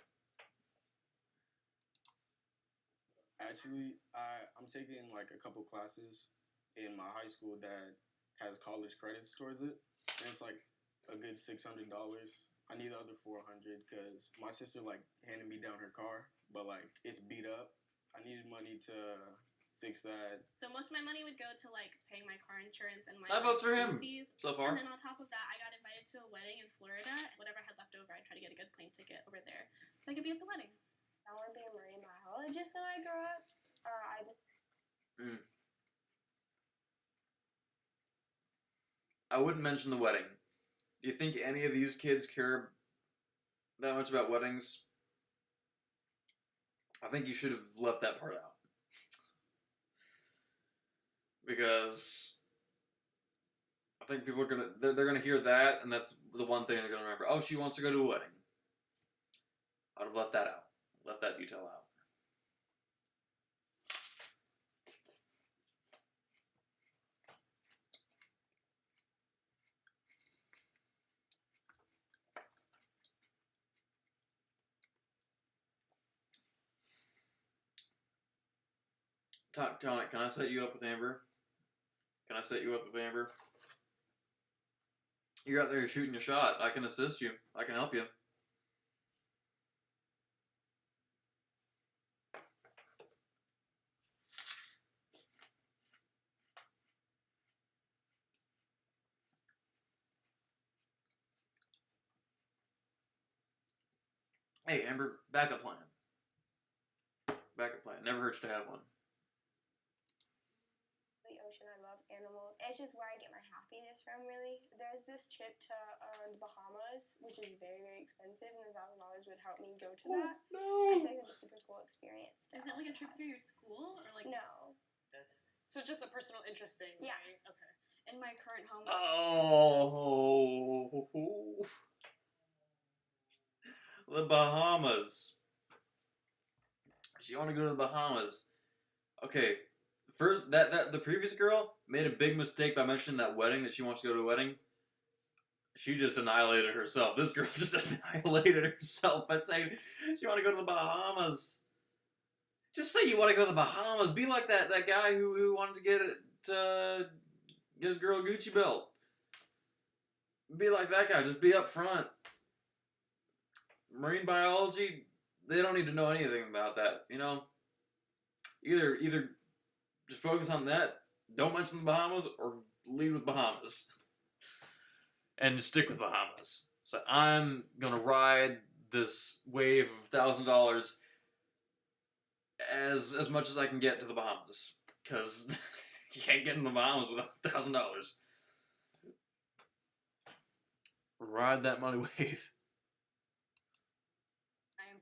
actually, I'm taking like a couple classes in my high school that has college credits towards it, and it's like a good $600. I need the other $400 because my sister like handed me down her car, but like it's beat up. I needed money to fix that. So most of my money would go to like paying my car insurance and my I vote for school him fees. so far. And then on top of that, I got invited to a wedding in Florida. Whatever I had left over, I tried to get a good plane ticket over there so I could be at the wedding. I want to be a marine biologist when I grow up. I wouldn't mention the wedding. Do you think any of these kids care that much about weddings? I think you should have left that part out. Because I think people are they're gonna hear that, and that's the one thing they're gonna remember. Oh, she wants to go to a wedding. I'd have left that out. Left that detail out. Tonic, can I set you up with Amber? Can I set you up with Amber? You're out there shooting your shot. I can assist you. I can help you. Hey, Amber, backup plan. Backup plan. Never hurts to have one. The ocean, I love animals. It's just where I get my happiness from, really. There's this trip to the Bahamas, which is very, very expensive, and $1,000 would help me go to that. No. I feel like it's a super cool experience. Is it like a trip through your school or like? No. So just a personal interest thing, Yeah. right? Okay. In my current home. Oh, the Bahamas. You want to go to the Bahamas? Okay, first the previous girl made a big mistake by mentioning that wedding that she wants to go to a wedding. She just annihilated herself. This girl just annihilated herself by saying she want to go to the Bahamas. Just say you want to go to the Bahamas. Be like that guy who wanted to get his girl a Gucci belt. Be like that guy. Just be up front. Marine biology, they don't need to know anything about that, you know? Either just focus on that, don't mention the Bahamas, or lead with Bahamas. And just stick with Bahamas. So I'm gonna ride this wave of $1,000 as much as I can get to the Bahamas. Because you can't get in the Bahamas without $1,000. Ride that money wave.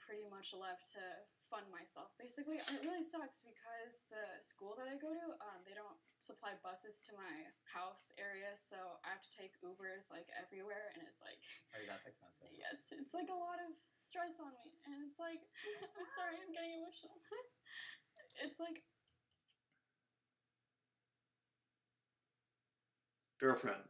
Pretty much left to fund myself, basically. And it really sucks because the school that I go to, they don't supply buses to my house area, so I have to take Ubers like everywhere, and it's like, oh, that's expensive. Yeah, it's like a lot of stress on me, and it's like, I'm sorry, I'm getting emotional. It's like, girlfriend.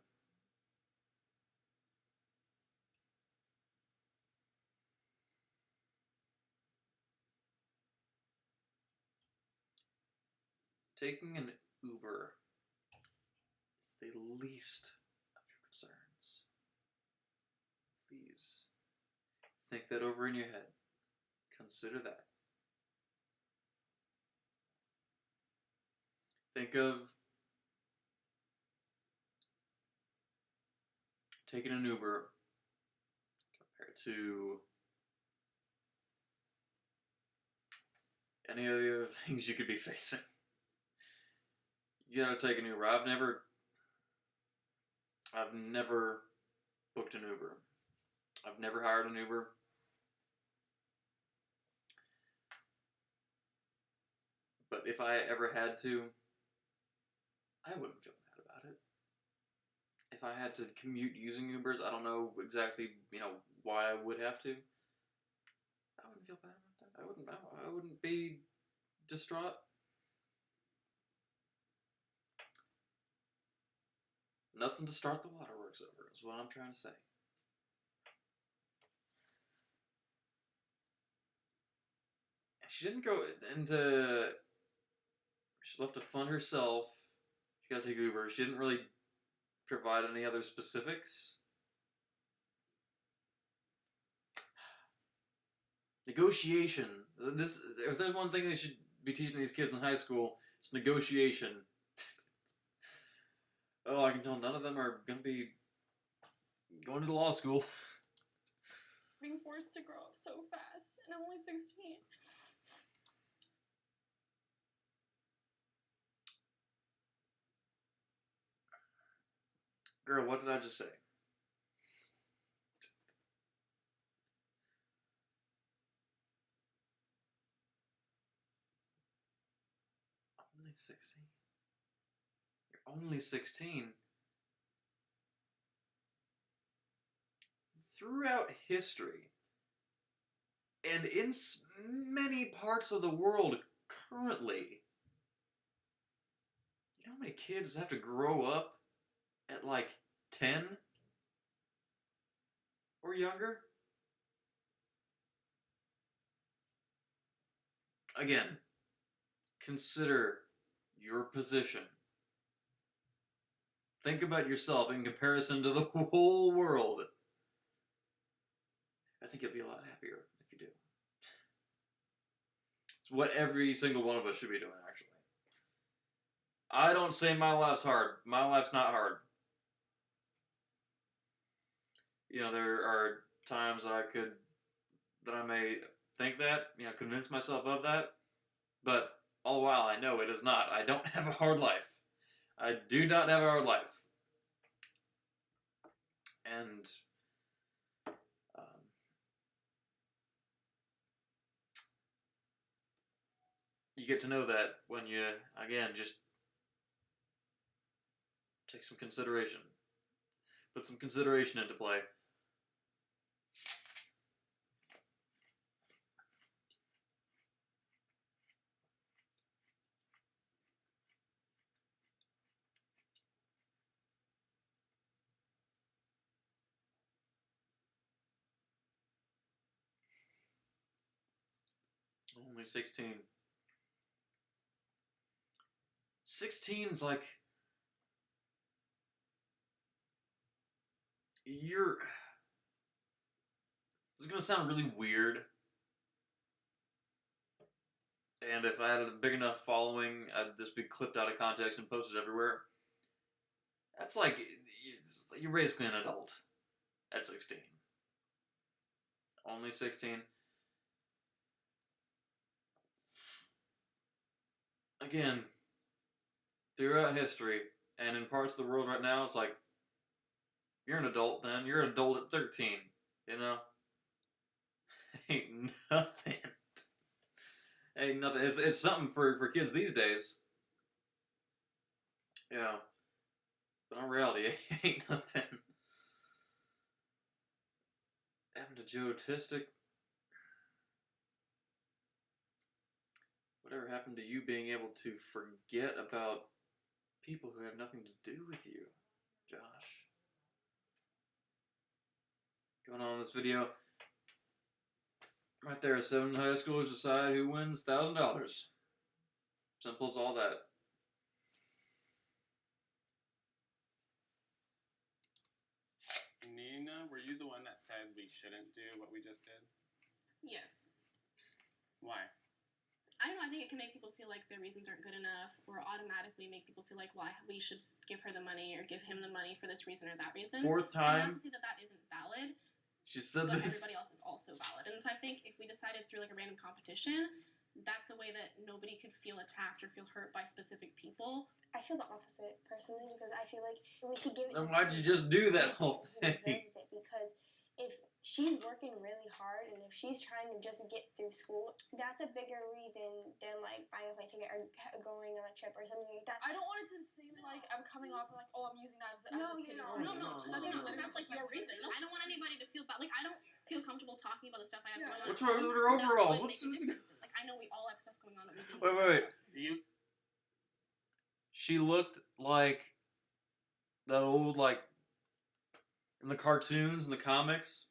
Taking an Uber is the least of your concerns. Please think that over in your head. Consider that. Think of taking an Uber compared to any of the other things you could be facing. You gotta take an Uber. I've never booked an Uber. I've never hired an Uber. But if I ever had to, I wouldn't feel bad about it. If I had to commute using Ubers, I don't know exactly, why I would have to. I wouldn't feel bad about that. I wouldn't be distraught. Nothing to start the waterworks over is what I'm trying to say. She didn't go into... She left to fund herself. She got to take Uber. She didn't really provide any other specifics. Negotiation. If there's one thing they should be teaching these kids in high school, it's negotiation. Oh, I can tell none of them are going to be going to the law school. being forced to grow up so fast, and I'm only 16. Girl, what did I just say? only 16? You're only 16. Throughout history, and in many parts of the world currently, you know how many kids have to grow up at like 10 or younger? Again, consider your position. Think about yourself in comparison to the whole world. I think you'll be a lot happier if you do. It's what every single one of us should be doing, actually. I don't say my life's hard. My life's not hard. You know, there are times that I may think that, convince myself of that, but all the while I know it is not. I don't have a hard life. I do not have a hard life. And you get to know that when you, again, just take some consideration. Put some consideration into play. Only 16. 16's like... This is going to sound really weird. And if I had a big enough following, I'd just be clipped out of context and posted everywhere. That's like... You're basically an adult at 16. Only 16. Again, throughout history, and in parts of the world right now, it's like, you're an adult then. You're an adult at 13, you know? Ain't nothing. Ain't nothing. It's something for kids these days. You know? But in reality, it ain't nothing. Happened to Joe Tistic? Whatever happened to you being able to forget about people who have nothing to do with you, Josh? Going on in this video, right there, 7 high schoolers decide who wins $1,000. Simple as all that. Nina, were you the one that said we shouldn't do what we just did? Yes. Why? I don't know, I think it can make people feel like their reasons aren't good enough, or automatically make people feel like, well, we should give her the money or give him the money for this reason or that reason. Fourth And time. not to say that that isn't valid, She said but this. everybody else is also valid. And so I think if we decided through like a random competition, that's a way that nobody could feel attacked or feel hurt by specific people. I feel the opposite, personally, because I feel like we should give it Then to why'd you just do that whole who thing? deserves it, because if she's working really hard and if she's trying to just get through school, that's a bigger reason than like buying a plane ticket or going on a trip or something like that. I don't want it to seem like I'm coming off like, oh, I'm using that as a pity. No, that's like your reason. I don't want anybody to feel bad. Like, I don't feel comfortable talking about the stuff I have going on. What's wrong with her That overalls? would What's make a difference. Like, I know we all have stuff going on that we didn't. Wait. She looked like that old, like, in the cartoons and the comics,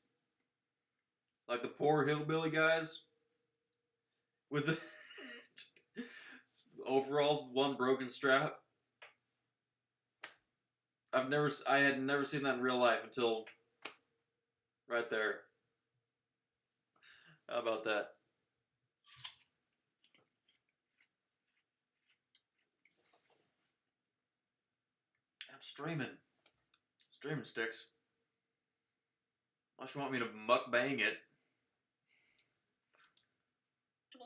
like the poor hillbilly guys with the overalls with one broken strap. I had never seen that in real life until right there. How about that? I'm streaming sticks. Unless you want me to mukbang it.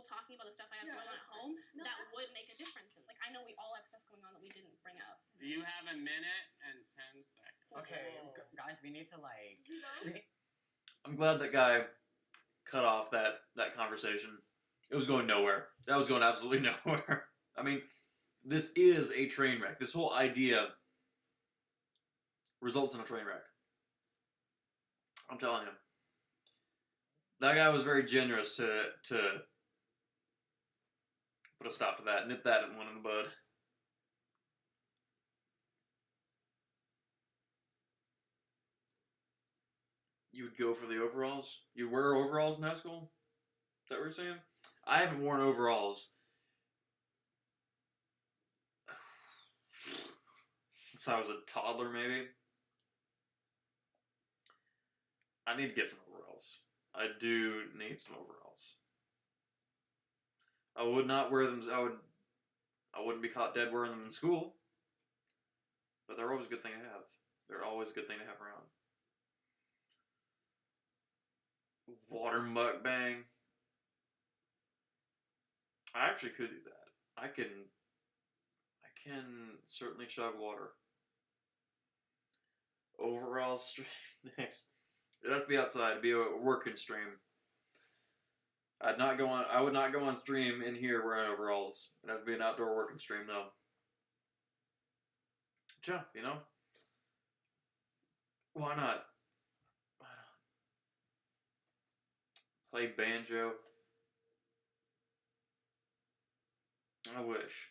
Talking about the stuff I have going on at home, that would make a difference. And, like, I know we all have stuff going on that we didn't bring up. You have 1 minute and 10 seconds. Okay, guys, we need to like. I'm glad that guy cut off that conversation. It was going nowhere. That was going absolutely nowhere. I mean, this is a train wreck. This whole idea results in a train wreck. I'm telling you. That guy was very generous to put a stop to that, nip that one in the bud. You would go for the overalls? You wear overalls in high school? Is that what you're saying? I haven't worn overalls since I was a toddler, maybe. I need to get some overalls. I do need some overalls. I would not wear them. I wouldn't be caught dead wearing them in school. But they're always a good thing to have. They're always a good thing to have around. Water mukbang. I actually could do that. I can certainly chug water. Overall stream next. It'd have to be outside. It'd be a working stream. I would not go on stream in here wearing overalls. It'd have to be an outdoor working stream though. Yeah, you know? Why not? Play banjo. I wish.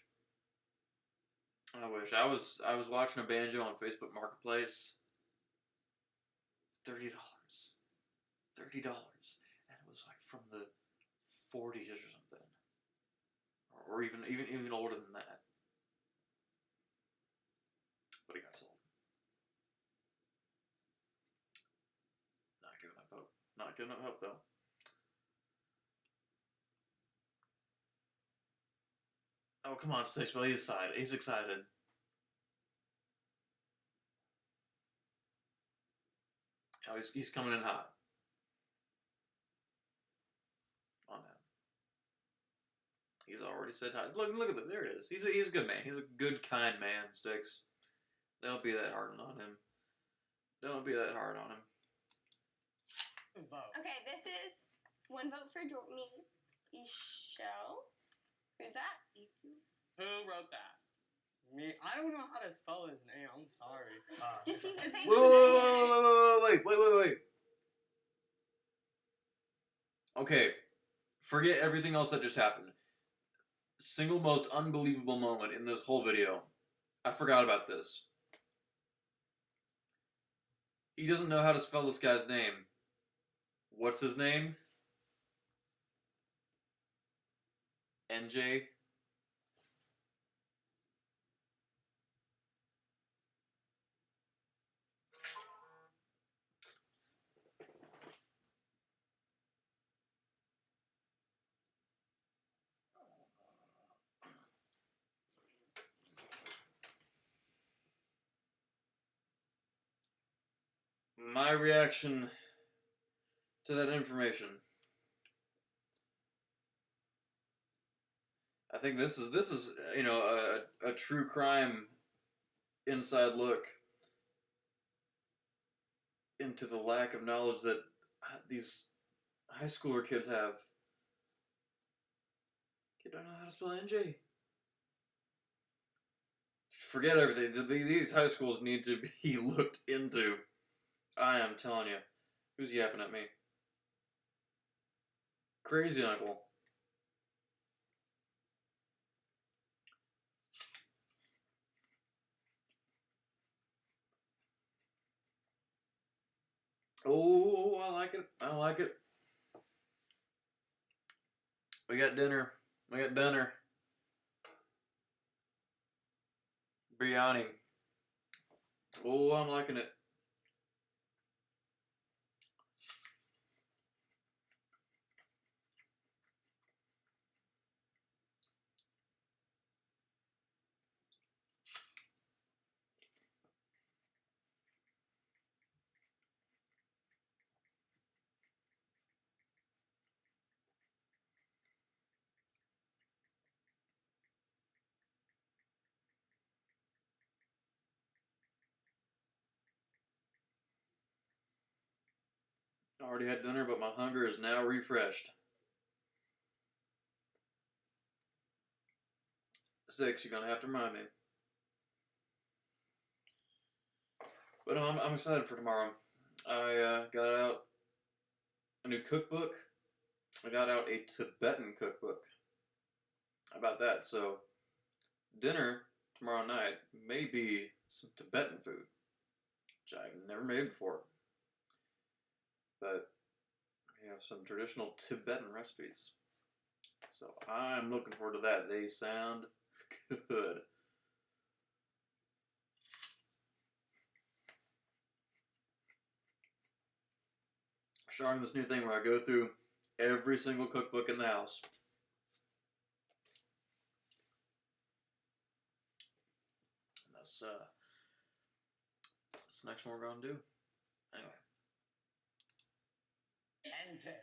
I was watching a banjo on Facebook Marketplace. $30. $30. And it was like from the 40s or something. Or even older than that. But it got sold. Not giving up hope. Not giving up hope though. Oh, come on, Six. Well, he's excited. He's excited. Oh, he's coming in hot. On that. He's already said hi. Look at that. There it is. He's a good man. He's a good, kind man, Sticks. Don't be that hard on him. Don't be that hard on him. Okay, this is one vote for me. Michelle. Who's that? Who wrote that? Me. I don't know how to spell his name. I'm sorry. Just see the same. Wait. Okay, forget everything else that just happened. Single most unbelievable moment in this whole video. I forgot about this. He doesn't know how to spell this guy's name. What's his name? NJ? My reaction to that information. I think this is you know a true crime inside look into the lack of knowledge that these high schooler kids have. Kids don't know how to spell NJ. Forget everything. These high schools need to be looked into. I am telling you. Who's yapping at me? Crazy uncle. Oh, I like it. I like it. We got dinner. Biryani. Oh, I'm liking it. I already had dinner, but my hunger is now refreshed. 6, you're gonna have to remind me. But no, I'm excited for tomorrow. I got out a new cookbook. I got out a Tibetan cookbook. How about that? So, dinner tomorrow night may be some Tibetan food, which I've never made before. But we have some traditional Tibetan recipes. So I'm looking forward to that. They sound good. Starting this new thing where I go through every single cookbook in the house. And that's the next one we're gonna do. Anyway.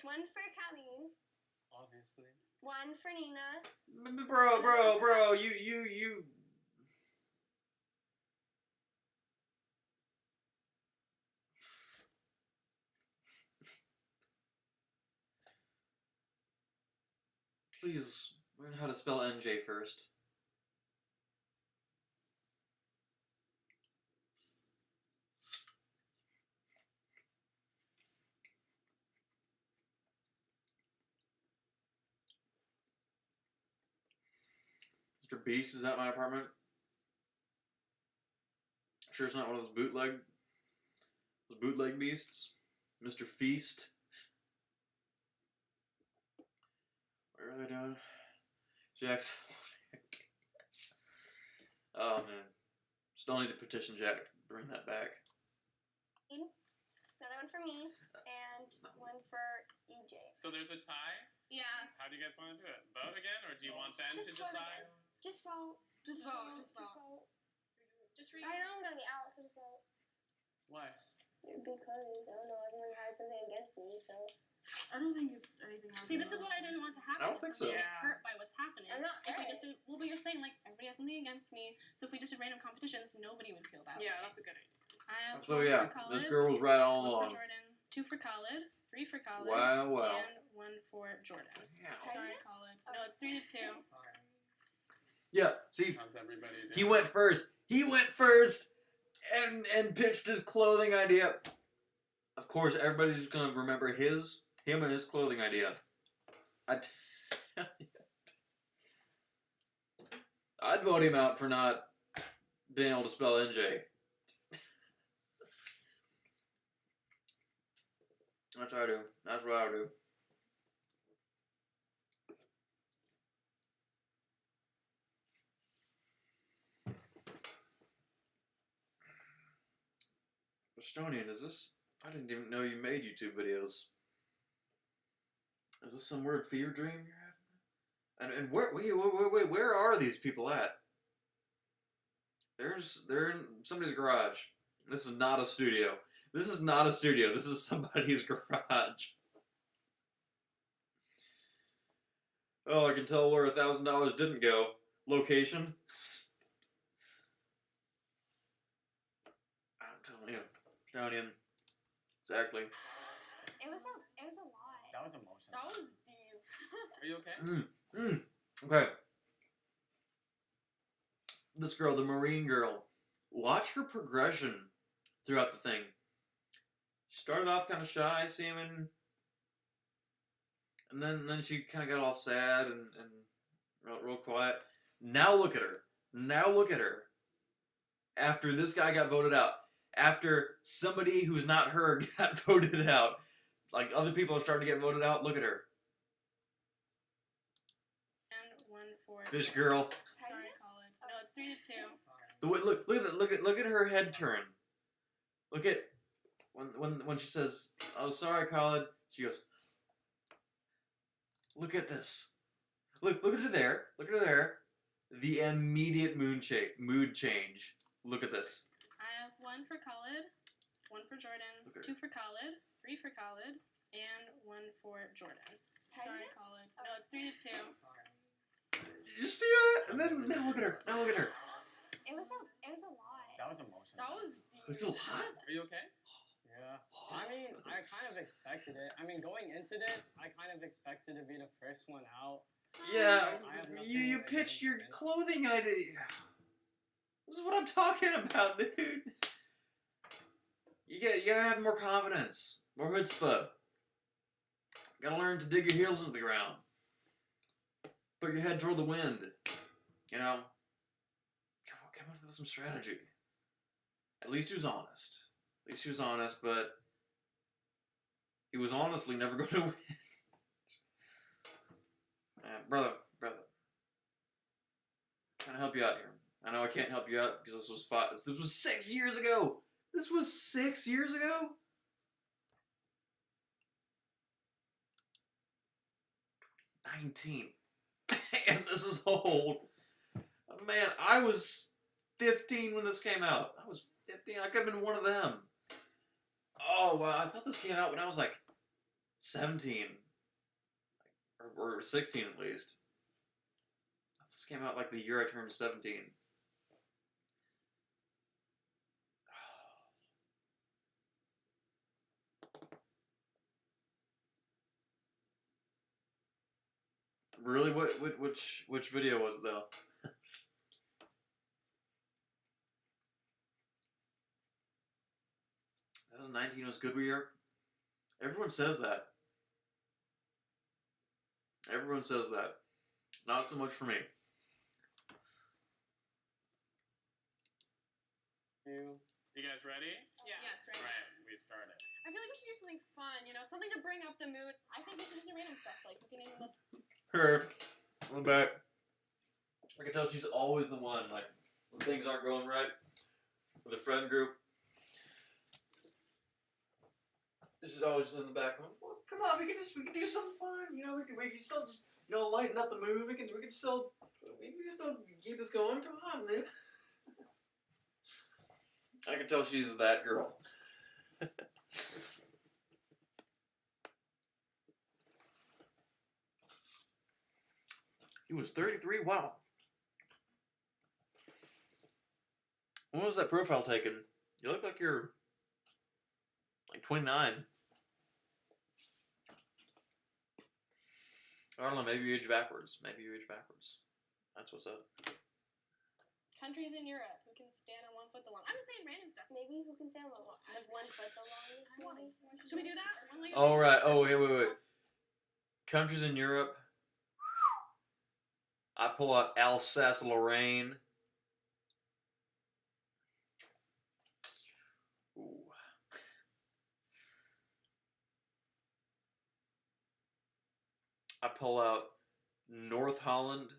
One for Colleen. Obviously. One for Nina. Bro, you. Please learn how to spell NJ first. Mr. Beast is at my apartment. Sure it's not one of those bootleg beasts. Mr. Feast. What are they doing? Jack's. Oh man. Still need to petition Jack to bring that back. Another one for me, and one for EJ. So there's a tie? Yeah. How do you guys want to do it? Vote again, or do you want them Just to vote decide? again. Just vote. Just vote. Just read. I know I'm gonna be out, so just vote. Why? Because, I don't know, everyone has something against me, so. I don't think it's anything else. See, this is what I didn't want to happen. I don't think so. Somebody gets hurt by what's happening. I'm not If we hurt. just did, well, but you're saying like everybody has something against me. So if we just did random competitions, nobody would feel that way. Yeah, that's a good idea. I have So one yeah, for this Khalid, girl was right all one along. for Jordan, 2 for Khalid, 3 for Khalid, Wow. and 1 for Jordan. Sorry, Khalid. No, it's 3 to 2. Yeah, see, How's everybody doing? he went first. And pitched his clothing idea. Of course, everybody's just gonna remember him and his clothing idea. I'd vote him out for not being able to spell NJ. That's what I do. That's what I would do. Estonian, is this? I didn't even know you made YouTube videos. Is this some weird fever dream you're having? And where are these people at? They're in somebody's garage. This is not a studio. This is not a studio. This is somebody's garage. Oh, I can tell where $1,000 didn't go. Location. I'm telling you, Estonian. Exactly. It was a lot. That was emotional. That was deep. Are you okay? Okay. This girl, the Marine girl, watch her progression throughout the thing. She started off kind of shy, seeming, and then she kind of got all sad and real quiet. Now look at her. Now look at her. After this guy got voted out. After somebody who's not her got voted out. Like, other people are starting to get voted out. Look at her. And 1 for Fish girl. Sorry, Colin. No, it's 3 to 2. The way, look at her head turn. Look at when she says, "Oh, sorry, Colin." She goes, "Look at this. Look at her there. Look at her there. The immediate mood change. Look at this." I have 1 for Khalid, 1 for Jordan, 2 for Khalid, 3 for Khalid, and 1 for Jordan. Sorry, Khalid. No, it's 3 to 2. Did you see that? And then now look at her. Now look at her. It was a lot. That was emotional. That was deep. Was it a lot? Are you okay? Yeah. I mean, I kind of expected it. I mean, going into this, I kind of expected to be the first one out. Yeah, you pitched your clothing idea. This is what I'm talking about, dude. You gotta have more confidence, more chutzpah. Gotta learn to dig your heels into the ground. Put your head toward the wind. You know? Come up with some strategy. At least he was honest. At least he was honest, but he was honestly never going to win. Brother. Trying to help you out here. I know I can't help you out because this was 6 years ago. This was 6 years ago? $19. And this is old. Man, I was 15 when this came out. I was 15. I could have been one of them. Oh, wow. I thought this came out when I was like 17. Or 16 at least. This came out like the year I turned 17. Really? Which video was it though? That was 19 was good year. Everyone says that. Everyone says that. Not so much for me. You guys ready? Yeah. Yes, ready. Right, we started. I feel like we should do something fun, you know, something to bring up the mood. I think we should do some random stuff, like we can name them. Her. I'm back. I can tell she's always the one, like, when things aren't going right with a friend group. She's always just in the background. Well, come on, we can do something fun, you know, we can still just, you know, lighten up the mood, we can still keep this going, come on, man. I can tell she's that girl. He was 33? Wow. When was that profile taken? You look like you're like 29. I don't know, maybe you age backwards. That's what's up. Countries in Europe who can stand on 1 foot the longest. I'm just saying random stuff. Maybe who can stand on 1 foot the longest? Maybe. Should we do that? All right. Oh, wait. Countries in Europe. I pull out Alsace-Lorraine. Ooh. I pull out North Holland.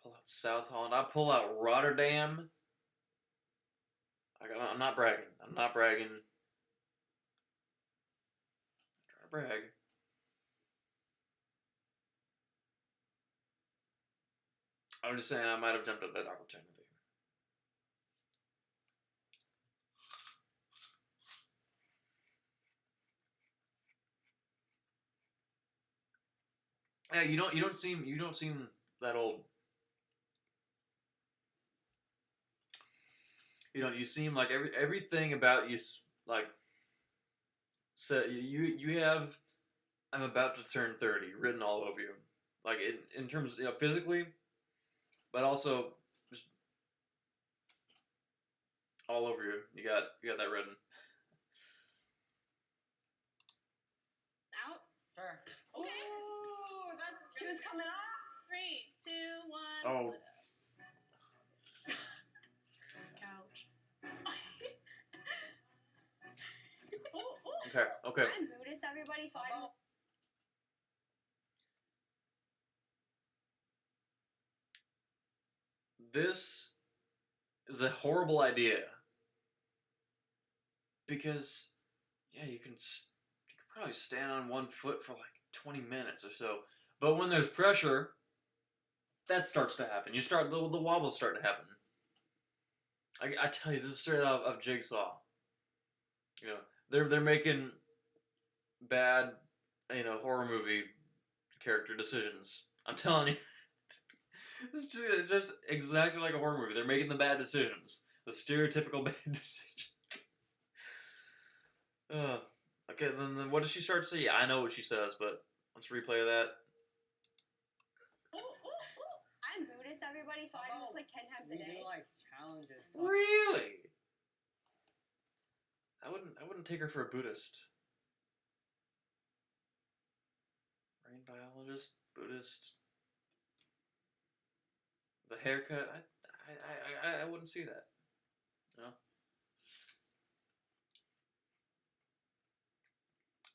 Pull out South Holland. I pull out Rotterdam. I'm not bragging. I'm trying to brag. I'm just saying I might have jumped at that opportunity. Yeah, you don't seem that old. You seem like everything about you, like, so you have, I'm about to turn 30 written all over you, like in terms, physically, but also just all over you. You got that written. Out. Sure. Okay. Ooh, she was coming up. 3, 2, 1. Oh. Couch. Okay. I'm Buddhist, everybody, so I don't. This is a horrible idea. Because, yeah, you can probably stand on 1 foot for like 20 minutes or so. But when there's pressure, that starts to happen. The wobbles start to happen. I tell you, this is straight out of Jigsaw. They're making bad, horror movie character decisions. I'm telling you. This is just exactly like a horror movie. They're making the bad decisions. The stereotypical bad decisions. Okay, then what does she start to say? Yeah, I know what she says, but let's replay that. already, so I do this like 10 times a We day. do like challenges. Stuff. Really? I wouldn't take her for a Buddhist. Marine biologist, Buddhist. The haircut, I wouldn't see that. You know?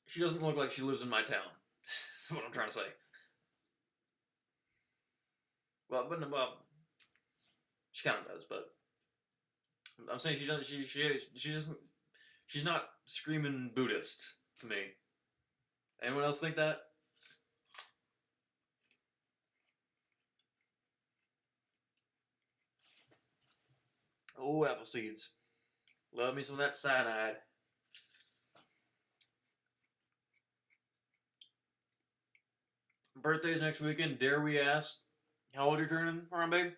She doesn't look like she lives in my town. That's what I'm trying to say. Well, she kind of does, but I'm saying she doesn't. She doesn't. She's not screaming Buddhist to me. Anyone else think that? Oh, apple seeds. Love me some of that cyanide. Birthday's next weekend. Dare we ask how old you're turning, Harambe?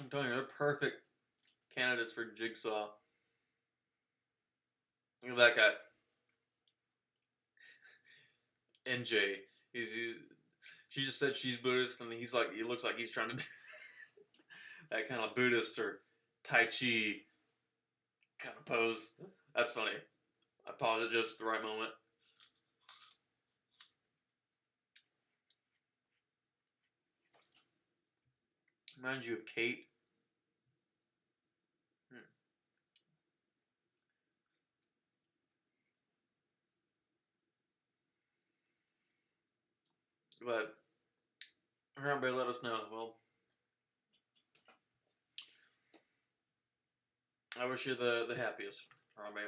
I'm telling you, they're perfect candidates for Jigsaw. Look at that guy. NJ. She just said she's Buddhist, and he looks like he's trying to do that kind of Buddhist or Tai Chi kind of pose. That's funny. I paused it just at the right moment. Reminds you of Kate. But Harambe, let us know. Well, I wish you the happiest, Harambe.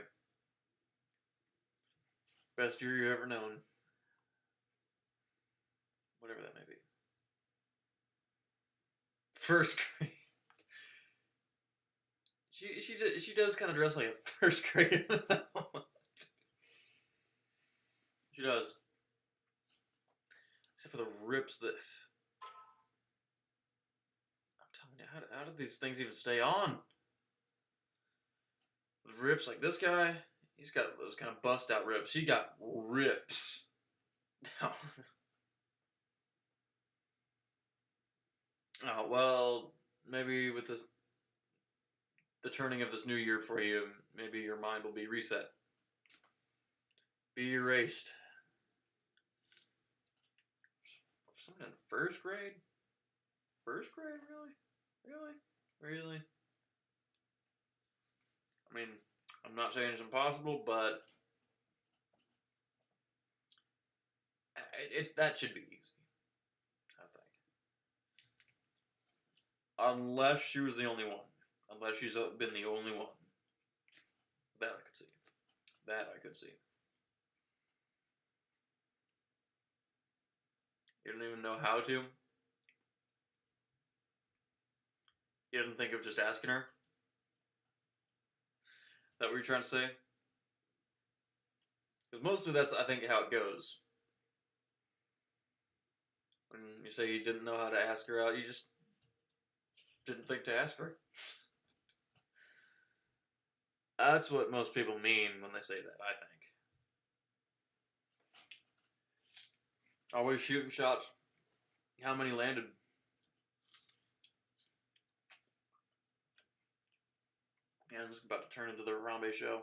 Best year you ever known. Whatever that may be. First grade. She does kind of dress like a first grader. She does. Except for the rips that... I'm telling you, how did these things even stay on? The rips, like this guy, he's got those kind of bust out rips. She got rips. Now. Oh, well, maybe with this, the turning of this new year for you, maybe your mind will be reset. Be erased. Someone in first grade? First grade, really? I mean, I'm not saying it's impossible, but that should be easy, I think. Unless she was the only one. Unless she's been the only one. That I could see. You don't even know how to? You didn't think of just asking her? That what you're trying to say? Because mostly that's, I think, how it goes. When you say you didn't know how to ask her out, you just didn't think to ask her. That's what most people mean when they say that, I think. Always shooting shots. How many landed? Yeah, this is about to turn into the Harambe show.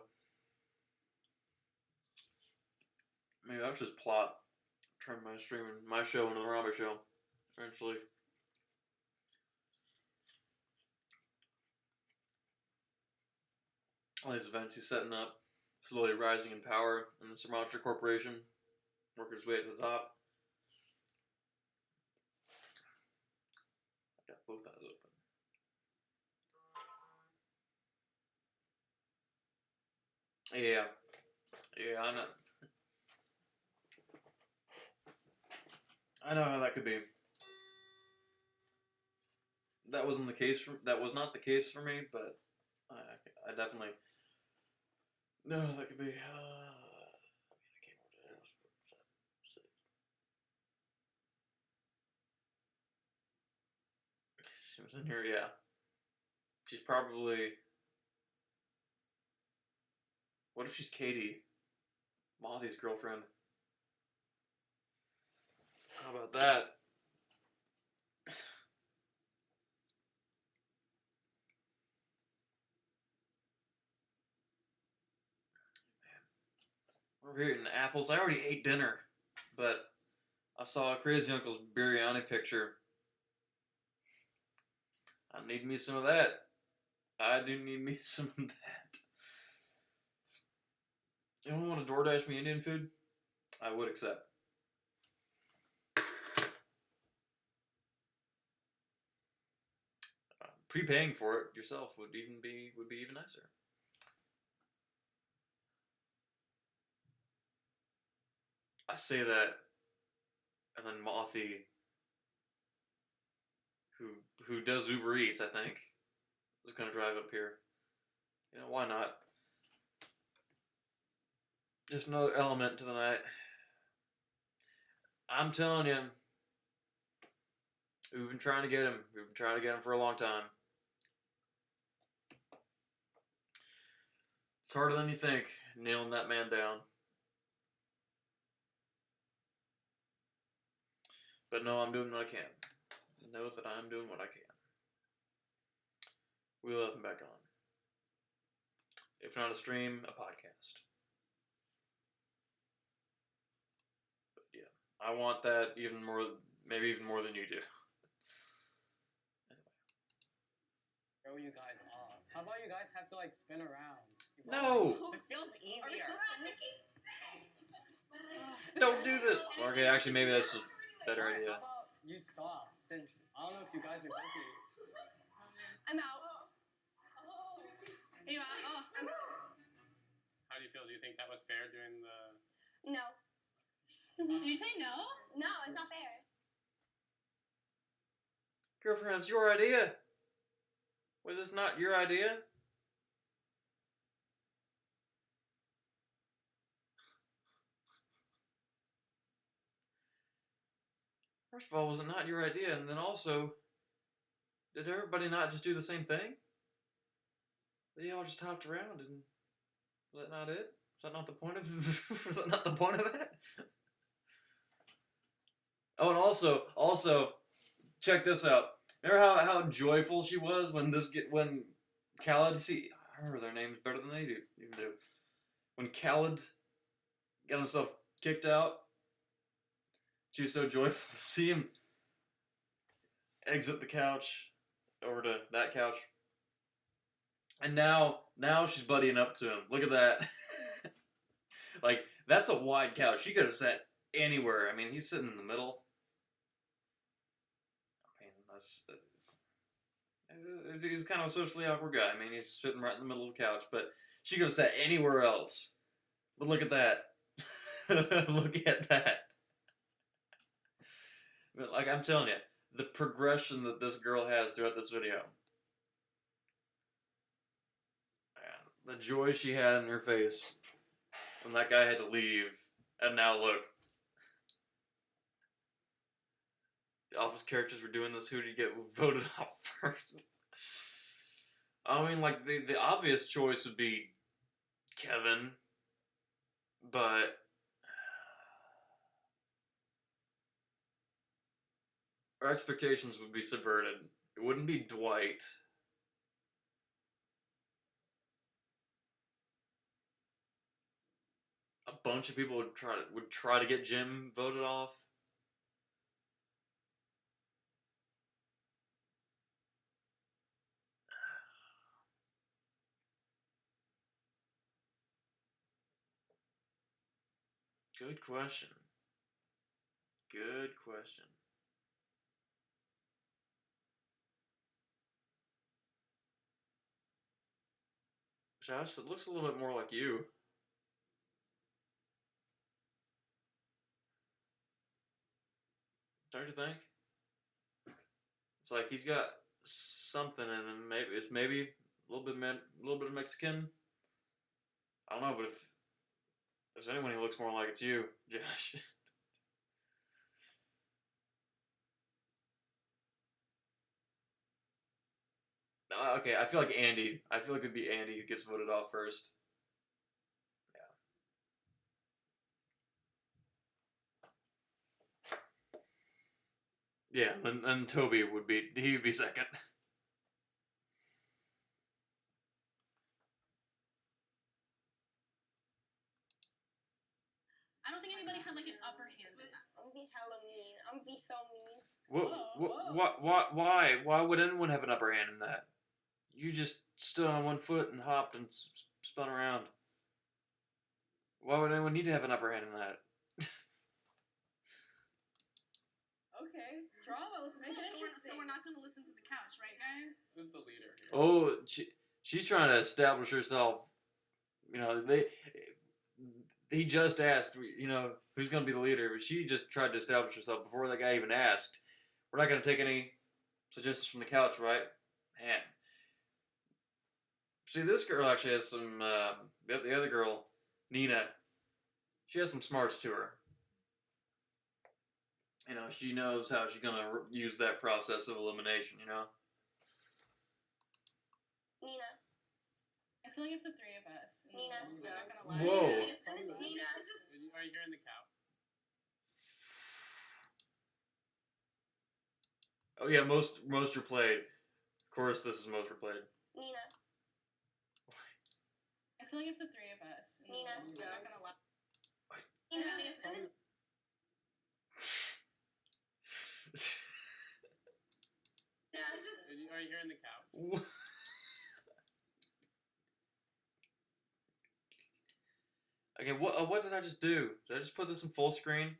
Maybe I'll just plot. Turn my show into the Harambe show. Eventually. All these events he's setting up. Slowly rising in power in the Sumatra Corporation. Working his way to the top. I got both eyes open. Yeah, I know. I know how that could be. That was not the case for me, but I definitely no, that could be. She was in here, yeah. She's probably What if she's Katie, Mothy's girlfriend? How about that? We're here eating apples. I already ate dinner, but I saw Crazy Uncle's biryani picture. I need me some of that. I do need me some of that. Anyone want to DoorDash me Indian food? I would accept. Prepaying for it yourself would be even nicer. I say that, and then Mothy, who does Uber Eats, I think, is gonna drive up here. You know, why not? Just another element to the night. I'm telling you, we've been trying to get him. We've been trying to get him for a long time. It's harder than you think, nailing that man down. But no, I'm doing what I can. Know that I'm doing what I can. We'll have him back on. If not a stream, a podcast. But yeah, I want that even more, maybe even more than you do. Throw you guys off. How about you guys have to like spin around? No! This feels easier. Don't do this! Okay, actually, maybe that's a better idea. How about you stop, since I don't know if you guys are busy. I'm out. Are you out? Oh, I'm out. How do you feel? Do you think that was fair doing the... No. Did you say no? No, it's not fair. Girlfriend, it's your idea. Was this not your idea? First of all, was it not your idea? And then also, did everybody not just do the same thing? They all just hopped around, and was that not it? Was that not the point of? Was that not the point of that? Oh, and also, check this out. Remember how joyful she was when when Khaled? See, I remember their names better than they do. Even do. When Khaled got himself kicked out, she was so joyful to see him exit the couch over to that couch. And now she's buddying up to him. Look at that. Like, that's a wide couch. She could have sat anywhere. I mean, he's sitting in the middle. I mean, he's kind of a socially awkward guy. I mean, he's sitting right in the middle of the couch. But she could have sat anywhere else. But look at that. Look at that. Like, I'm telling you, the progression that this girl has throughout this video. The joy she had in her face when that guy had to leave, and now look. The Office characters were doing this. Who did you get voted off first? I mean, like, the obvious choice would be Kevin, but our expectations would be subverted. It wouldn't be Dwight. A bunch of people would try to get Jim voted off. Good question. Good question. Josh, it looks a little bit more like you. Don't you think? It's like he's got something in him. Maybe a little bit of Mexican. I don't know, but if there's anyone who looks more like it's you, Josh. Okay, I feel like Andy. I feel like it'd be Andy who gets voted off first. Yeah, and Toby would be second. I don't think anybody had like an upper hand in that. I'm gonna be hella mean. I'm gonna be so mean. Why would anyone have an upper hand in that? You just stood on one foot and hopped and spun around. Why would anyone need to have an upper hand in that? Okay, drama. Let's make it interesting. So we're not going to listen to the couch, right, guys? Who's the leader here? Oh, she's trying to establish herself. You know, he just asked, you know, who's going to be the leader, but she just tried to establish herself before that guy even asked. We're not going to take any suggestions from the couch, right? Man. See, this girl actually has some, the other girl, Nina, she has some smarts to her. You know, she knows how she's going to use that process of elimination, you know? Nina. I feel like it's the three of us. Nina. We're not gonna lie. Whoa. Nina. Are you hearing the cow? Oh yeah, most replayed. Of course, this is most replayed. Nina. I feel like it's the three of us. Nina. We're not gonna lie. Nina. Are you hearing the cow? Okay, what did I just do? Did I just put this in full screen?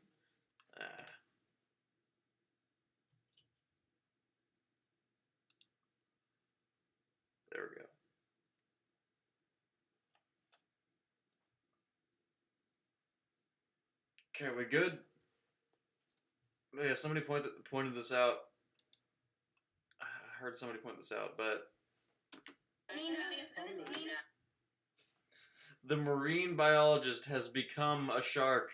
There we go. Okay, we good? Yeah, somebody pointed this out. I heard somebody point this out, but Nina. the marine biologist has become a shark.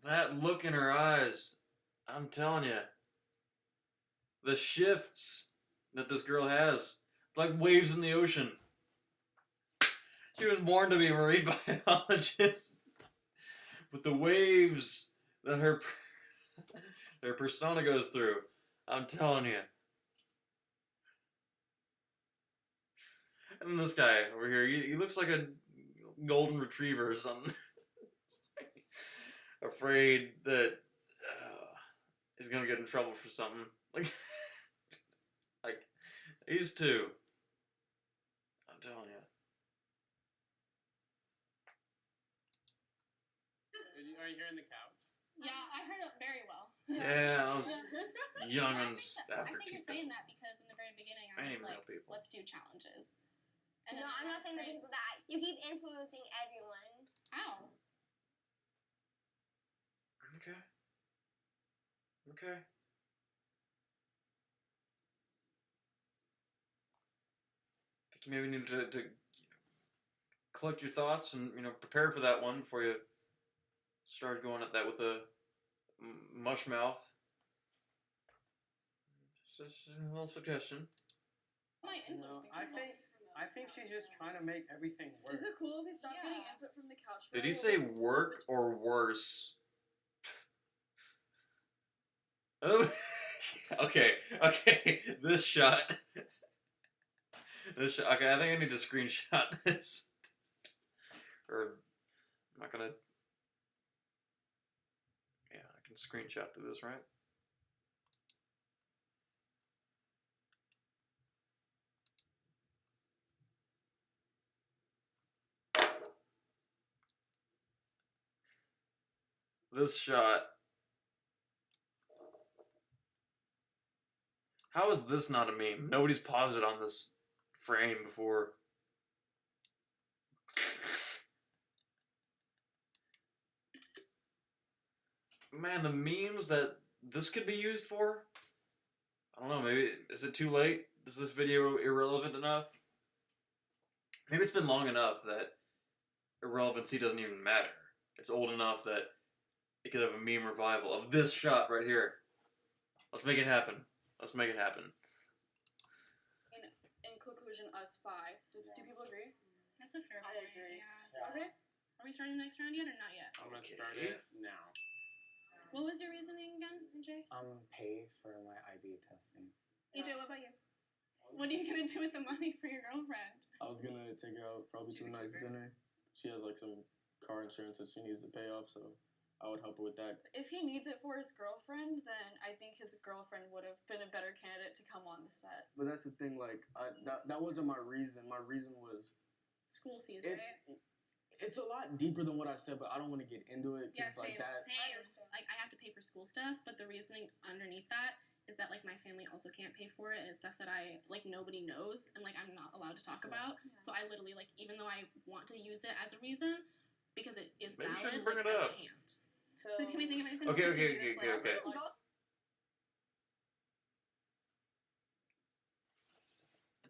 That look in her eyes. I'm telling you. The shifts that this girl has. It's like waves in the ocean. She was born to be a marine biologist. With the waves that her persona goes through. I'm telling you. And this guy over here, he looks like a golden retriever or something. Afraid that he's gonna get in trouble for something. Like these two. I'm telling you. Are you hearing the couch? Yeah, I heard it very well. Yeah, I was young I and after think you're saying that because in the very beginning I was like, let's do challenges. And No, I'm not saying that because of that. You keep influencing everyone. Ow. Okay. Okay. I think you maybe need to collect your thoughts and, you know, prepare for that one before you start going at that with a mush mouth. Just a little suggestion. No, I think she's just trying to make everything work. Is it cool if we stop getting input from the couch? Did he say work or worse? Oh, okay. This shot. Okay, I think I need to screenshot this. Or I'm not gonna. Yeah, I can screenshot through this, right? This shot. How is this not a meme? Nobody's paused it on this frame before. Man, the memes that this could be used for? I don't know, maybe, is it too late? Is this video irrelevant enough? Maybe it's been long enough that irrelevancy doesn't even matter. It's old enough that it could have a meme revival of this shot right here. Let's make it happen. Let's make it happen. In conclusion, us five. Do people agree? I That's a fair I point. agree. Yeah. Okay. Are we starting the next round yet or not yet? I'm gonna start it now. What was your reasoning again, Jay? Pay for my IB testing. EJ, what about you? What are you gonna do with the money for your girlfriend? I was gonna take her out probably to a nice dinner. She has like some car insurance that she needs to pay off, so I would help her with that. If he needs it for his girlfriend, then I think his girlfriend would have been a better candidate to come on the set. But that's the thing, like, that wasn't my reason. My reason was school fees, right? It's a lot deeper than what I said, but I don't want to get into it Yeah, because like same. that. Like I have to pay for school stuff, but the reasoning underneath that is that like my family also can't pay for it, and it's stuff that I like nobody knows, and like I'm not allowed to talk about. So I literally like even though I want to use it as a reason because it is Maybe you valid, shouldn't bring like, it I up. can't. So can we think of anything Okay, else? okay, we can do okay, that's, like, okay.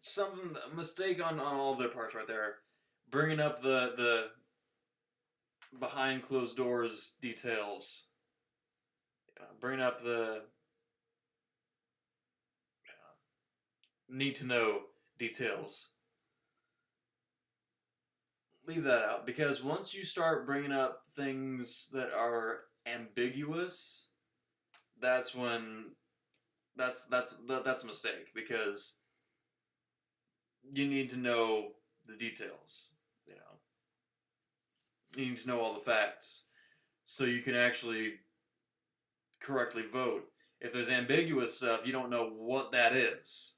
Something a mistake on all of their parts right there. Bringing up the behind closed doors details. Bringing up the need to know details. Leave that out because once you start bringing up things that are ambiguous, that's when that's a mistake because you need to know the details. You need to know all the facts so you can actually correctly vote. If there's ambiguous stuff, you don't know what that is.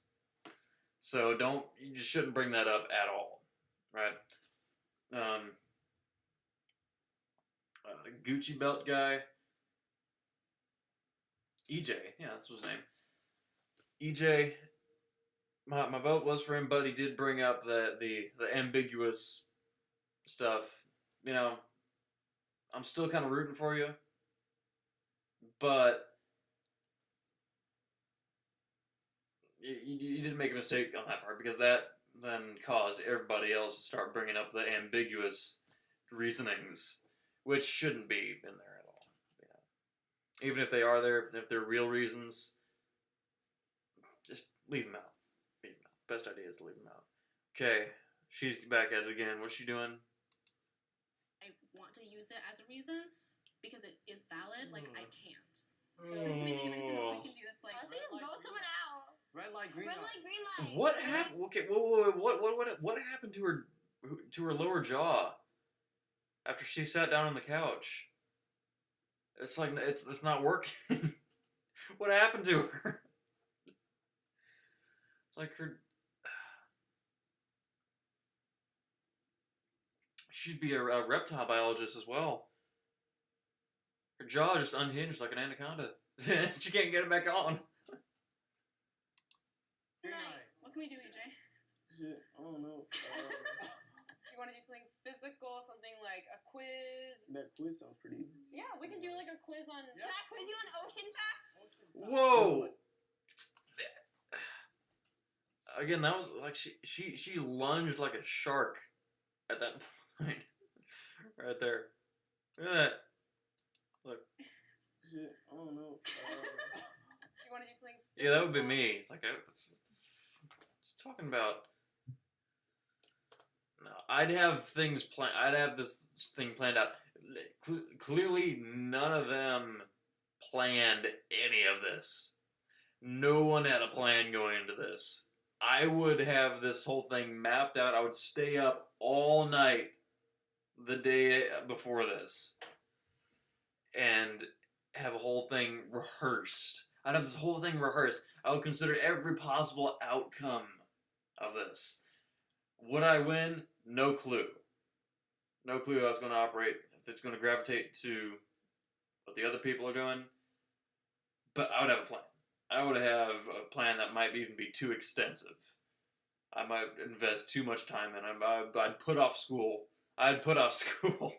So you just shouldn't bring that up at all, right? Gucci belt guy, EJ, yeah, that's his name. EJ, my vote was for him, but he did bring up the ambiguous stuff. I'm still kind of rooting for you, but you didn't make a mistake on that part because that then caused everybody else to start bringing up the ambiguous reasonings, which shouldn't be in there at all. Even if they are there, if they're real reasons, just leave them out. Best idea is to leave them out. Okay, she's back at it again. What's she doing? I want to use it as a reason because it is valid. Like I can't. So can we think of anything else we can do that's like? Let's just vote someone out. Red light, green Red light. light, green light. What happened? Okay, what happened to her lower jaw after she sat down on the couch? It's like it's not working. What happened to her? It's like her. She'd be a reptile biologist as well. Her jaw just unhinged like an anaconda. She can't get it back on. What can we do, EJ? Shit, I don't know. You want to do something physical, something like a quiz? That quiz sounds pretty. Yeah, we can do like a quiz on. Can I quiz you on ocean facts? Whoa! Again, that was like she lunged like a shark at that point. Right there. Look at that. Look. Shit, I don't know. You want to do something? Yeah, that would be me. It's like it's talking about. No, I'd have things planned. I'd have this thing planned out. Clearly, none of them planned any of this. No one had a plan going into this. I would have this whole thing mapped out. I would stay up all night the day before this and have a whole thing rehearsed. I'd have this whole thing rehearsed. I would consider every possible outcome of this. Would I win? No clue. No clue how it's going to operate. If it's going to gravitate to what the other people are doing. But I would have a plan. I would have a plan that might even be too extensive. I might invest too much time in it. I'd put off school. I'd put off school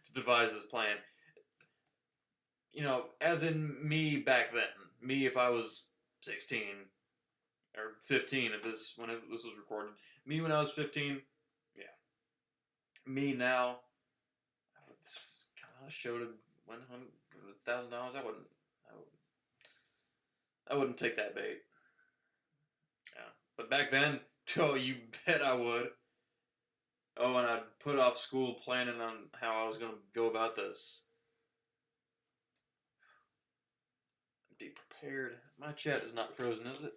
to devise this plan. As in me back then. Me if I was 16 or 15 when this was recorded. Me when I was 15, yeah. Me now, I should have won $1,000. I wouldn't take that bait. Yeah. But back then, oh, you bet I would. Oh, and I'd put off school planning on how I was going to go about this. Be prepared. My chat is not frozen, is it?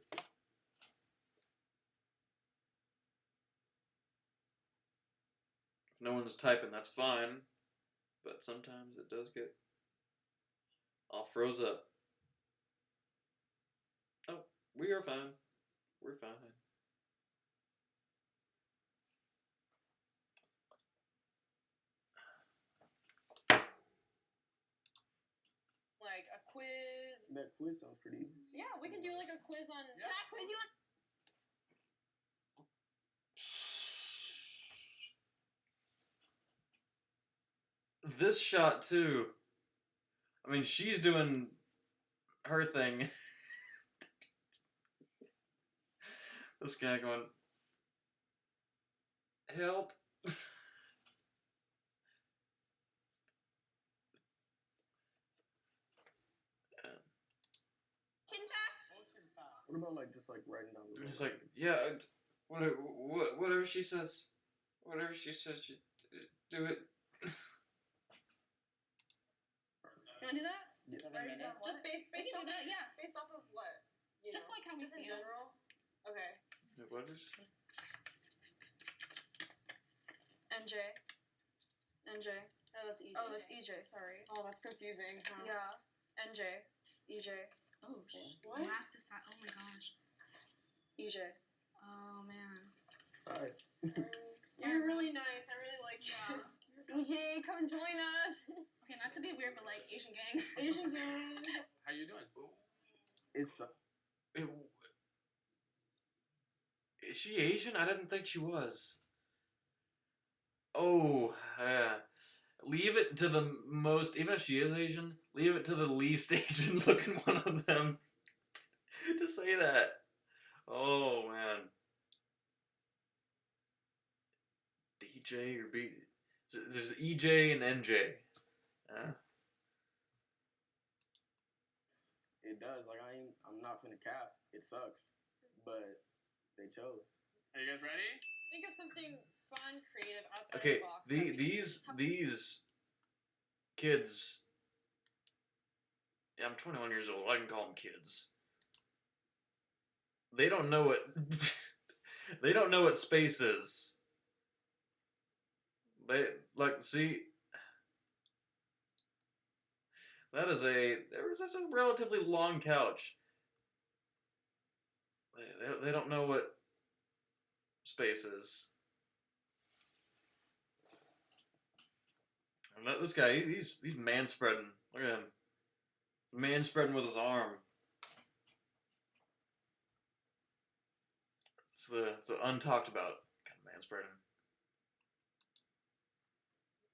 If no one's typing, that's fine. But sometimes it does get all froze up. Oh, we are fine. We're fine. Like a quiz. That quiz sounds pretty. Yeah, we can do like a quiz on. Can I quiz you on? This shot too. I mean, she's doing her thing. This guy going, help. What about like just like writing down the He's like, yeah, whatever she says, you do it. You wanna do that? Yeah. Write down what? Just based We can off do that, yeah. Based off of what? You Just know? like how we just in feel. general. Okay. What did she say? NJ. NJ. Oh, that's EJ. Oh, it's EJ. Sorry. Oh, that's confusing. Huh? Yeah. NJ. EJ. Oh, What? last decide. Oh my gosh. EJ. Oh man. Alright. You're really nice. I really like you. EJ, come join us. Okay, not to be weird, but like Asian gang. Asian gang. How you doing? It's Is she Asian? I didn't think she was. Oh, yeah. Leave it to the most, even if she is Asian, leave it to the least Asian looking one of them to say that. Oh, man. DJ or B. There's EJ and NJ. It does. Like I'm not finna cap. It sucks, but they chose. Are you guys ready? Think of something fun, creative, outside Okay, the box. that we can- these kids. Yeah, I'm 21 years old. I can call them kids. They don't know what they don't know what space is. They see. That's a relatively long couch. They don't know what space is. And this guy, he's man spreading. Look at him. Man spreading with his arm. It's the untalked about kind of man spreading.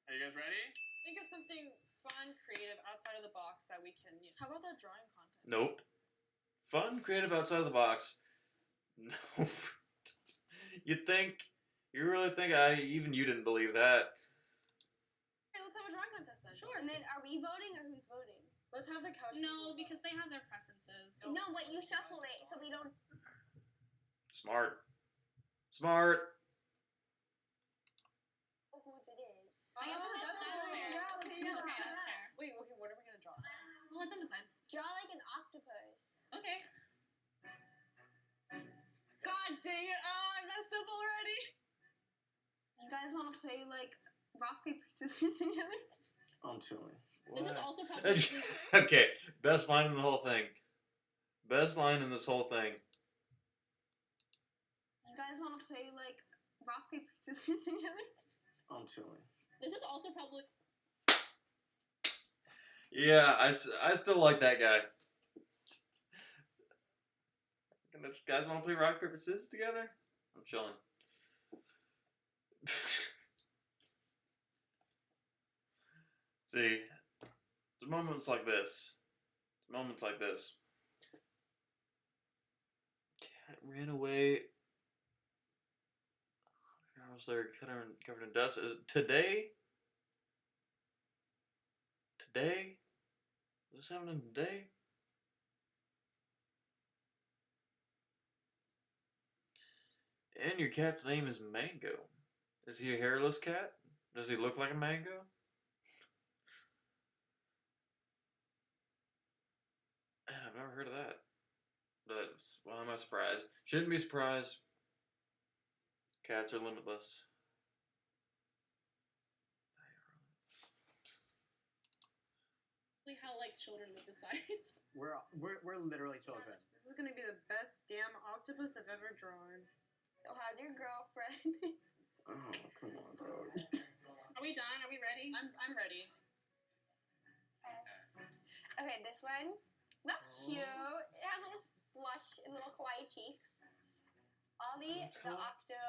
Are you guys ready? Think of something fun, creative, outside of the box that we can. How about that drawing contest? Nope. Fun, creative, outside of the box. No. You really think even you didn't believe that. Hey, let's have a drawing contest then. Sure. And then are we voting or who's voting? Let's have the couch. No, because they have their preferences. No, but you shuffle it so we don't. Smart. Smart. Whose it is. I guess that's fair. Okay, that's fair. Wait, okay, what are we gonna draw? We'll let them decide. Draw like an octopus. Okay. God dang it! Oh, I messed up already. You guys want to play like rock paper scissors together? I'm chilling. This is also probably. Okay, best line in the whole thing. Best line in this whole thing. You guys want to play like rock paper scissors together? I'm chilling. This is also probably. Yeah, I still like that guy. You guys want to play rock, paper, scissors together? I'm chilling. See, there's moments like this. Moments like this. Cat ran away. I was there covered in dust. Is it today? Today? Is this happening today? And your cat's name is Mango. Is he a hairless cat? Does he look like a mango? Man, I've never heard of that. But, well, I'm not surprised. Shouldn't be surprised. Cats are limitless. How like children would decide. We're literally children. This is gonna be the best damn octopus I've ever drawn. So how's your girlfriend? Oh, come on, bro. Are we done? Are we ready? I'm ready. Okay, this one. That's cute. It has a little blush and little kawaii cheeks. Ollie, the octo,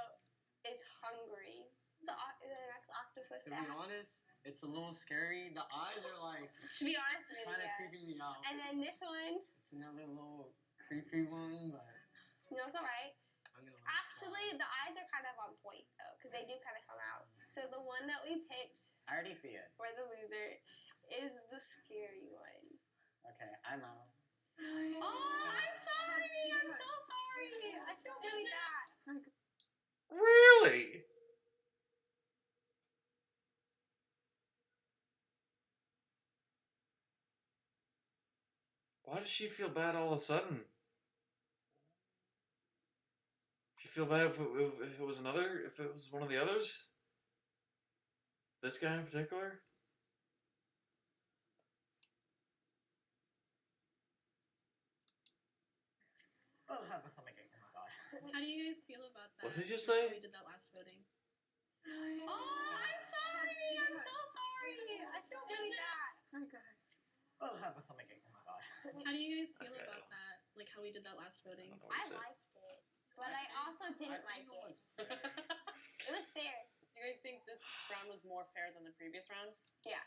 is hungry. The next octopus. To be honest, it's a little scary. The eyes are like. To be honest with you, kind of creeping me out. And then this one. It's another little creepy one, but. No, it's alright. Actually, the eyes are kind of on point though, because they do kind of come out. So the one that we picked. I already see it. For the loser, is the scary one. Okay, I know. Oh, I'm sorry. I'm so sorry. I feel really bad. Really? Why does she feel bad all of a sudden? She feel bad if it was another, if it was one of the others? This guy in particular? Oh, have a stomach ache. Oh my god. How do you guys feel about that? What did you say? How we did that last voting. Oh, I'm sorry. I'm so sorry. I feel really bad. Oh god. Oh, have a stomach ache. Oh my god. How do you guys feel about that? Like how we did that last voting? I liked it, but I also didn't like it. It was fair. You guys think this round was more fair than the previous rounds? Yeah.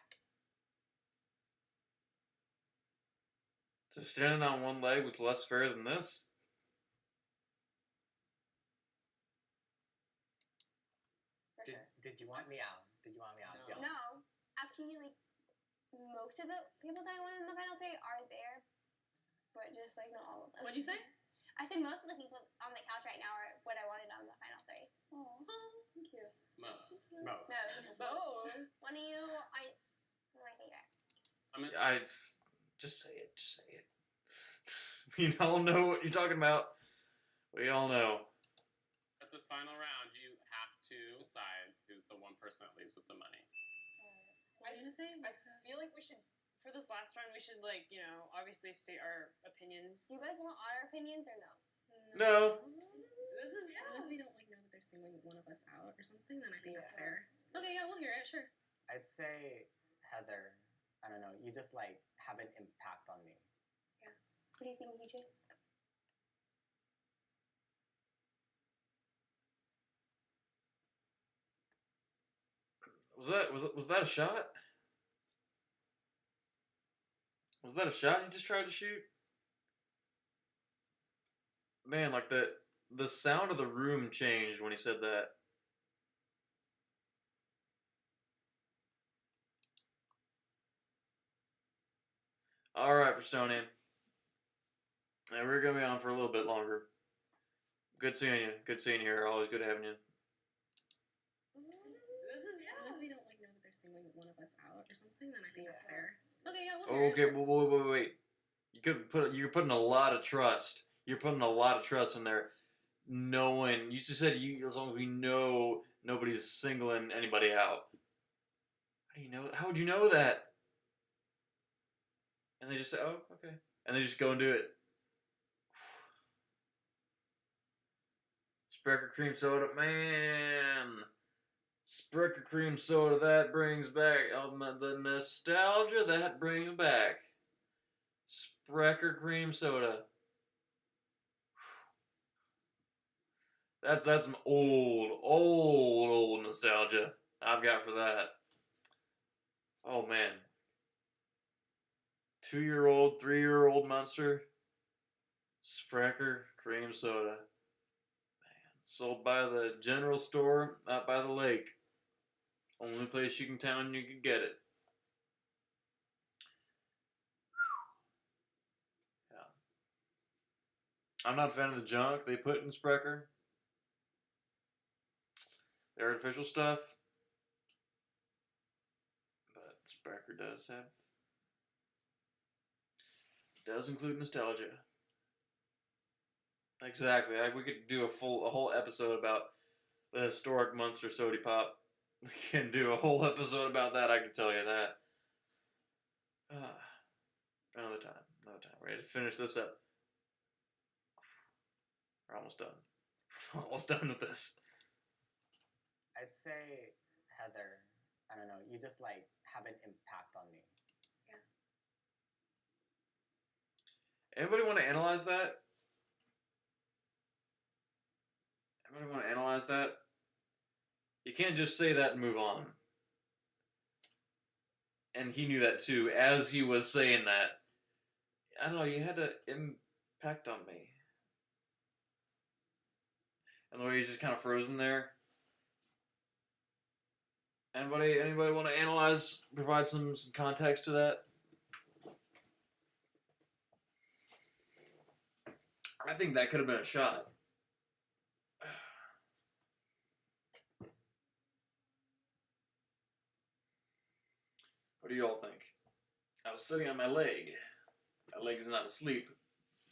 So standing on one leg was less fair than this? For sure. Did you want me out? Did you want me out? No. No. Actually, like, most of the people that I wanted in the final three are there, but just, like, not all of them. What'd you say? I said most of the people on the couch right now are what I wanted on the final three. Oh, thank you. Most. Most. One of you, I hate it. Just say it. Just say it. We all know what you're talking about. We all know. At this final round, you have to decide who's the one person that leaves with the money. What are you gonna say? I feel like we should, for this last round, we should, like, you know, obviously state our opinions. Do you guys want our opinions or no? No. This is unless we don't like know that they're singling one of us out or something, then I think that's fair. Okay, yeah, we'll hear it. Sure. I'd say Heather. I don't know. You just like have an impact on me. Yeah. What do you think, EJ? Was that a shot? Was that a shot he just tried to shoot? Man, like the sound of the room changed when he said that. All right, Bristonian. Yeah, we're gonna be on for a little bit longer. Good seeing you. Good seeing you here. Always good having you. Unless we don't like know that they're singling one of us out or something, then I think that's fair. Okay, yeah, we'll hear it. Okay, wait. You're putting a lot of trust. You're putting a lot of trust in there. Knowing you just said as long as we know nobody's singling anybody out. How do you know? How would you know that? And they just say, "Oh, okay," and they just go and do it. Sprecher cream soda, man. Sprecher cream soda, that brings back the nostalgia that brings back. Sprecher cream soda. That's some old nostalgia I've got for that. Oh man. 2-year-old, 3-year-old monster. Sprecher cream soda. Man. Sold by the general store out by the lake. Only place you can get it. Yeah. I'm not a fan of the junk they put in Sprecher. the artificial stuff. But Sparker does include nostalgia. Exactly. We could do a whole episode about the historic Munster Sody Pop. We can do a whole episode about that. I can tell you that. Another time. We're ready to finish this up. We're almost done. Almost done with this. I'd say, Heather, I don't know, you just like have an impact on me. Anybody want to analyze that? Anybody want to analyze that? You can't just say that and move on. And he knew that too, as he was saying that. I don't know, you had an impact on me. And the way he's just kind of frozen there. Anybody want to analyze, provide some context to that? I think that could have been a shot. What do you all think? I was sitting on my leg. My leg is not asleep,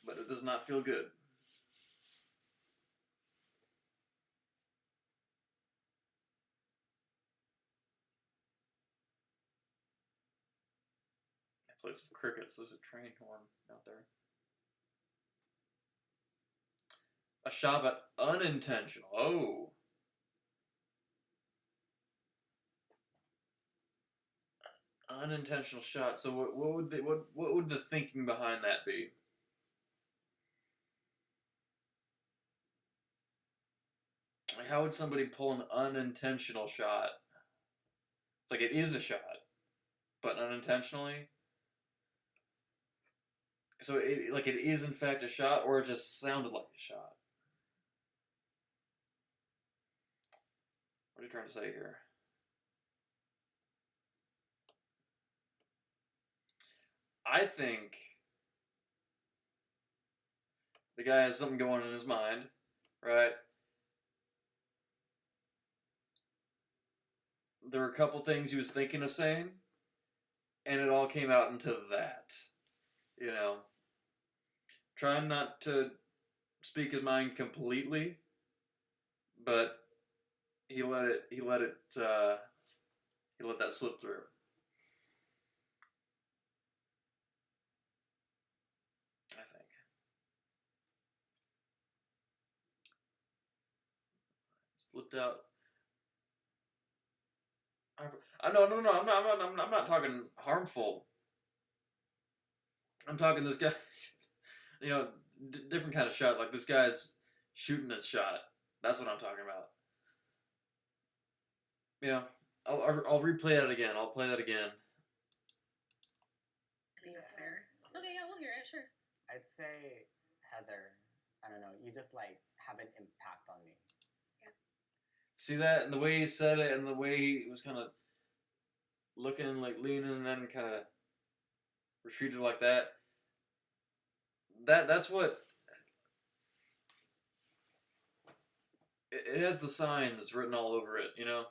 but it does not feel good. I play some crickets. There's a train horn out there. A shot at unintentional. Oh. Unintentional shot. So what would the thinking behind that be? Like, how would somebody pull an unintentional shot? It's like it is a shot, but unintentionally. So it is in fact a shot, or it just sounded like a shot. What are you trying to say here? I think the guy has something going on in his mind, right? There were a couple things he was thinking of saying, and it all came out into that. You know, trying not to speak his mind completely, but he let that slip through. I think. Slipped out. No. I'm not talking harmful. I'm talking this guy. You know, different kind of shot. Like this guy's shooting his shot. That's what I'm talking about. You know, I'll replay it again. I'll play that again. I think that's fair. Okay, yeah, we'll hear it. Sure. I'd say, Heather, I don't know, you just like have an impact on me. See that? And the way he said it, and the way he was kind of looking, like leaning, and then kind of retreated like that. That's what... It has the signs written all over it, you know?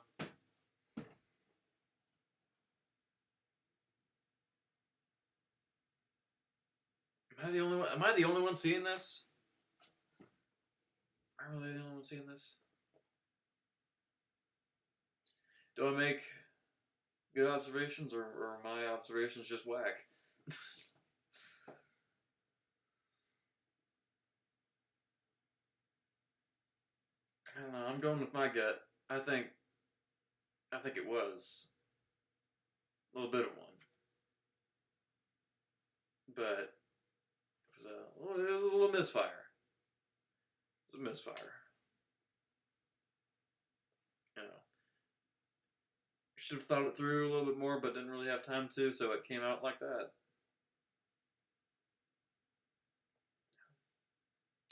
Am I the only one seeing this? Am I really the only one seeing this? Do I make good observations, or are my observations just whack? I don't know. I'm going with my gut. I think it was a little bit of one, but it was a little misfire. It was a misfire. You know, should have thought it through a little bit more, but didn't really have time to, so it came out like that.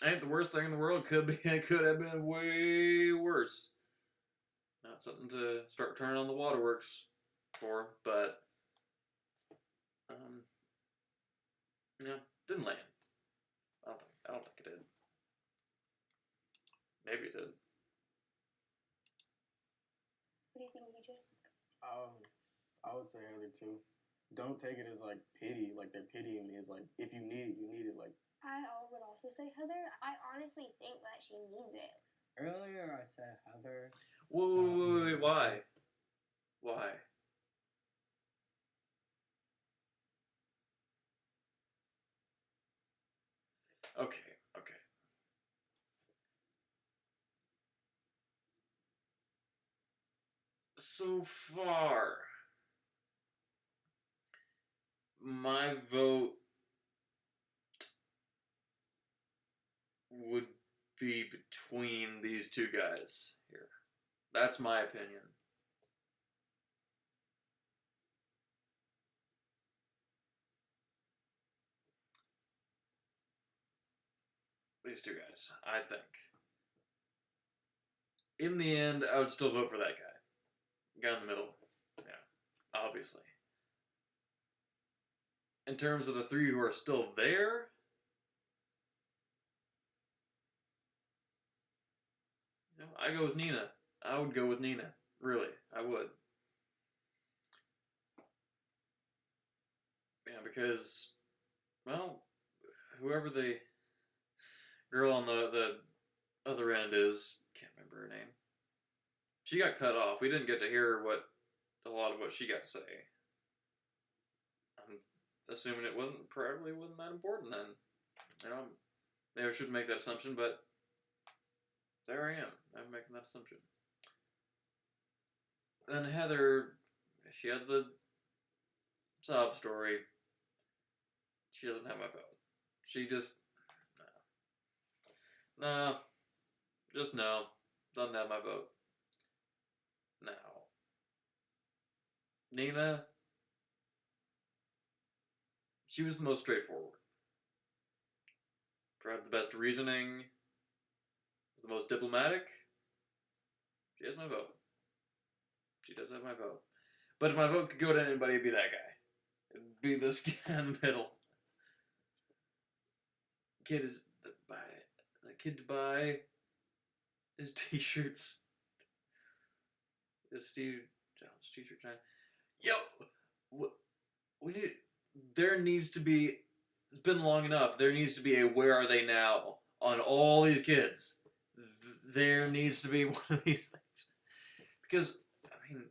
Ain't the worst thing in the world. It could have been way worse. Not something to start turning on the waterworks for, but didn't land. I don't think it did. Maybe it did. I would say Heather too. Don't take it as like pity, like they're pitying me. It's like if you need it, you need it. Like I would also say Heather. I honestly think that she needs it. Earlier I said Heather. Wait, why? Why? Okay, okay. So far, my vote would be between these two guys here. That's my opinion. These two guys, I think. In the end, I would still vote for that guy. Guy in the middle. Yeah, obviously. In terms of the three who are still there, I go with Nina. I would go with Nina. Really, I would. Yeah, because, well, whoever the girl on the other end is, can't remember her name. She got cut off. We didn't get to hear a lot of what she got to say. I'm assuming it probably wasn't that important then. You know, maybe I shouldn't make that assumption, but there I am. I'm making that assumption. Then Heather, she had the sob story. She doesn't have my vote. She just, no. Just no. Doesn't have my vote. Now, Nina, she was the most straightforward. Had the best reasoning, was the most diplomatic. She has my vote. She does have my vote. But if my vote could go to anybody, it'd be that guy. It'd be this guy in the middle. The kid to buy his t-shirts. This Steve Jobs t-shirt time. Yo, there needs to be, it's been long enough, there needs to be a where are they now on all these kids. There needs to be one of these things. Because, I mean,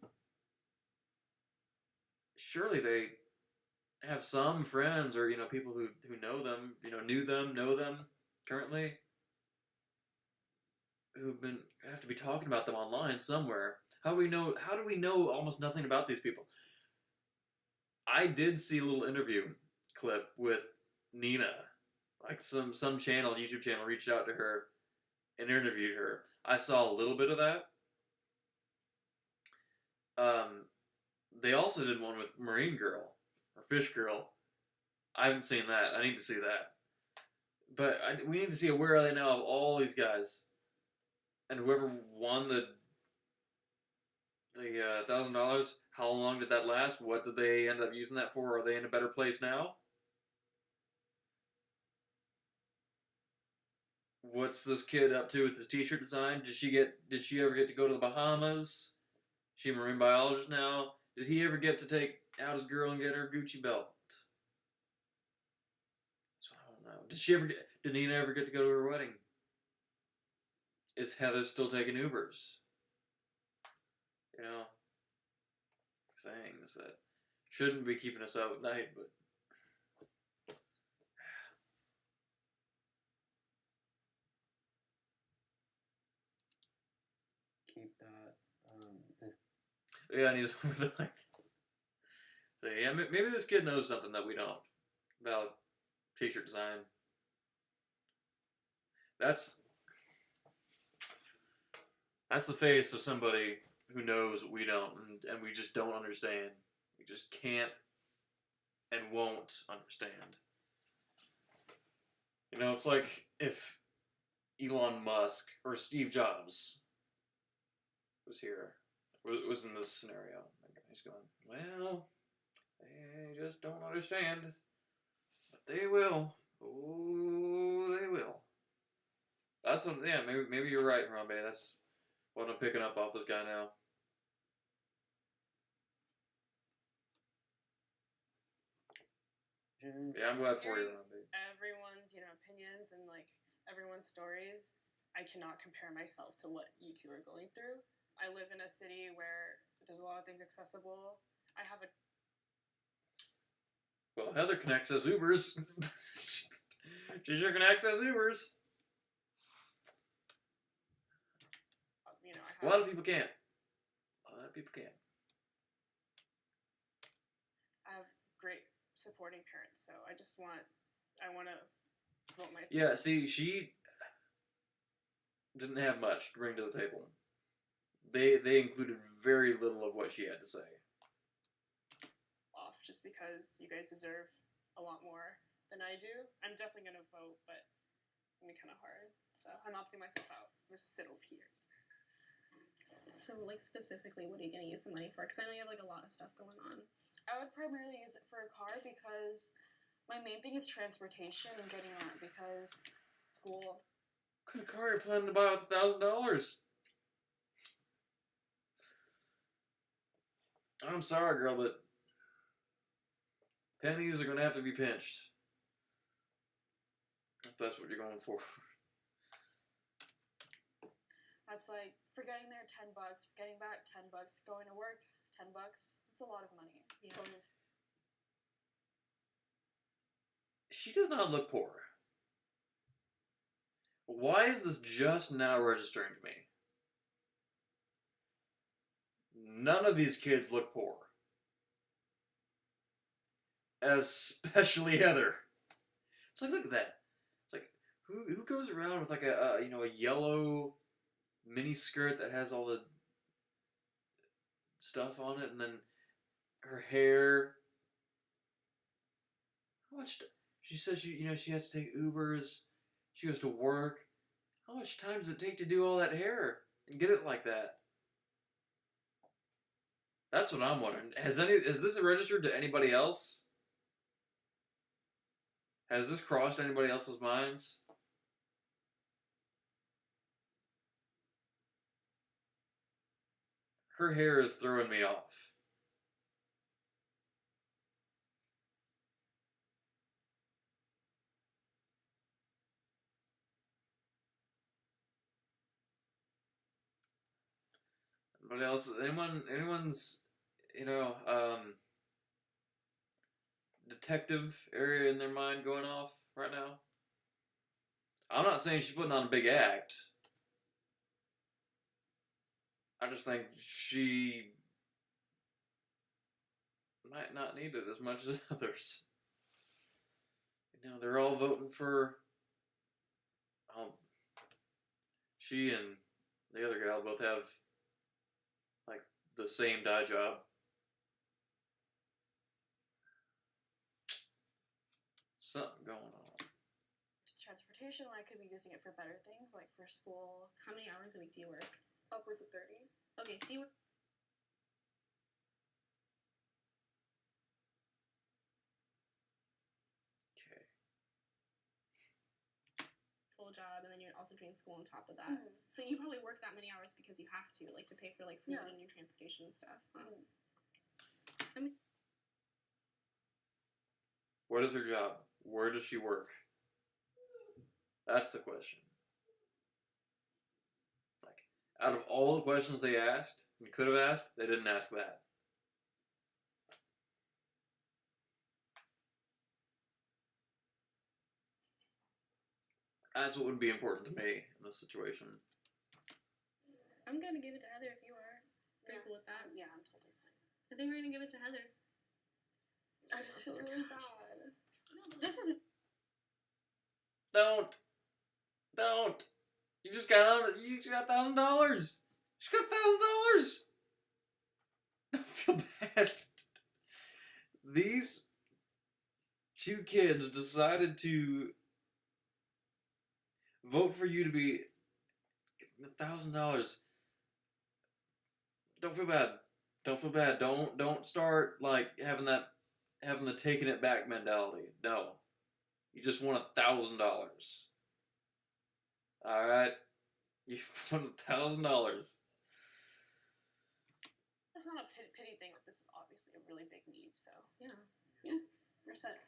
surely they have some friends or, people who know them, know them currently, have to be talking about them online somewhere. How do we know almost nothing about these people? I did see a little interview clip with Nina. Like some YouTube channel reached out to her and interviewed her. I saw a little bit of that. They also did one with Marine Girl, or Fish Girl. I haven't seen that. I need to see that. But we need to see a where are they now of all these guys. And whoever won the $1,000, how long did that last? What did they end up using that for? Are they in a better place now? What's this kid up to with his t-shirt design? Did she ever get to go to the Bahamas? Is she a marine biologist now? Did he ever get to take out his girl and get her Gucci belt? So I don't know. Did Nina ever get to go to her wedding? Is Heather still taking Ubers? Things that shouldn't be keeping us up at night, but keep that. Yeah, and he's like, so yeah, maybe this kid knows something that we don't about t-shirt design. That's the face of somebody who knows what we don't, and we just don't understand. We just can't and won't understand. It's like if Elon Musk or Steve Jobs was here, was in this scenario. He's going, well, they just don't understand. But they will. Oh, they will. Maybe you're right, Harambe. That's what I'm picking up off this guy now. situation. Yeah, I'm glad for you, Hearing Robbie. everyone's, opinions and like everyone's stories, I cannot compare myself to what you two are going through. I live in a city where there's a lot of things accessible. I have a Well, Heather can access Ubers. She sure can access Ubers. A lot of people can't. A lot of people can't. I have great supporting parents, so I want to vote my. Yeah, see, she didn't have much to bring to the table. They included very little of what she had to say. Off just because you guys deserve a lot more than I do. I'm definitely gonna vote, but it's gonna be kind of hard. So I'm opting myself out. I'm just sit over here. So, like, specifically, what are you going to use the money for? Because I know you have, like, a lot of stuff going on. I would primarily use it for a car because my main thing is transportation and getting around because school. What kind of car are you planning to buy with $1,000? I'm sorry, girl, but pennies are going to have to be pinched. If that's what you're going for. That's like for getting there $10, getting back $10, going to work $10. It's a lot of money. Yeah. She does not look poor. Why is this just now registering to me? None of these kids look poor. Especially Heather. It's like, look at that. It's like, who goes around with like a yellow mini skirt that has all the stuff on it, and then her hair. How much? She says she has to take Ubers. She goes to work. How much time does it take to do all that hair and get it like that? That's what I'm wondering. Is this registered to anybody else? Has this crossed anybody else's minds? Her hair is throwing me off. Anybody else? Anyone's, detective area in their mind going off right now? I'm not saying she's putting on a big act. I just think she might not need it as much as others. They're all voting for. She and the other gal both have like the same dye job. Something going on. Transportation, I could be using it for better things, like for school. How many hours a week do you work? Upwards of 30. Okay, so you work. Okay. Full job, and then you're also doing school on top of that. So you probably work that many hours because you have to, like, to pay for like food and your transportation and stuff. I mean, What is her job? Where does she work? That's the question. Like, out of all the questions they asked, and could have asked, they didn't ask that. That's what would be important to me in this situation. I'm gonna give it to Heather if you are. Pretty cool with that. Yeah, I'm totally fine. I think we're gonna give it to Heather. I just feel really bad. This is. Don't. You just got $1,000. She got $1,000. Don't feel bad. These two kids decided to vote for you to be $1,000. Don't feel bad. Don't feel bad. Don't start like having the taking it back mentality. No. You just won $1,000. Alright? You won $1,000. It's not a pity thing. Like, this is obviously a really big need, so yeah, we're set.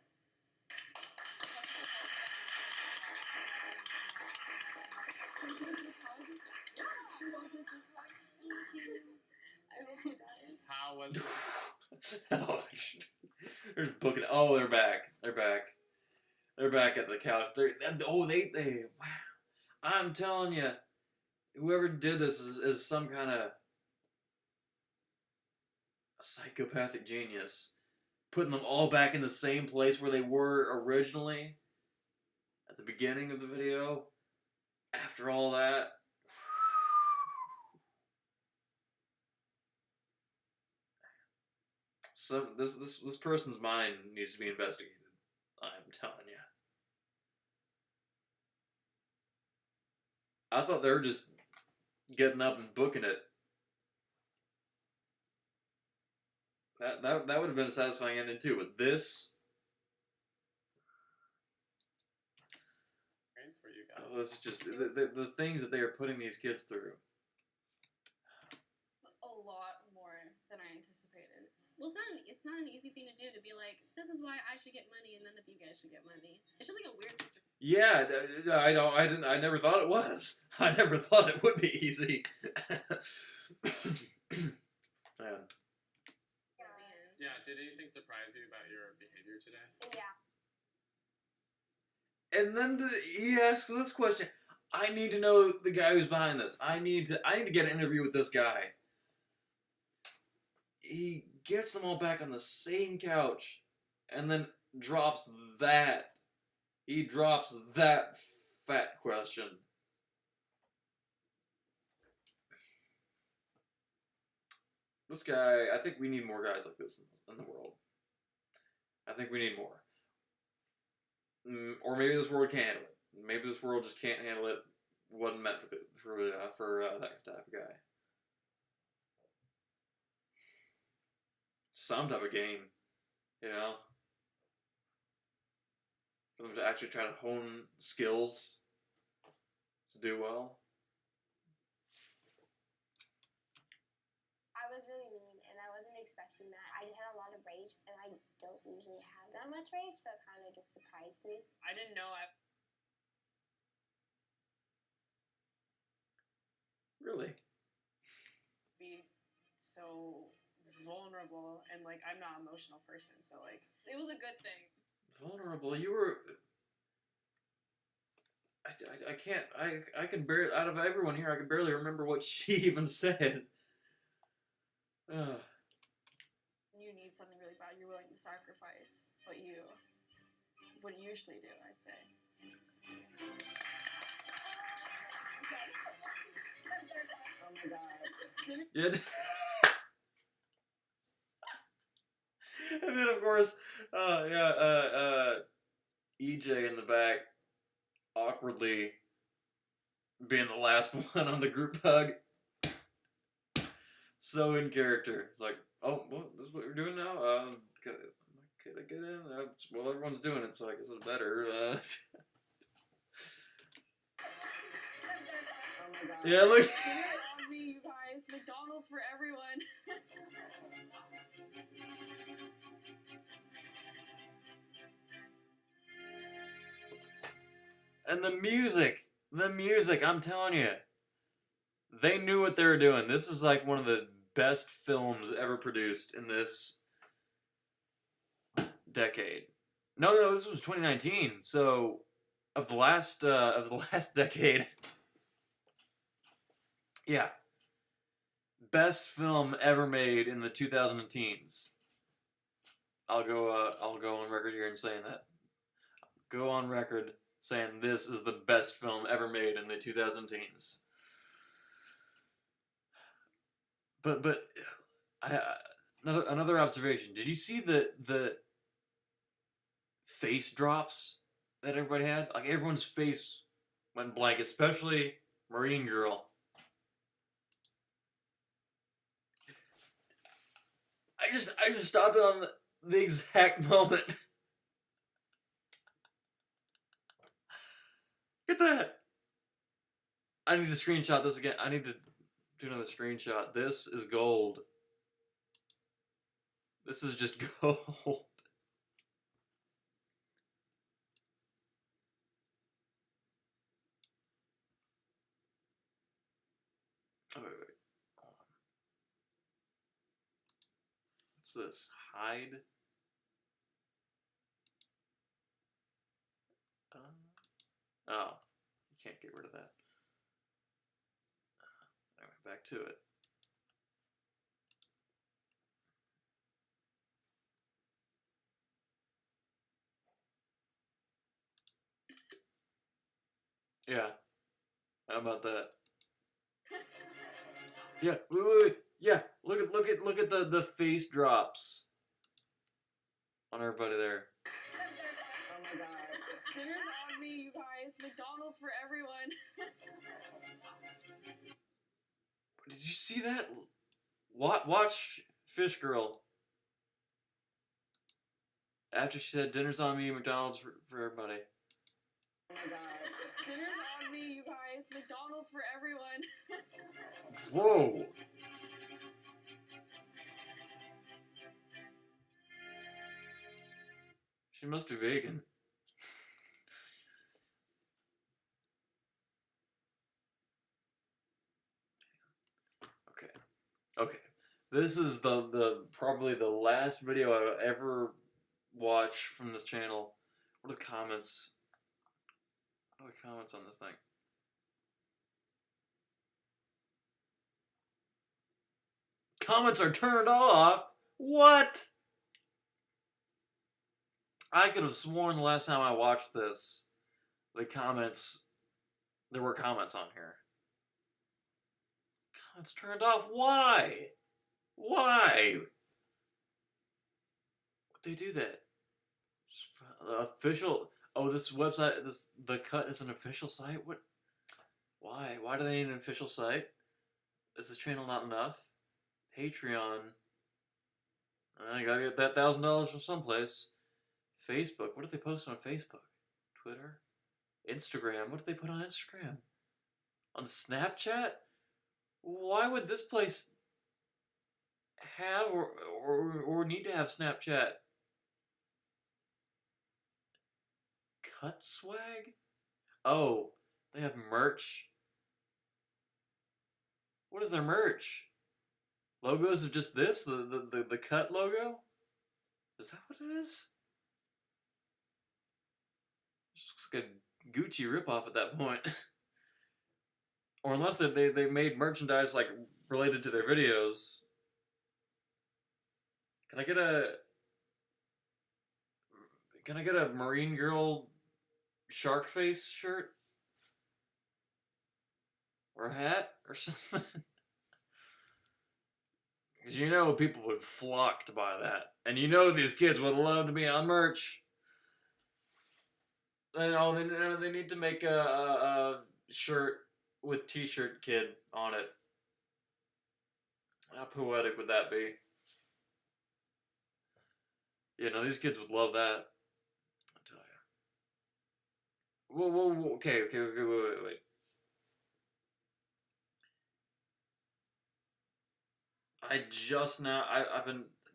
was it? Oh, they're just booking. Oh, they're back. They're back. They're back at the couch. They. Wow. I'm telling you, whoever did this is some kind of psychopathic genius, putting them all back in the same place where they were originally at the beginning of the video. After all that. This person's mind needs to be investigated. I'm telling you. I thought they were just getting up and booking it. That would have been a satisfying ending too. But this, Thanks for you guys. this is just the things that they are putting these kids through. It's a lot more than I anticipated. Well, it's not an easy thing to do to be like, this is why I should get money and none of you guys should get money. It's just like a weird. Yeah, I never thought it was. I never thought it would be easy. Man. Yeah, did anything surprise you about your behavior today? Yeah. And then he asks this question. I need to know the guy who's behind this. I need to get an interview with this guy. He gets them all back on the same couch and then drops that. He drops that fat question. This guy, I think we need more guys like this in the world. I think we need more. Or maybe this world can't handle it. Maybe this world just can't handle it. Wasn't meant for that type of guy. Some type of game, you know? For them to actually try to hone skills to do well. I was really mean, and I wasn't expecting that. I just had a lot of rage, and I don't usually have that much rage, so it kind of just surprised me. I didn't know I Really? be so vulnerable, and like I'm not an emotional person, so like it was a good thing. Vulnerable? You were... I can't... I can barely... Out of everyone here, I can barely remember what she even said. You need something really bad. You're willing to sacrifice what you would usually do, I'd say. Oh my god. Yeah. And then, of course, EJ in the back, awkwardly being the last one on the group hug. So in character. It's like, oh, well, this is what you're doing now? Can I get in? Well, everyone's doing it, so I guess it's better. Oh my god. Yeah, look. Get it on me, you guys. McDonald's for everyone. And the music, I'm telling you. They knew what they were doing. This is like one of the best films ever produced in this decade. No, this was 2019. So of the last decade. Yeah. Best film ever made in the 2010s. I'll go on record here and saying that. Go on record saying this is the best film ever made in the 2010s. But another observation. Did you see the face drops that everybody had? Like everyone's face went blank, especially Marine Girl. I just stopped it on the exact moment. Look at that. I need to screenshot this again. I need to do another screenshot. This is gold. This is just gold. Oh, wait. What's this? Hide? Oh, you can't get rid of that. Anyway, back to it. Yeah. How about that? Yeah. Wait. Yeah. Look at the face drops on everybody there. Oh my god. Dinner's on me, you guys. McDonald's for everyone. Did you see that? Watch Fish Girl. After she said dinner's on me, McDonald's for everybody. Oh my god. Dinner's on me, you guys. McDonald's for everyone. Whoa. She must be vegan. Okay. This is the probably the last video I'll ever watch from this channel. What are the comments? What are the comments on this thing? Comments are turned off? What? I could have sworn the last time I watched this, there were comments on here. Comments turned off? Why? Why? Would they do that? The official... Oh, this website, The Cut is an official site? What? Why? Why do they need an official site? Is this channel not enough? Patreon. I gotta get that $1,000 from someplace. Facebook. What did they post on Facebook? Twitter? Instagram. What did they put on Instagram? On Snapchat? Why would this place have or need to have Snapchat? Cut swag? Oh, they have merch. What is their merch? Logos of just this? The Cut logo? Is that what it is? Just looks like a Gucci ripoff at that point. Or unless they made merchandise like related to their videos. Can I get a Marine Girl shark face shirt? Or a hat or something? Because you know people would flock to buy that. And you know these kids would love to be on merch. They need to make a shirt with T-shirt kid on it. How poetic would that be? You know, these kids would love that. I'll tell you. Whoa, okay, wait.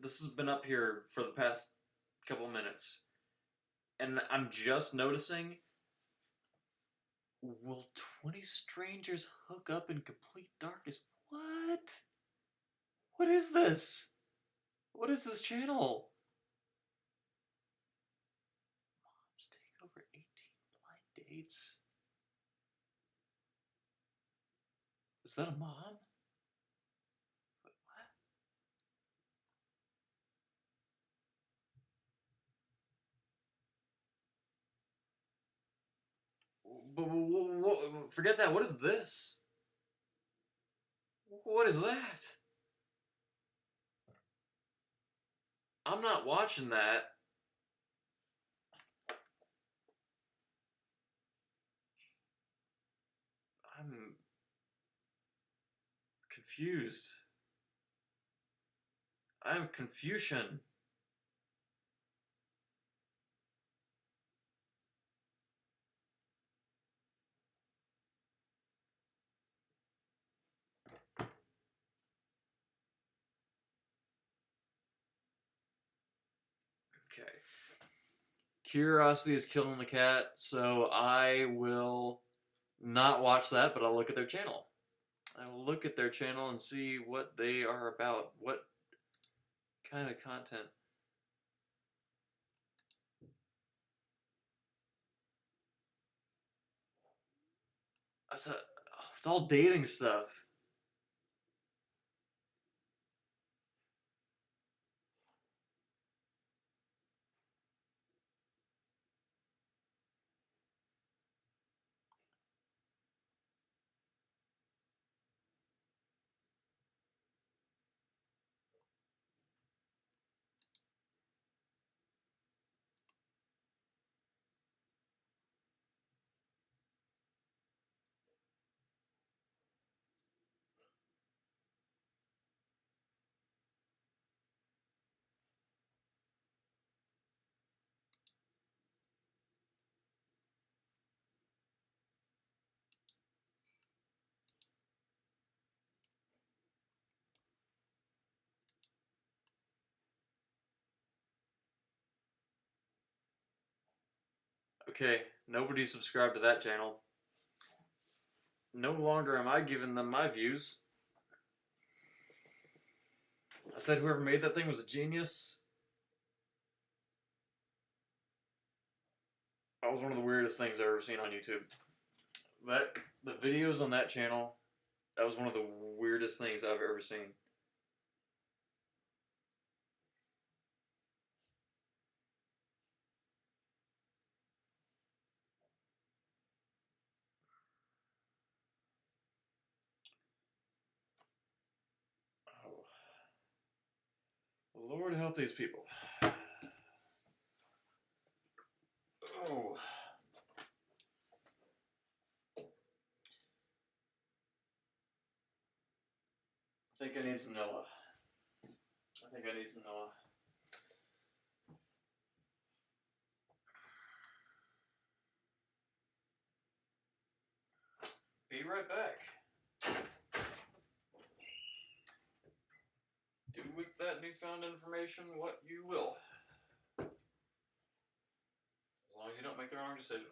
This has been up here for the past couple minutes. And I'm just noticing, will 20 strangers hook up in complete darkness? What? What is this? What is this channel? Moms take over 18 blind dates? Is that a mom? But forget that. What is this? What is that? I'm not watching that. I'm confused. I'm Confucian. Okay. Curiosity is killing the cat, so I will not watch that, but I'll look at their channel. I will look at their channel and see what they are about. What kind of content. It's all dating stuff. Okay, nobody subscribed to that channel. No longer am I giving them my views. I said whoever made that thing was a genius. That was one of the weirdest things I've ever seen on YouTube. The videos on that channel, that was one of the weirdest things I've ever seen. Lord help these people. Oh. I think I need some Noah. Be right back. Do with that newfound information what you will. As long as you don't make the wrong decision.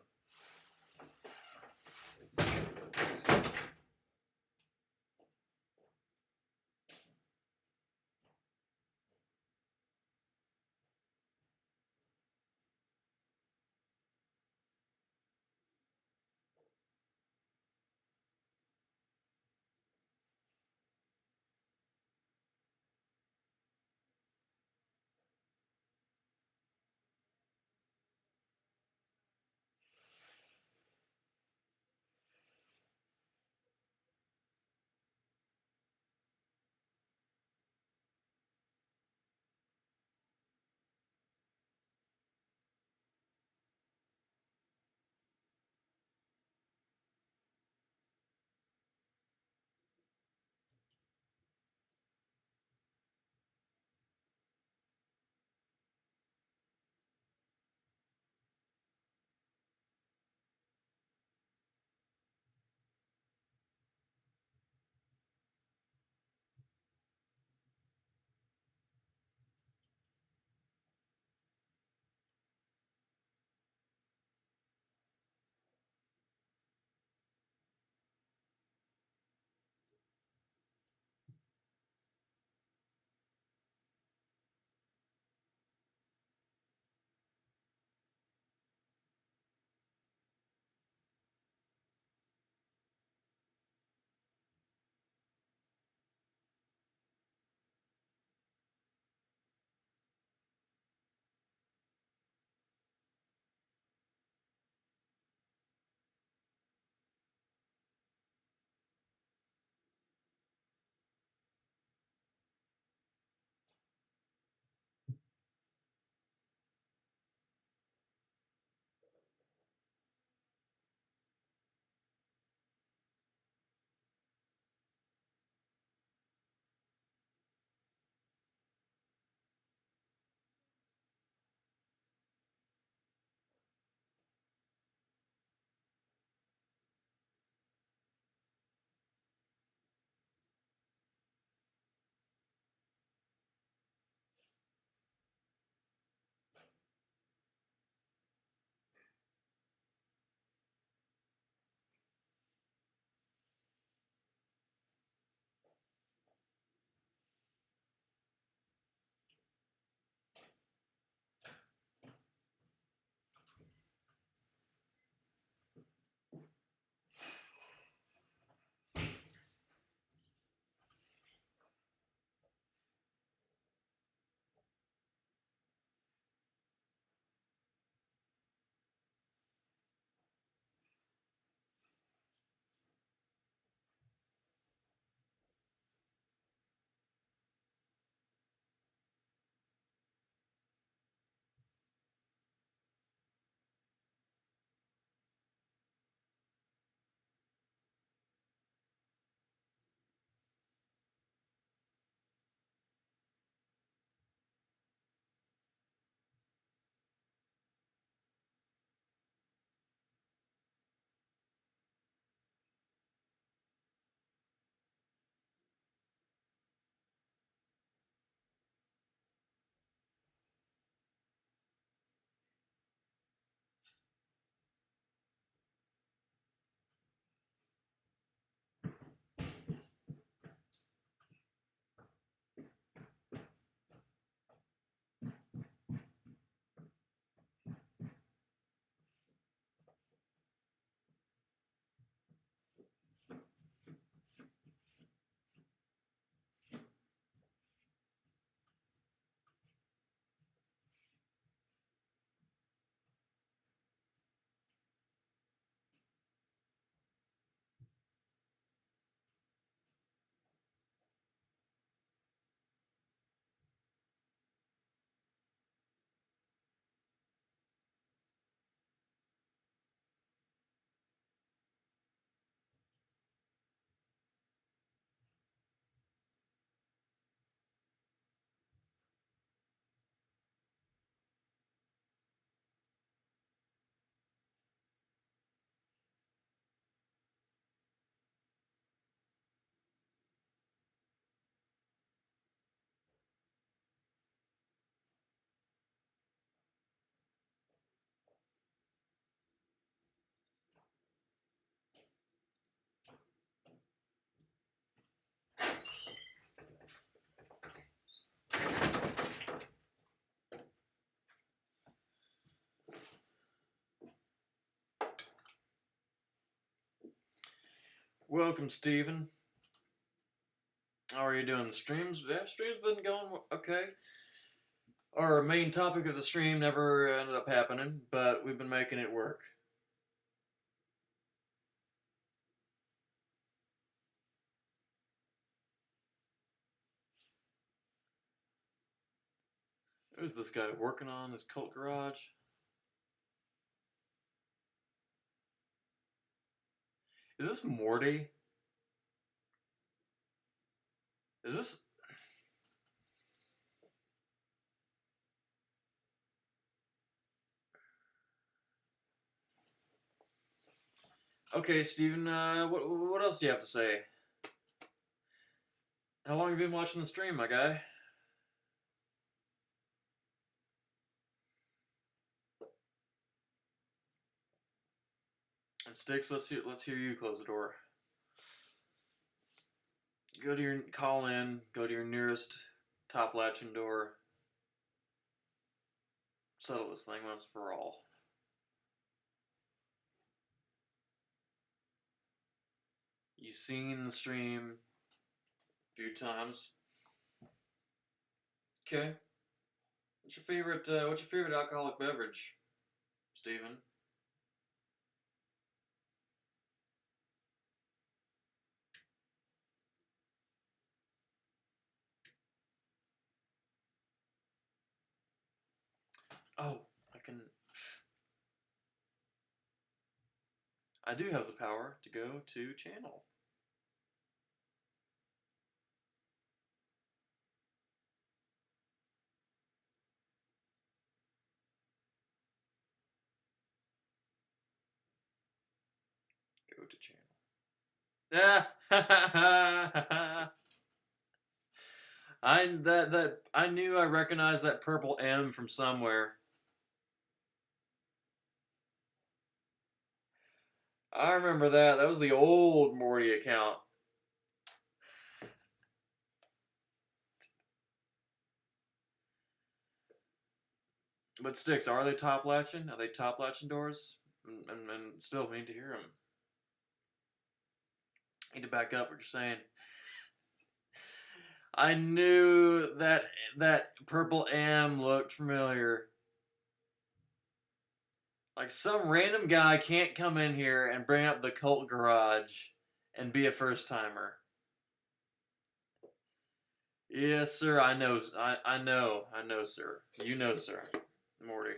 Welcome, Steven. How are you doing? The streams? Yeah, stream's been going okay. Our main topic of the stream never ended up happening, but we've been making it work. Who's this guy working on this cult garage? Is this Morty? Is this... Okay, Steven, what else do you have to say? How long have you been watching the stream, my guy? And Sticks, let's hear you close the door. Go to your call in. Go to your nearest top latching door. Settle this thing once for all. You've seen the stream a few times. Okay. What's your favorite alcoholic beverage, Steven? Oh, I do have the power to go to channel. Go to channel. I knew I recognized that purple M from somewhere. I remember that. That was the old Morty account. But Sticks, are they top latching? Are they top latching doors? And still need to hear them. Need to back up what you're saying. I knew that purple M looked familiar. Like some random guy can't come in here and bring up the cult garage and be a first timer. Yes, sir. I know, sir. You know, sir. Morty.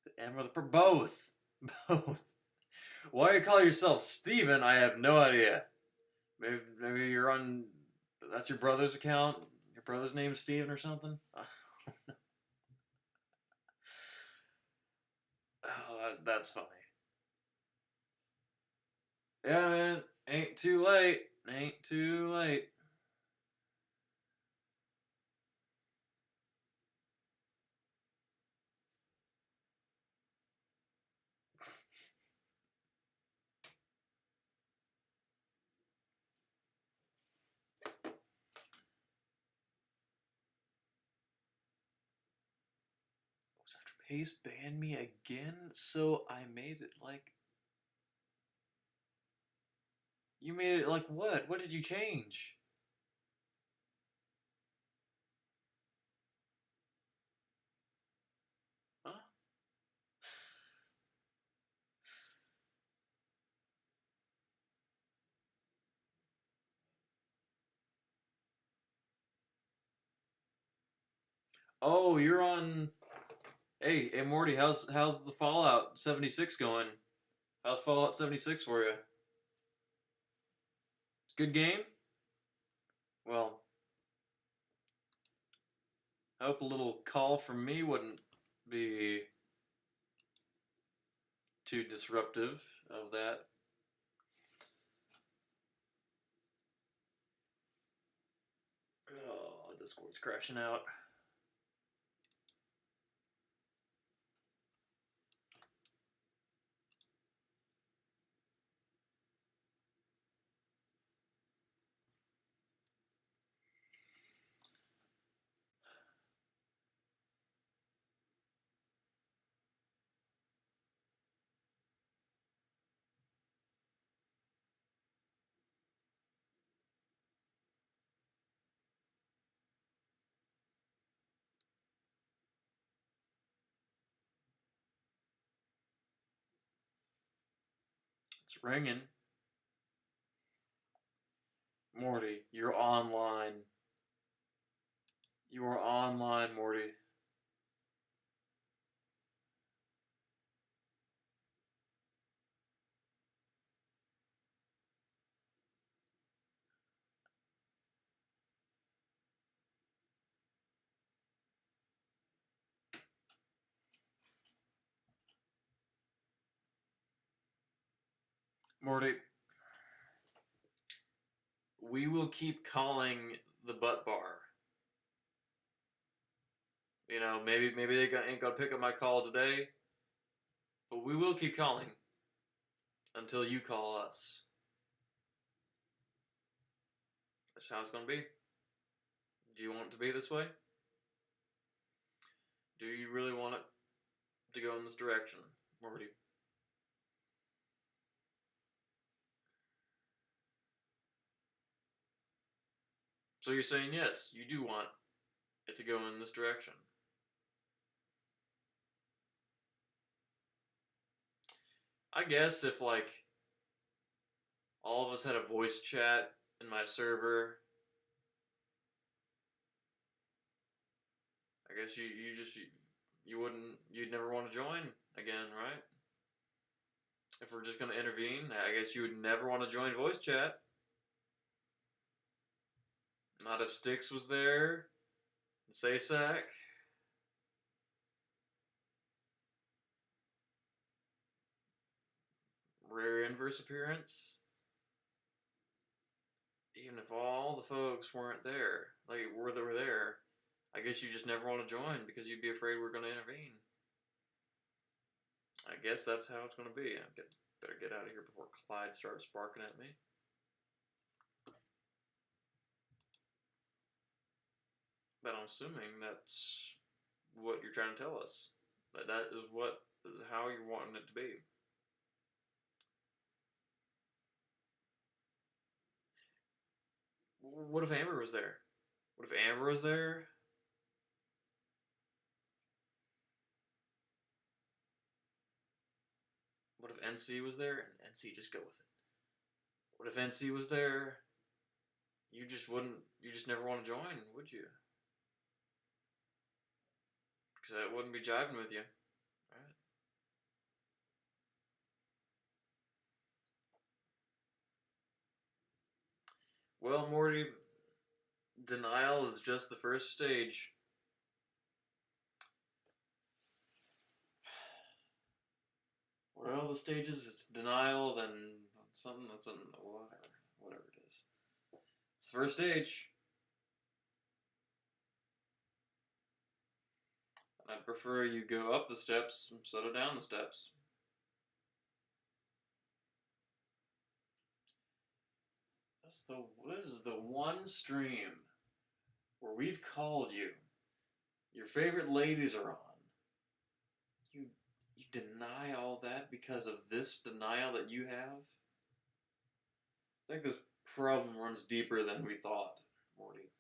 The M or the both. Both. Why you call yourself Steven, I have no idea. Maybe you're on... That's your brother's account? Your brother's name is Steven or something? Oh, that's funny. Yeah, man. Ain't too late. Ain't too late. Pace banned me again, so I made it like... You made it like what? What did you change? Huh? Oh, you're on... Hey, Morty, how's the Fallout 76 going? How's Fallout 76 for you? Good game? Well, I hope a little call from me wouldn't be too disruptive of that. Oh, Discord's crashing out. It's ringing. Morty, you're online. You are online, Morty. Morty, we will keep calling the butt bar. You know, maybe they ain't gonna pick up my call today, but we will keep calling until you call us. That's how it's gonna be. Do you want it to be this way? Do you really want it to go in this direction, Morty? So you're saying yes, you do want it to go in this direction. I guess if, like, all of us had a voice chat in my server, I guess you'd never want to join again, right? If we're just gonna intervene, I guess you would never want to join voice chat. Not if Styx was there, and Saysac. Rare inverse appearance. Even if all the folks weren't there, like, were there, I guess you just never want to join because you'd be afraid we're going to intervene. I guess that's how it's going to be. I better get out of here before Clyde starts barking at me. But I'm assuming that's what you're trying to tell us. That is how you're wanting it to be. What if Amber was there? What if Amber was there? What if NC was there? And NC, just go with it. What if NC was there? You just never want to join, would you? Because that wouldn't be jiving with you. Alright. Well, Morty, denial is just the first stage. What are all the stages? It's denial, then something, whatever it is. It's the first stage. And I'd prefer you go up the steps instead of down the steps. This is the one stream where we've called you. Your favorite ladies are on. You deny all that because of this denial that you have? I think this problem runs deeper than we thought, Morty.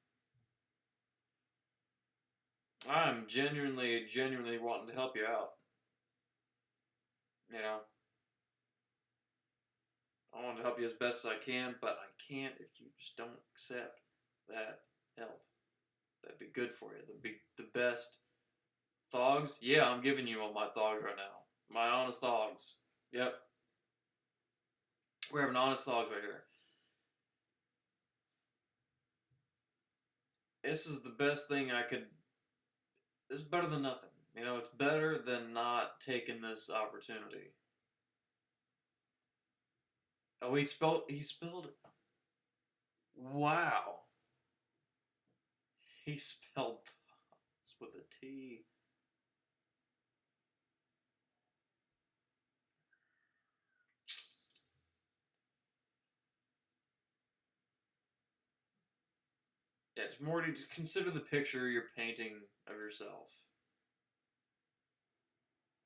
I'm genuinely wanting to help you out. You know? I want to help you as best as I can, but I can't if you just don't accept that help. That'd be good for you. That'd be the best. Thogs? Yeah, I'm giving you all my thogs right now. My honest thogs. Yep. We're having honest thogs right here. This is the best thing I could... It's better than nothing. You know, it's better than not taking this opportunity. Oh, he spelled it. Wow. He spelled thogs with a T. Yes, Morty, just consider the picture you're painting of yourself.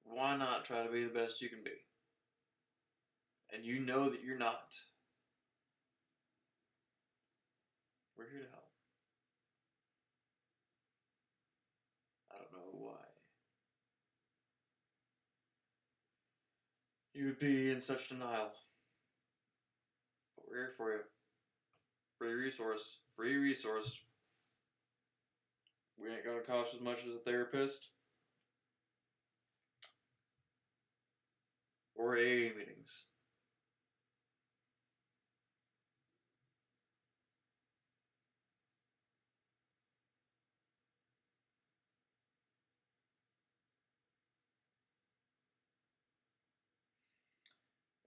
Why not try to be the best you can be? And you know that you're not. We're here to help. I don't know why you would be in such denial. We're here for you. Free resource. Free resource. We ain't gonna cost as much as a therapist. Or AA meetings.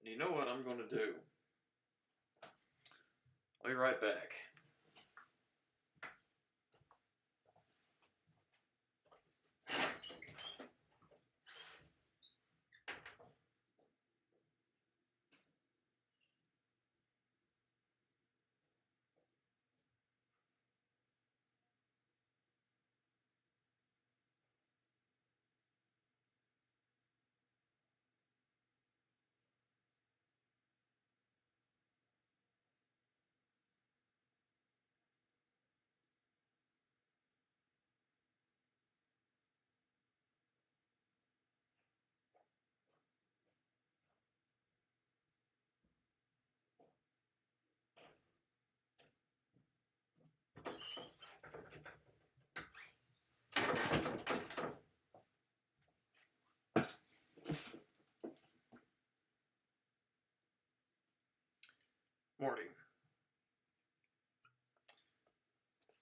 And you know what I'm gonna do? I'll be right back. Morty.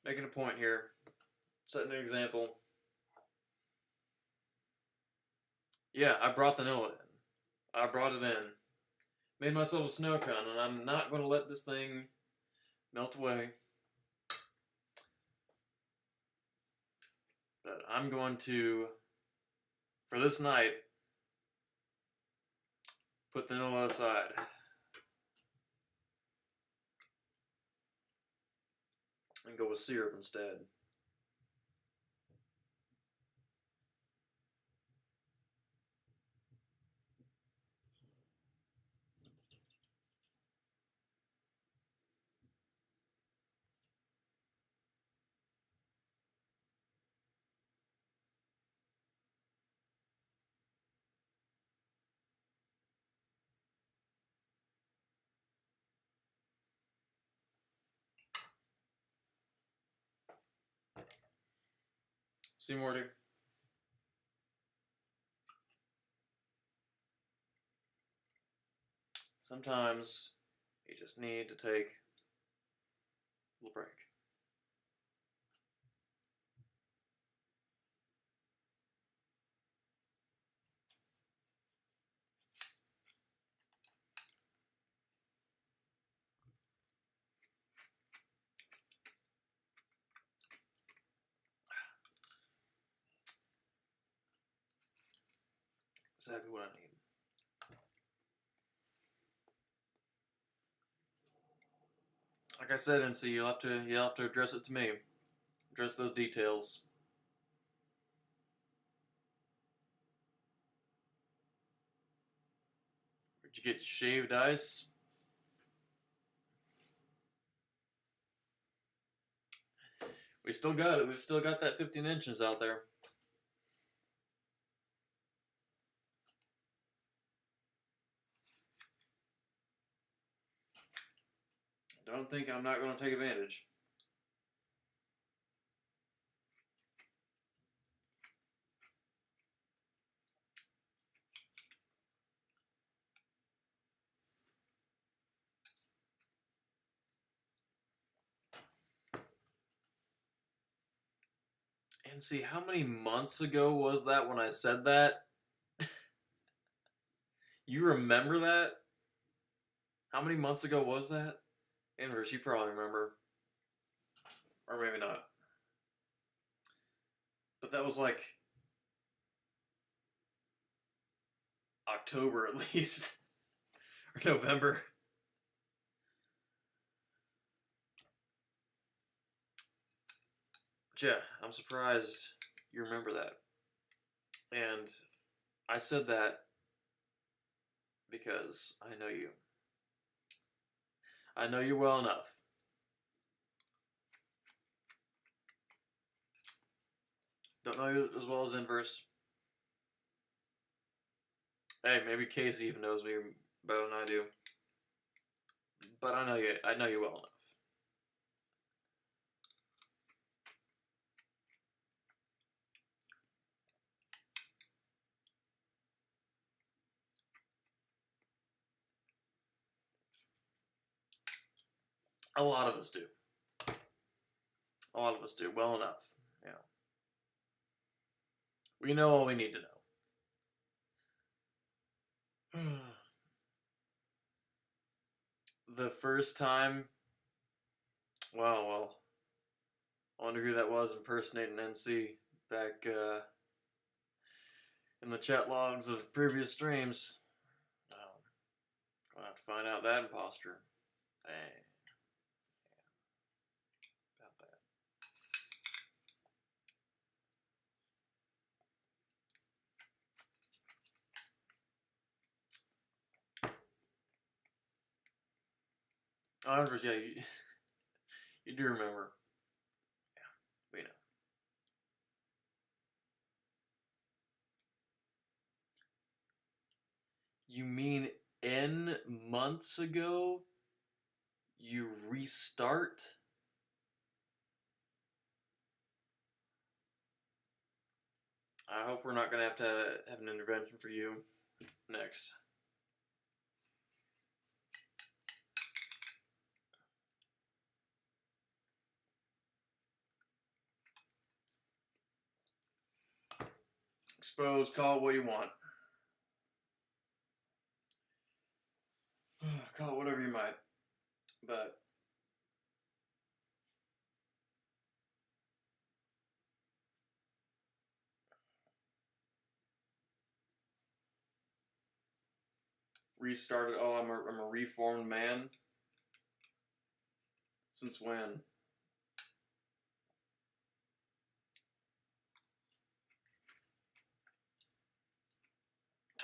Making a point here. Setting an example. Yeah, I brought the Noah in. I brought it in. Made myself a snow cone, and I'm not going to let this thing melt away. But I'm going to, for this night, put the Noah aside. And go with syrup instead. See, Morty? Sometimes you just need to take a little break. Exactly what I need. Like I said, NC, you'll have to address it to me. Address those details. Did you get shaved ice? We still got it. We've still got that 15 inches out there. Don't think I'm not going to take advantage. And see, how many months ago was that when I said that? You remember that? How many months ago was that? Inverse, you probably remember. Or maybe not. But that was like October at least. Or November. But yeah, I'm surprised you remember that. And I said that because I know you. I know you well enough. Don't know you as well as Inverse. Hey, maybe Casey even knows me better than I do. but I know you well enough. A lot of us do. A lot of us do well enough. Yeah. We know all we need to know. The first time, well, I wonder who that was impersonating NC back in the chat logs of previous streams. Gonna have to find out that imposter. Dang. About that. However, yeah, you do remember. Yeah, we know. You mean N months ago, you restart? I hope we're not going to have an intervention for you next. Expose, call it what you want. Call it whatever you might. But restarted. Oh, I'm a reformed man. Since when?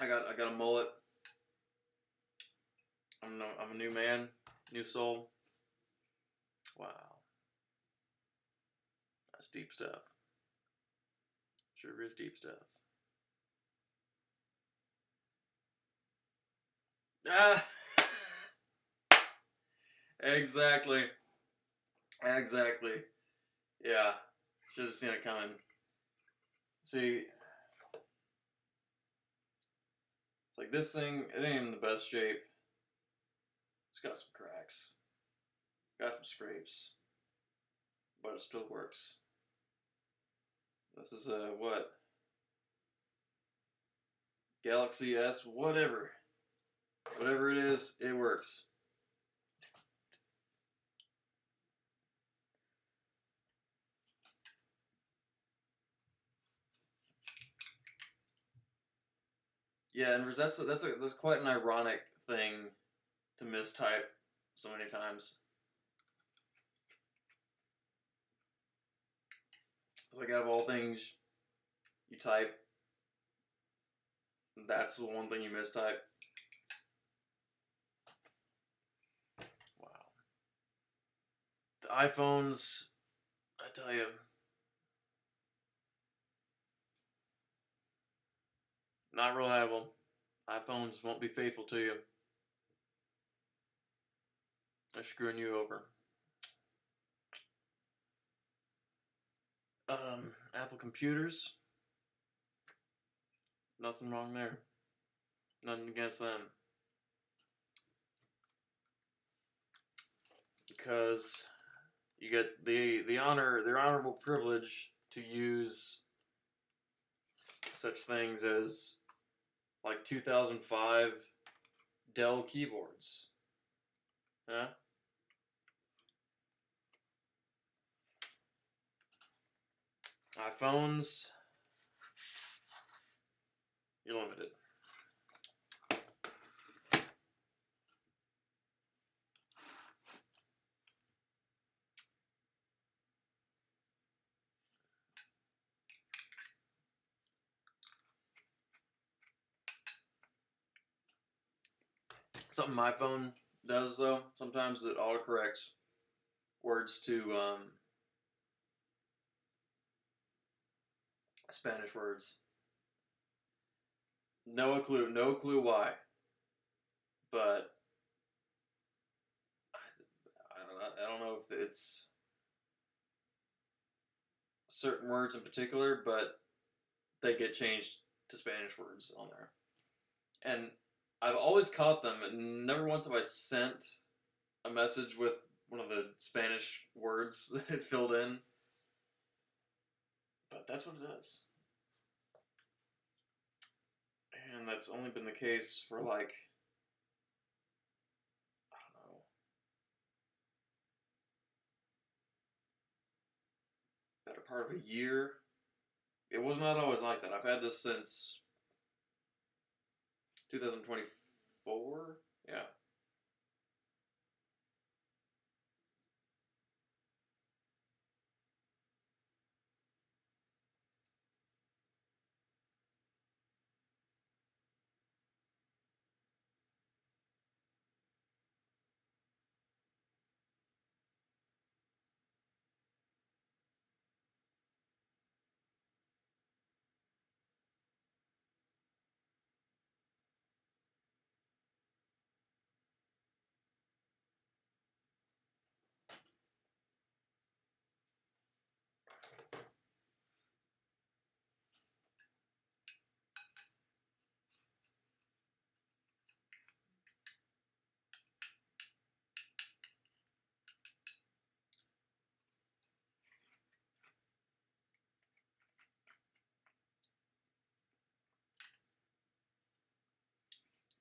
I got a mullet. I'm a new man, new soul. Wow, that's deep stuff. Sure is deep stuff. Ah, exactly. Yeah, should have seen it coming. See, it's like this thing. It ain't in the best shape. It's got some cracks, got some scrapes, but it still works. This is what? Galaxy S, whatever it is, it works. Yeah, and that's quite an ironic thing to mistype so many times. Like, out of all things you type, that's the one thing you mistype. Wow. The iPhones, I tell you, not reliable. iPhones won't be faithful to you. They're screwing you over. Apple computers, nothing wrong there. Nothing against them. Because you get the honorable privilege to use such things as like 2005 Dell keyboards. Huh? iPhones, you're limited. Something my phone does, though, sometimes it autocorrects words to Spanish words. No clue why. But I don't know if it's certain words in particular, but they get changed to Spanish words on there. And I've always caught them, and never once have I sent a message with one of the Spanish words that it filled in. But that's what it does. And that's only been the case for like, I don't know, better part of a year. It was not always like that. I've had this since 2024? Yeah.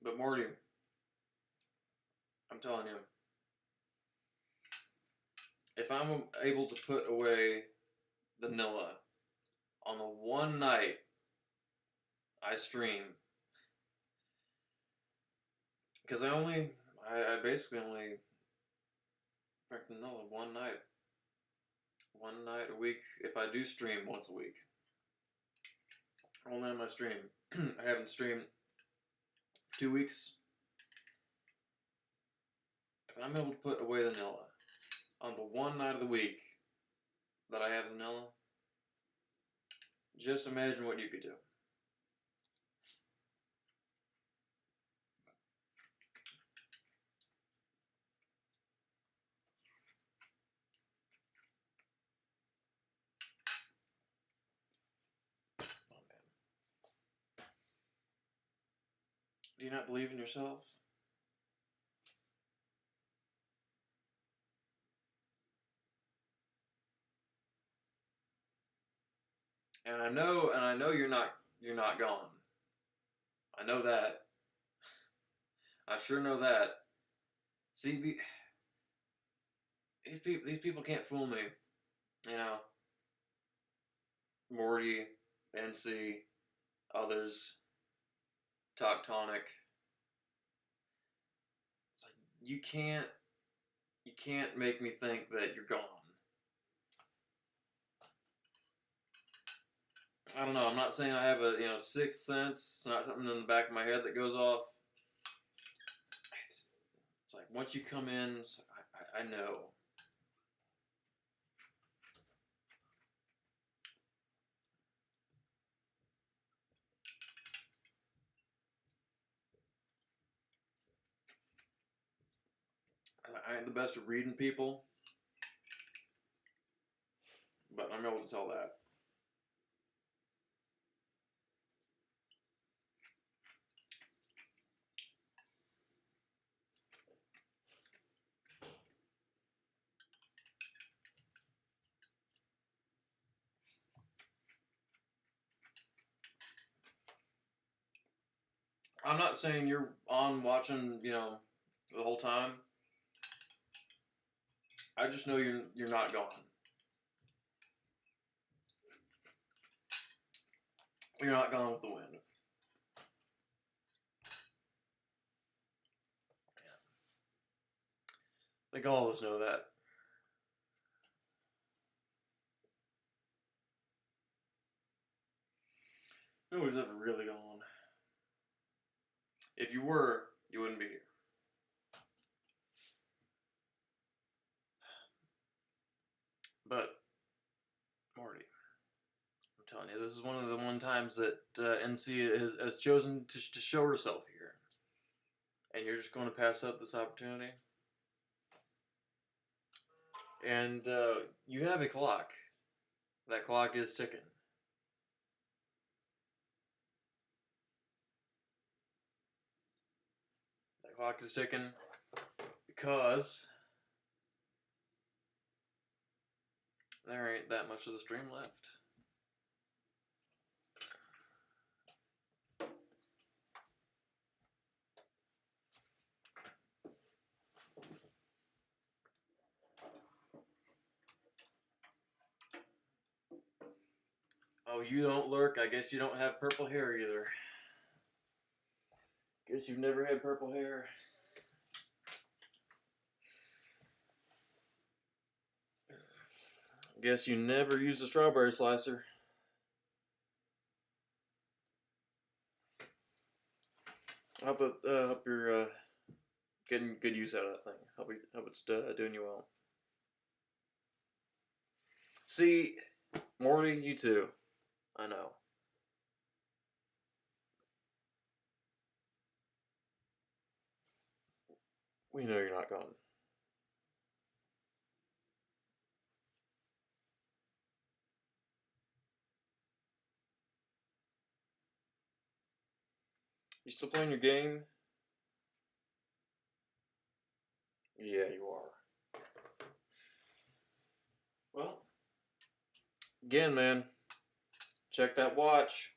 But Morty, I'm telling you, if I'm able to put away vanilla on the one night I stream, because I basically only drink vanilla one night a week. If I do stream once a week, only on my stream. I haven't streamed 2 weeks. If I'm able to put away the vanilla on the one night of the week that I have vanilla, just imagine what you could do. Oh man. Do you not believe in yourself? And I know you're not gone. I know that. I sure know that. See, these people can't fool me. You know, Morty, NC, others, Toctonic. It's like you can't make me think that you're gone. I don't know. I'm not saying I have a sixth sense. It's not something in the back of my head that goes off. It's like once you come in, I know. I ain't the best at reading people, but I'm able to tell that. I'm not saying you're on watching, the whole time. I just know you're not gone. You're not gone with the wind. I think all of us know that. Nobody's ever really gone. If you were, you wouldn't be here. But, Marty, I'm telling you, this is one of the times that NC has chosen to show herself here. And you're just going to pass up this opportunity? And you have a clock. That clock is ticking. That clock is ticking because there ain't that much of the stream left. Oh, you don't lurk. I guess you don't have purple hair either. Guess you've never had purple hair. Guess you never used a strawberry slicer. I hope you're getting good use out of that thing. Hope it's doing you well. See, Morty, you too. I know. We know you're not gone. You still playing your game? Yeah, you are. Well, again, man, check that watch.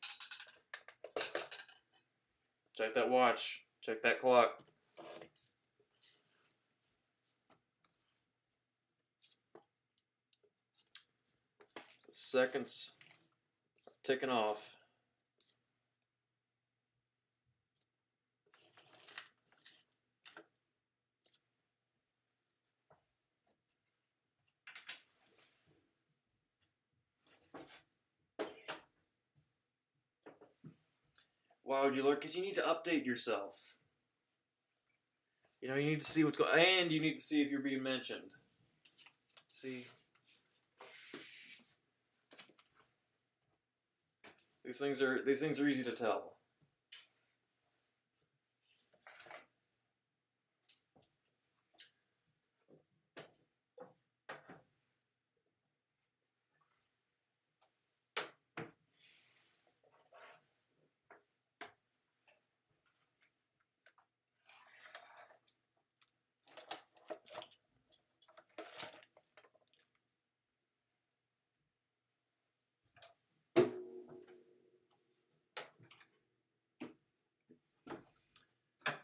Check that watch. Check that clock. The seconds are ticking off. Why would you lurk? Because you need to update yourself. You know, you need to see what's going on, and you need to see if you're being mentioned. See? These things are easy to tell.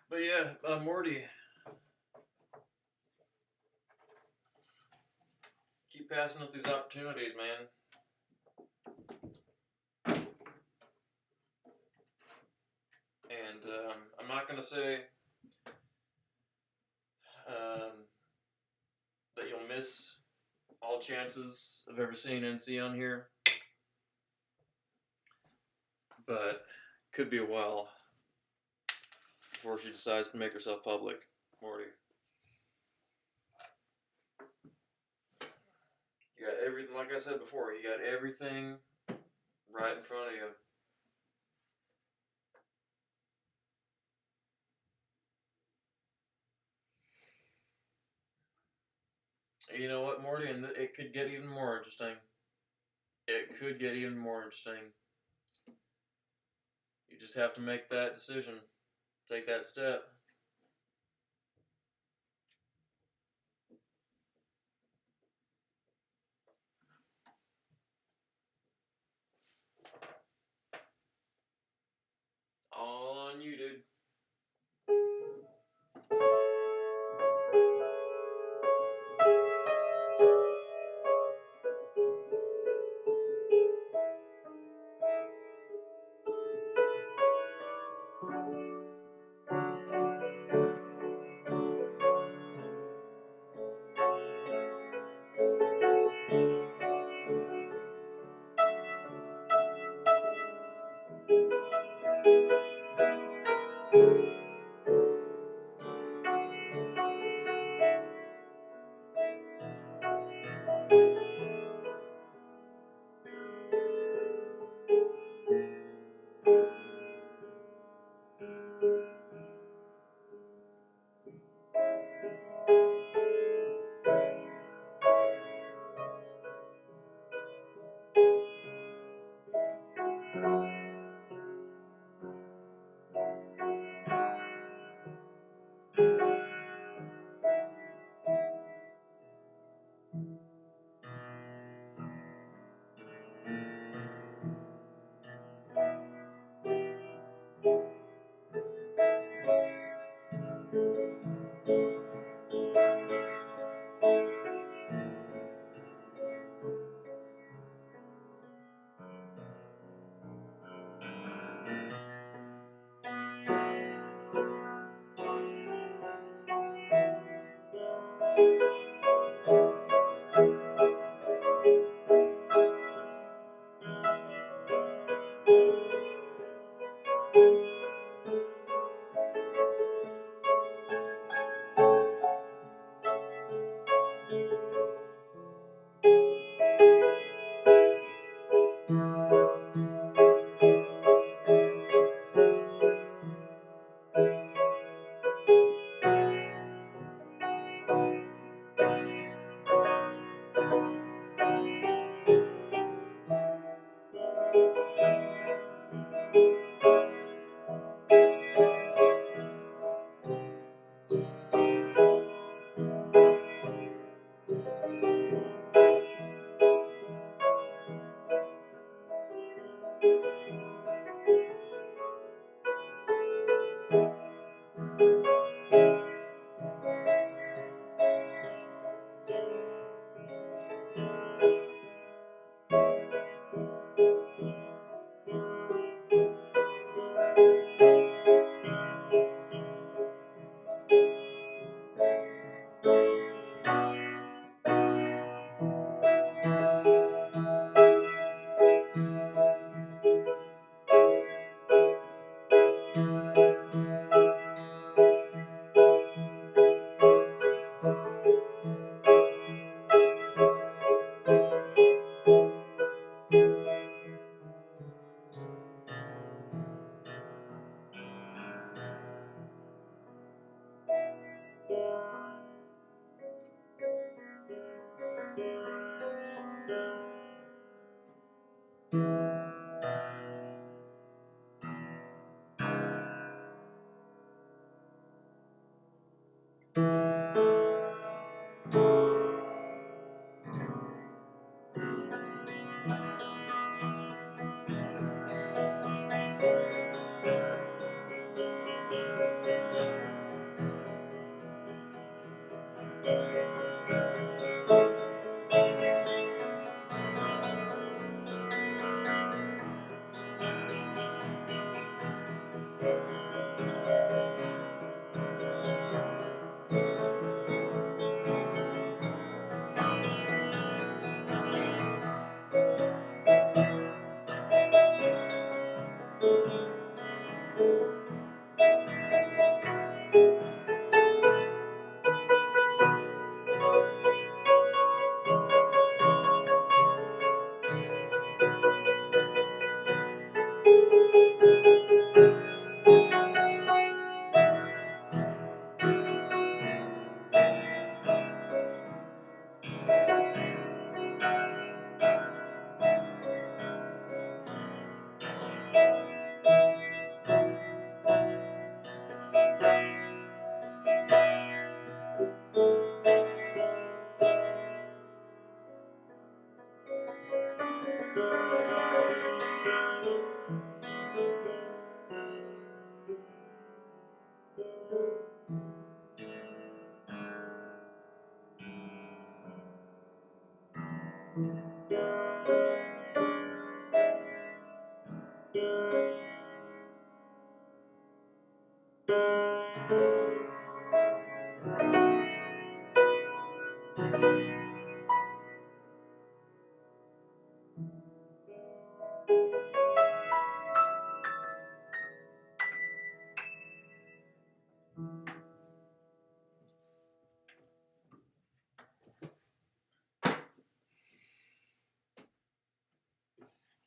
But yeah, Morty, keep passing up these opportunities, man. And I'm not gonna say that you'll miss all chances of ever seeing NC on here, but could be a while before she decides to make herself public, Morty. You got everything, like I said before, you got everything right in front of you. You know what, Morty? And it could get even more interesting. It could get even more interesting. You just have to make that decision. Take that step. All on you, dude.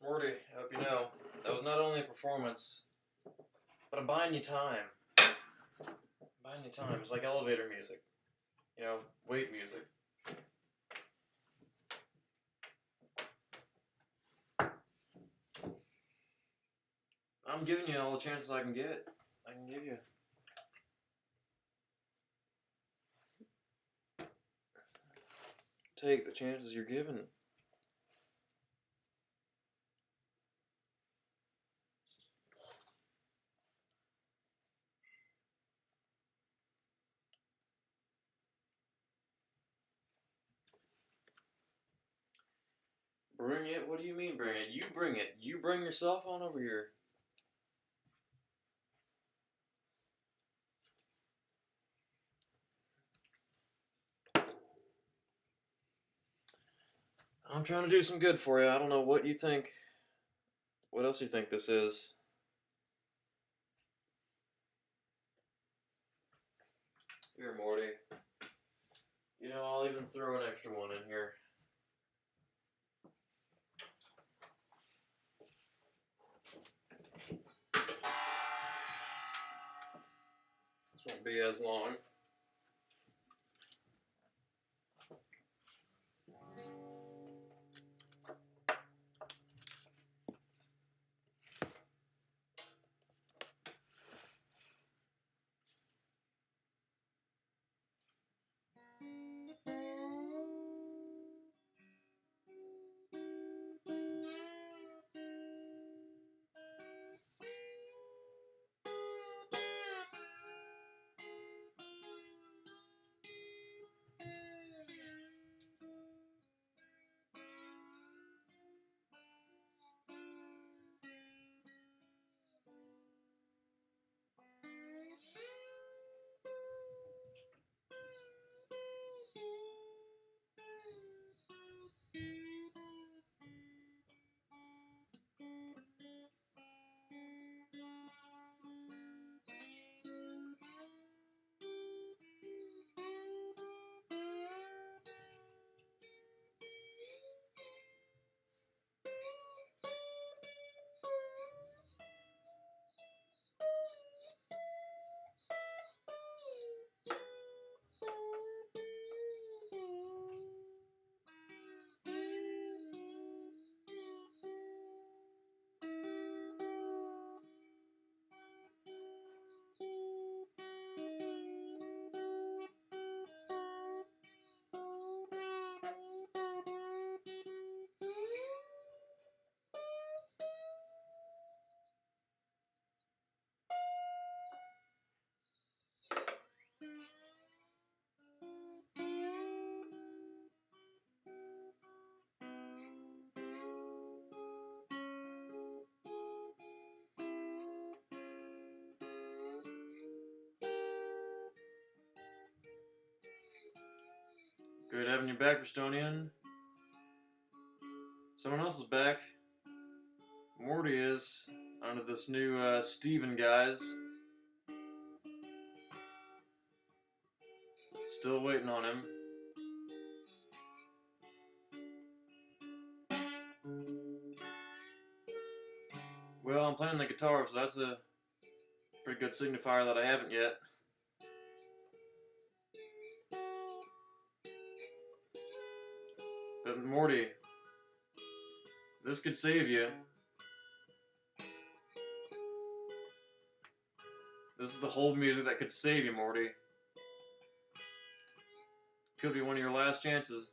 Morty, I hope you know, that was not only a performance, but I'm buying you time. Buying you time. It's like elevator music. You know, wait music. I'm giving you all the chances I can get. I can give you. Take the chances you're given. Bring it? What do you mean bring it? You bring it. You bring yourself on over here. I'm trying to do some good for you. I don't know what you think. What else you think this is? Here, Morty. You know, I'll even throw an extra one in here. This won't be as long. Good having you back, Bristonian. Someone else is back. Morty is. onto this new Steven, guys. Still waiting on him. Well, I'm playing the guitar, so that's a pretty good signifier that I haven't yet. But Morty, this could save you. This is the whole music that could save you, Morty. Could be one of your last chances.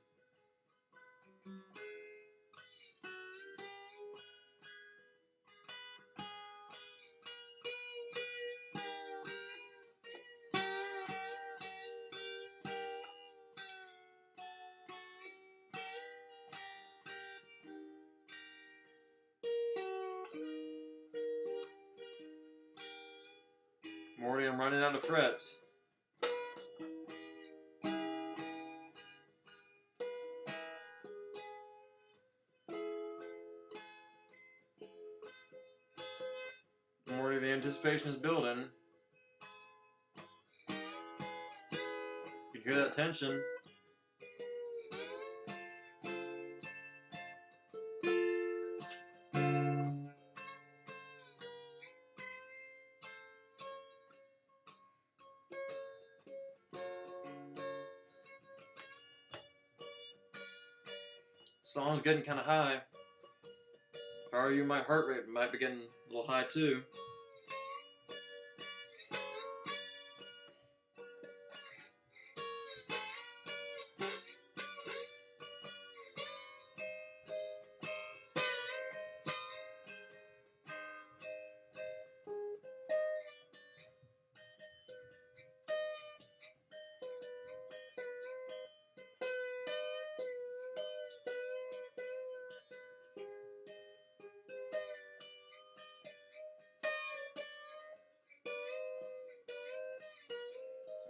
Morty, I'm running out of frets. Morty, the anticipation is building. You hear that tension? Song's getting kind of high. If I were you, my heart rate might be getting a little high too.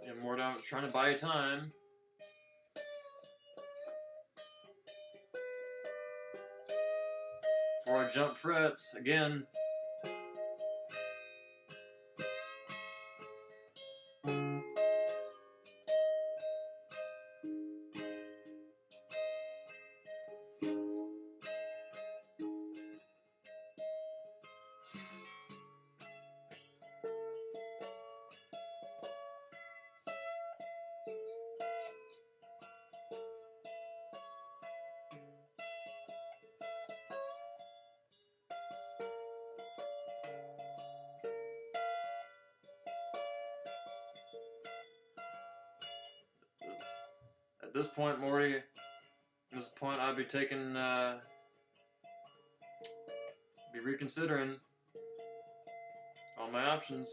Yeah, more down. Trying to buy you time. Before I jump frets again. At this point, Morty, at this point I'd be taking, be reconsidering all my options.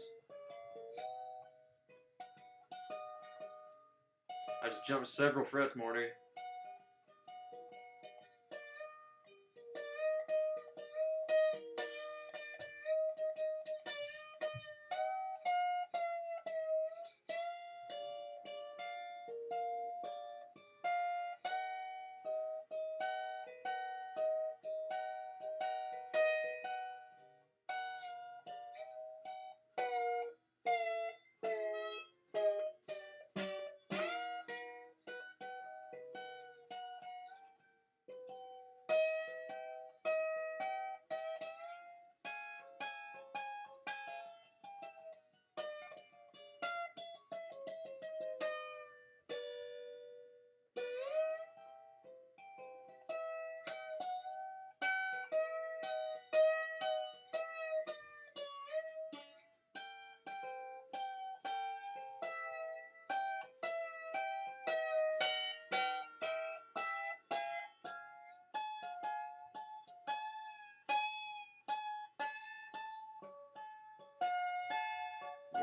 I just jumped several frets, Morty.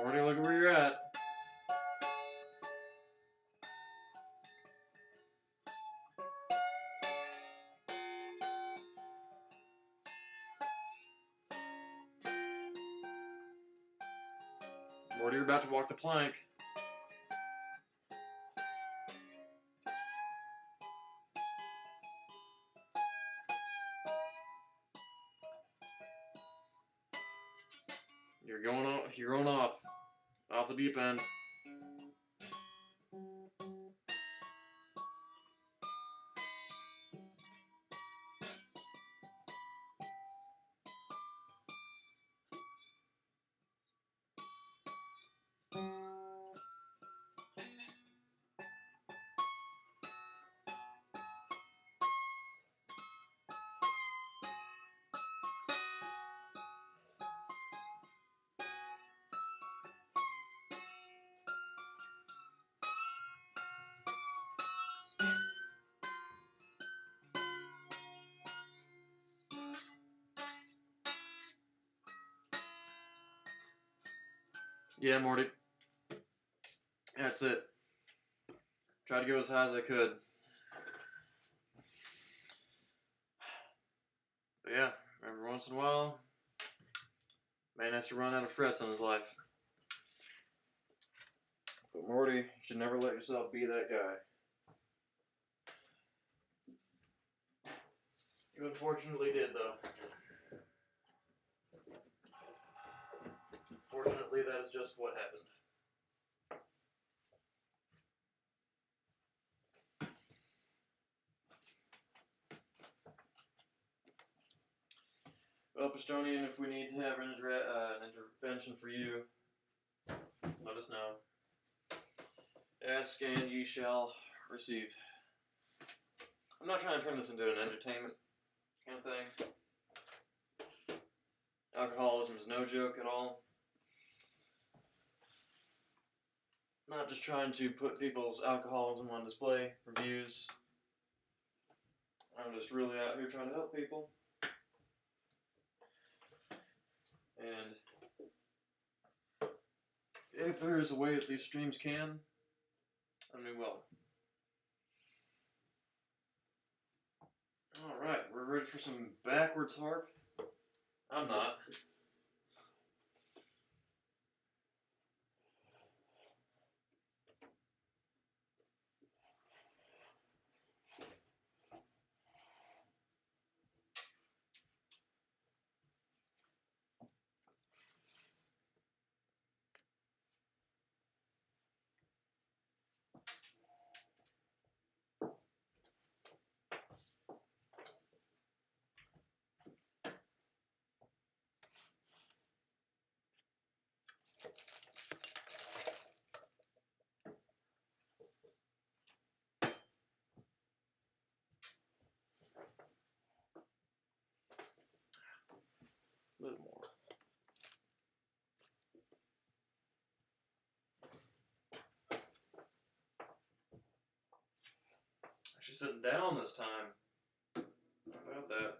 Morty, look at where you're at. Morty, you're about to walk the plank. You're going off the deep end. Yeah, Morty. That's it. Tried to go as high as I could. But yeah, every once in a while, man has to run out of frets in his life. But Morty, you should never let yourself be that guy. You unfortunately did, though. Fortunately, that is just what happened. Well, Pastonian, if we need to have an intervention for you, let us know. Ask and ye shall receive. I'm not trying to turn this into an entertainment kind of thing. Alcoholism is no joke at all. I'm not just trying to put people's alcoholism on display for views. I'm just really out here trying to help people. And if there is a way that these streams can, I mean, well. Alright, we're ready for some backwards harp. I'm not. A little more. Actually sitting down this time. How about that?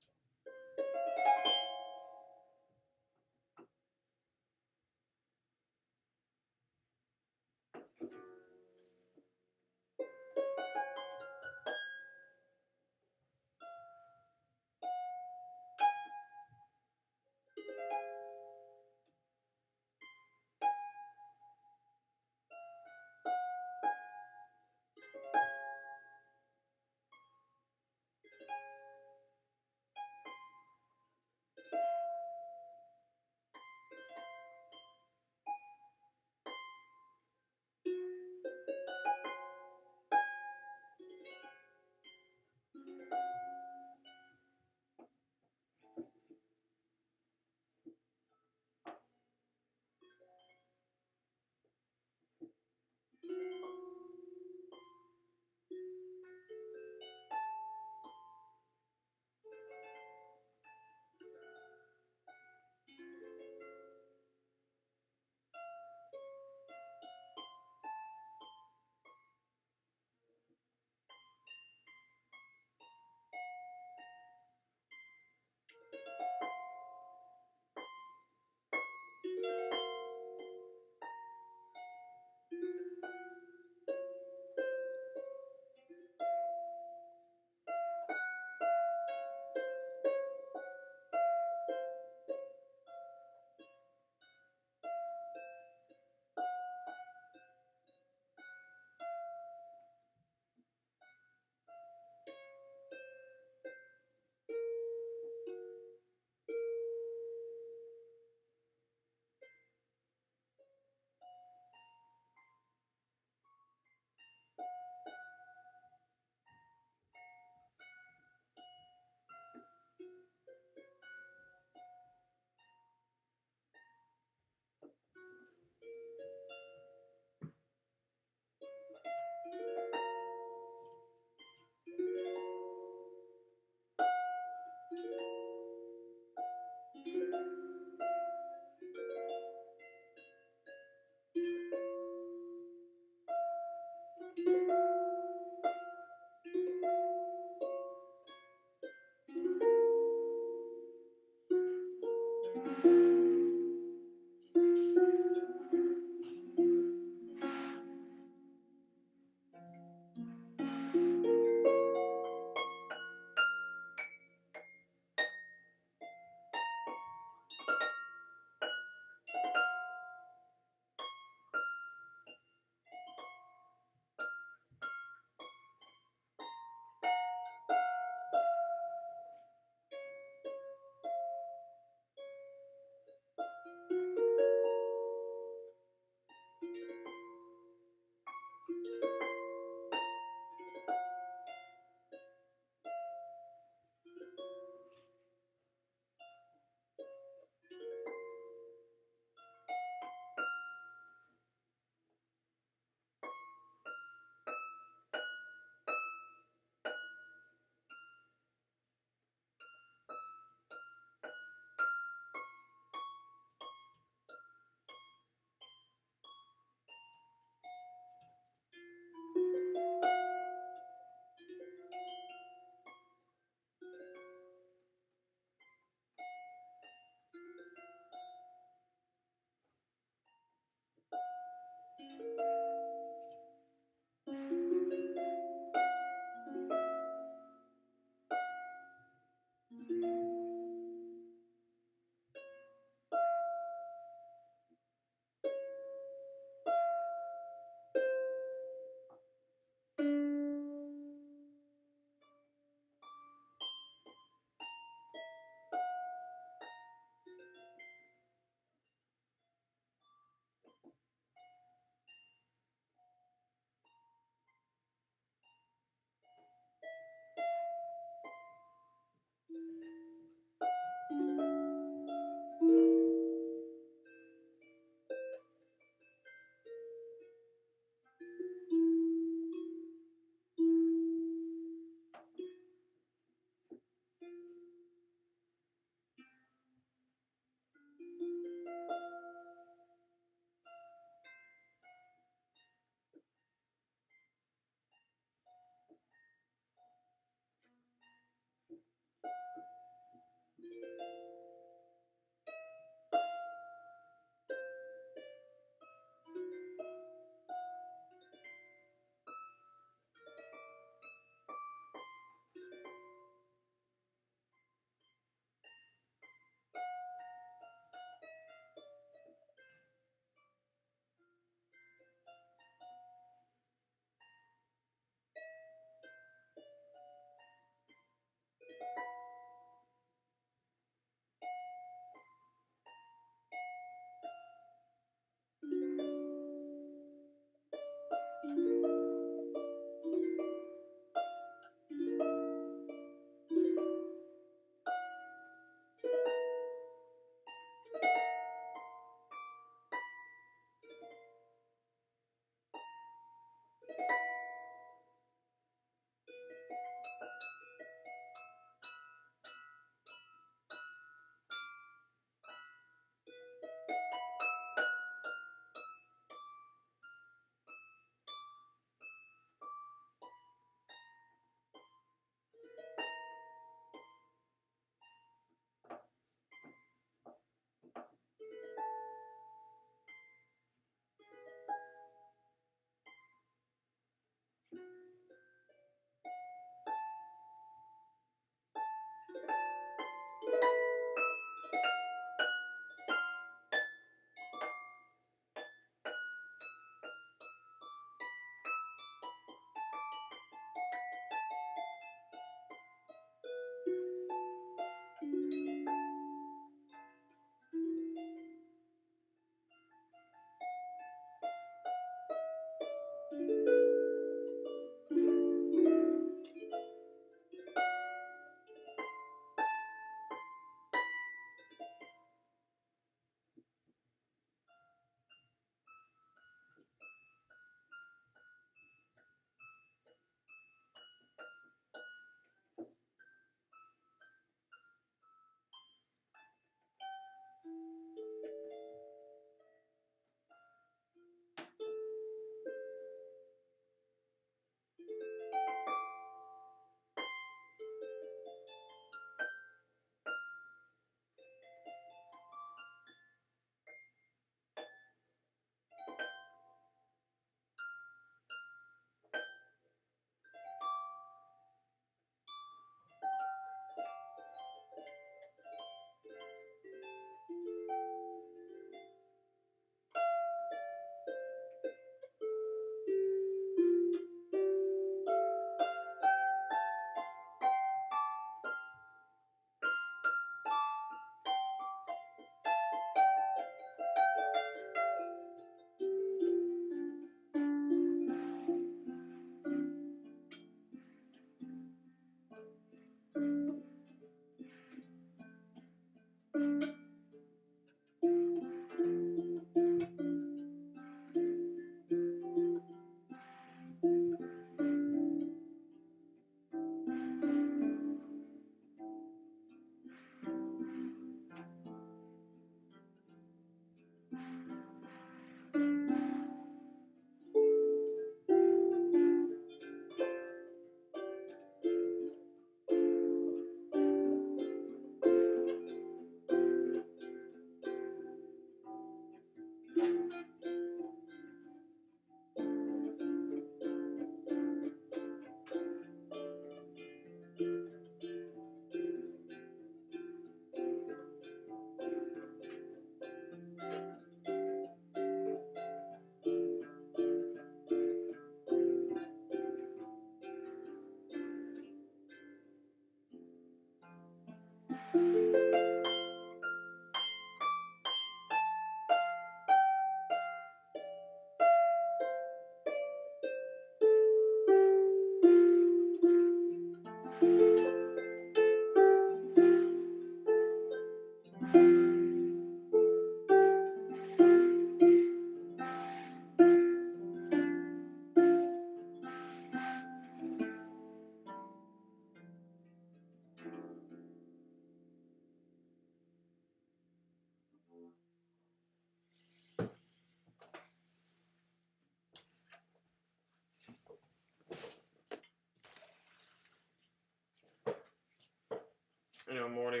You know, Morty,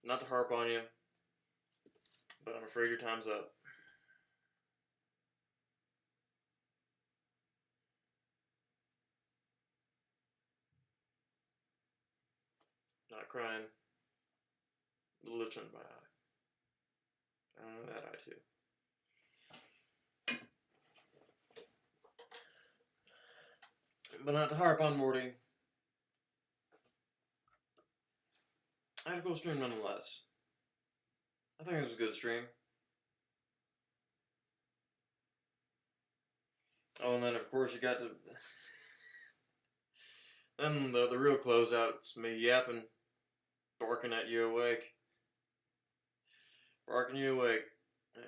not to harp on you, but I'm afraid your time's up. Not crying. The look in my eye. I don't know that eye too. But not to harp on Morty. I had a cool stream nonetheless. I think it was a good stream. Oh, and then of course you got to... Then the real closeout, it's me yapping, barking at you awake. Barking you awake. Yeah.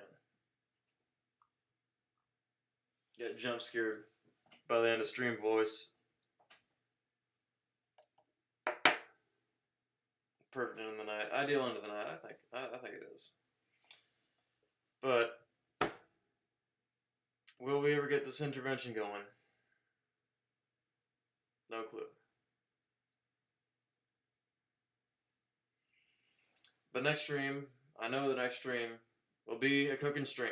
Get jump scared by the end of stream voice. Perfect end of the night. Ideal end of the night, I think. I think it is. But will we ever get this intervention going? No clue. But next stream, I know the next stream will be a cooking stream.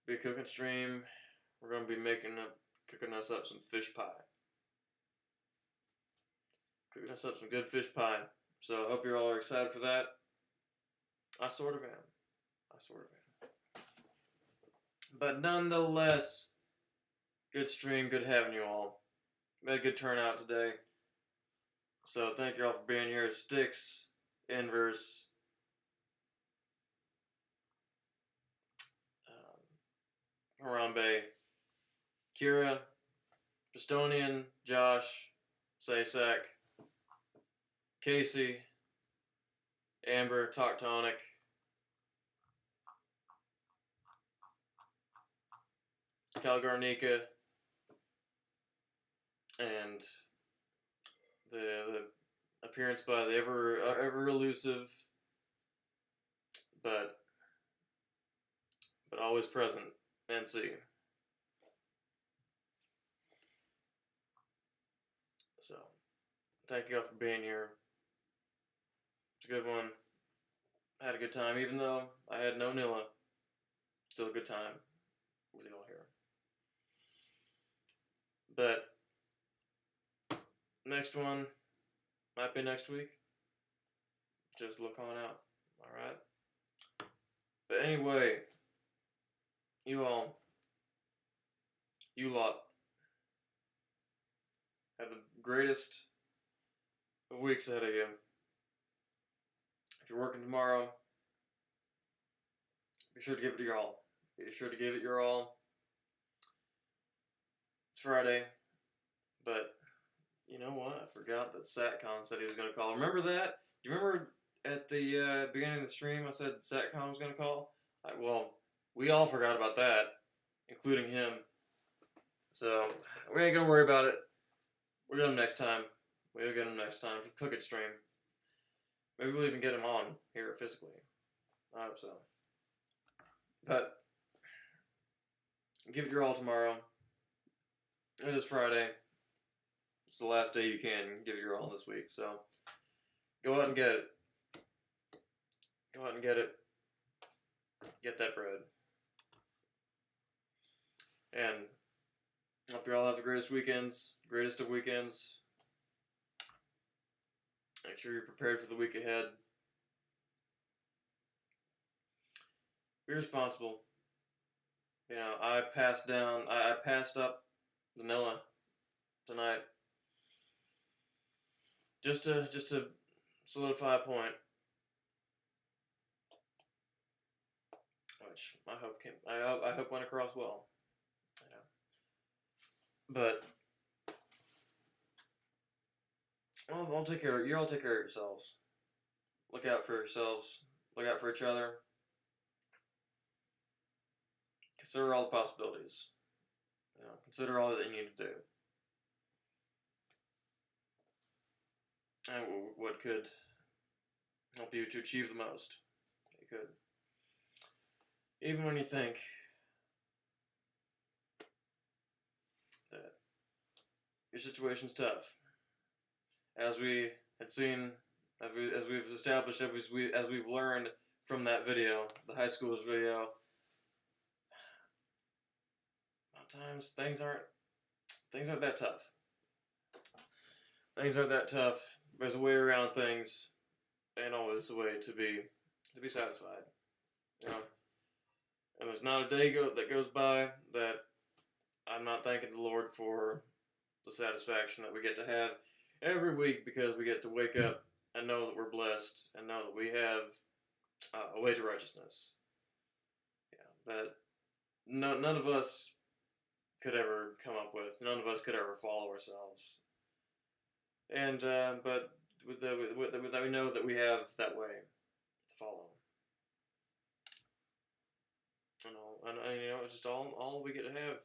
Be a cooking stream. We're gonna be cooking us up some fish pie. Cooking us up some good fish pie. So I hope you all are excited for that. I sort of am. But nonetheless, good stream, good having you all. We had a good turnout today. So thank you all for being here. Styx, Inverse, Harambe, Kira, Estonian, Josh, Sasak, Casey, Amber, Toctonic, Calgarnica, and the appearance by the ever elusive but always present NC. So, thank you all for being here. It's a good one. I had a good time, even though I had no Nilla. Still a good time with you all here. But next one might be next week. Just look on out. Alright? But anyway, you lot, have the greatest of weeks ahead of you. If you're working tomorrow, be sure to give it your all. Be sure to give it your all. It's Friday, but you know what? I forgot that SatCon said he was going to call. Remember that? Do you remember at the beginning of the stream I said SatCon was going to call? Well, we all forgot about that, including him. So, we ain't going to worry about it. We'll get him next time. We'll get him next time for the Cook It stream. Maybe we'll even get him on here physically. I hope so. But, give it your all tomorrow. It is Friday. It's the last day you can give it your all this week, so go out and get it. Go out and get it. Get that bread. And I hope you all have the greatest weekends, greatest of weekends. Make sure you're prepared for the week ahead. Be responsible. You know, I passed up vanilla tonight. Just to solidify a point. Which I hope went across well. But well, you all take care of yourselves. Look out for yourselves. Look out for each other. Consider all the possibilities. You know, consider all that you need to do. And what could help you to achieve the most. You could. Even when you think that your situation's tough. As we had seen, as we've established, as we've learned from that video, the high schoolers video, sometimes things aren't that tough. Things aren't that tough. There's a way around things, and always a way to be satisfied. You know, and there's not a day that goes by that I'm not thanking the Lord for the satisfaction that we get to have every week, because we get to wake up and know that we're blessed and know that we have a way to righteousness. Yeah, that none of us could ever come up with. None of us could ever follow ourselves. And but that we know that we have that way to follow. And you know, it's just all we get to have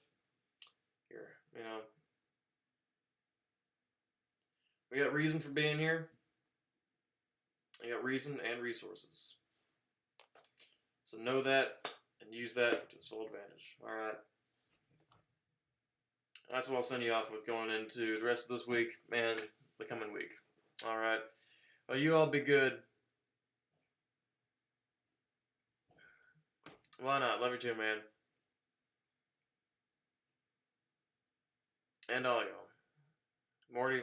here. You know, we got reason for being here. We got reason and resources. So know that and use that to its full advantage. All right. That's what I'll send you off with going into the rest of this week and the coming week. All right. Well, you all be good. Why not? Love you too, man. And all y'all. Morty.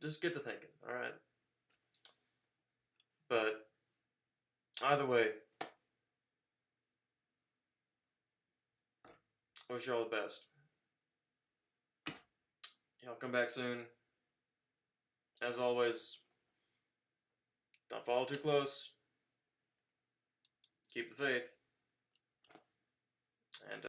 Just get to thinking, all right? But either way, I wish you all the best. Y'all come back soon. As always, don't follow too close. Keep the faith.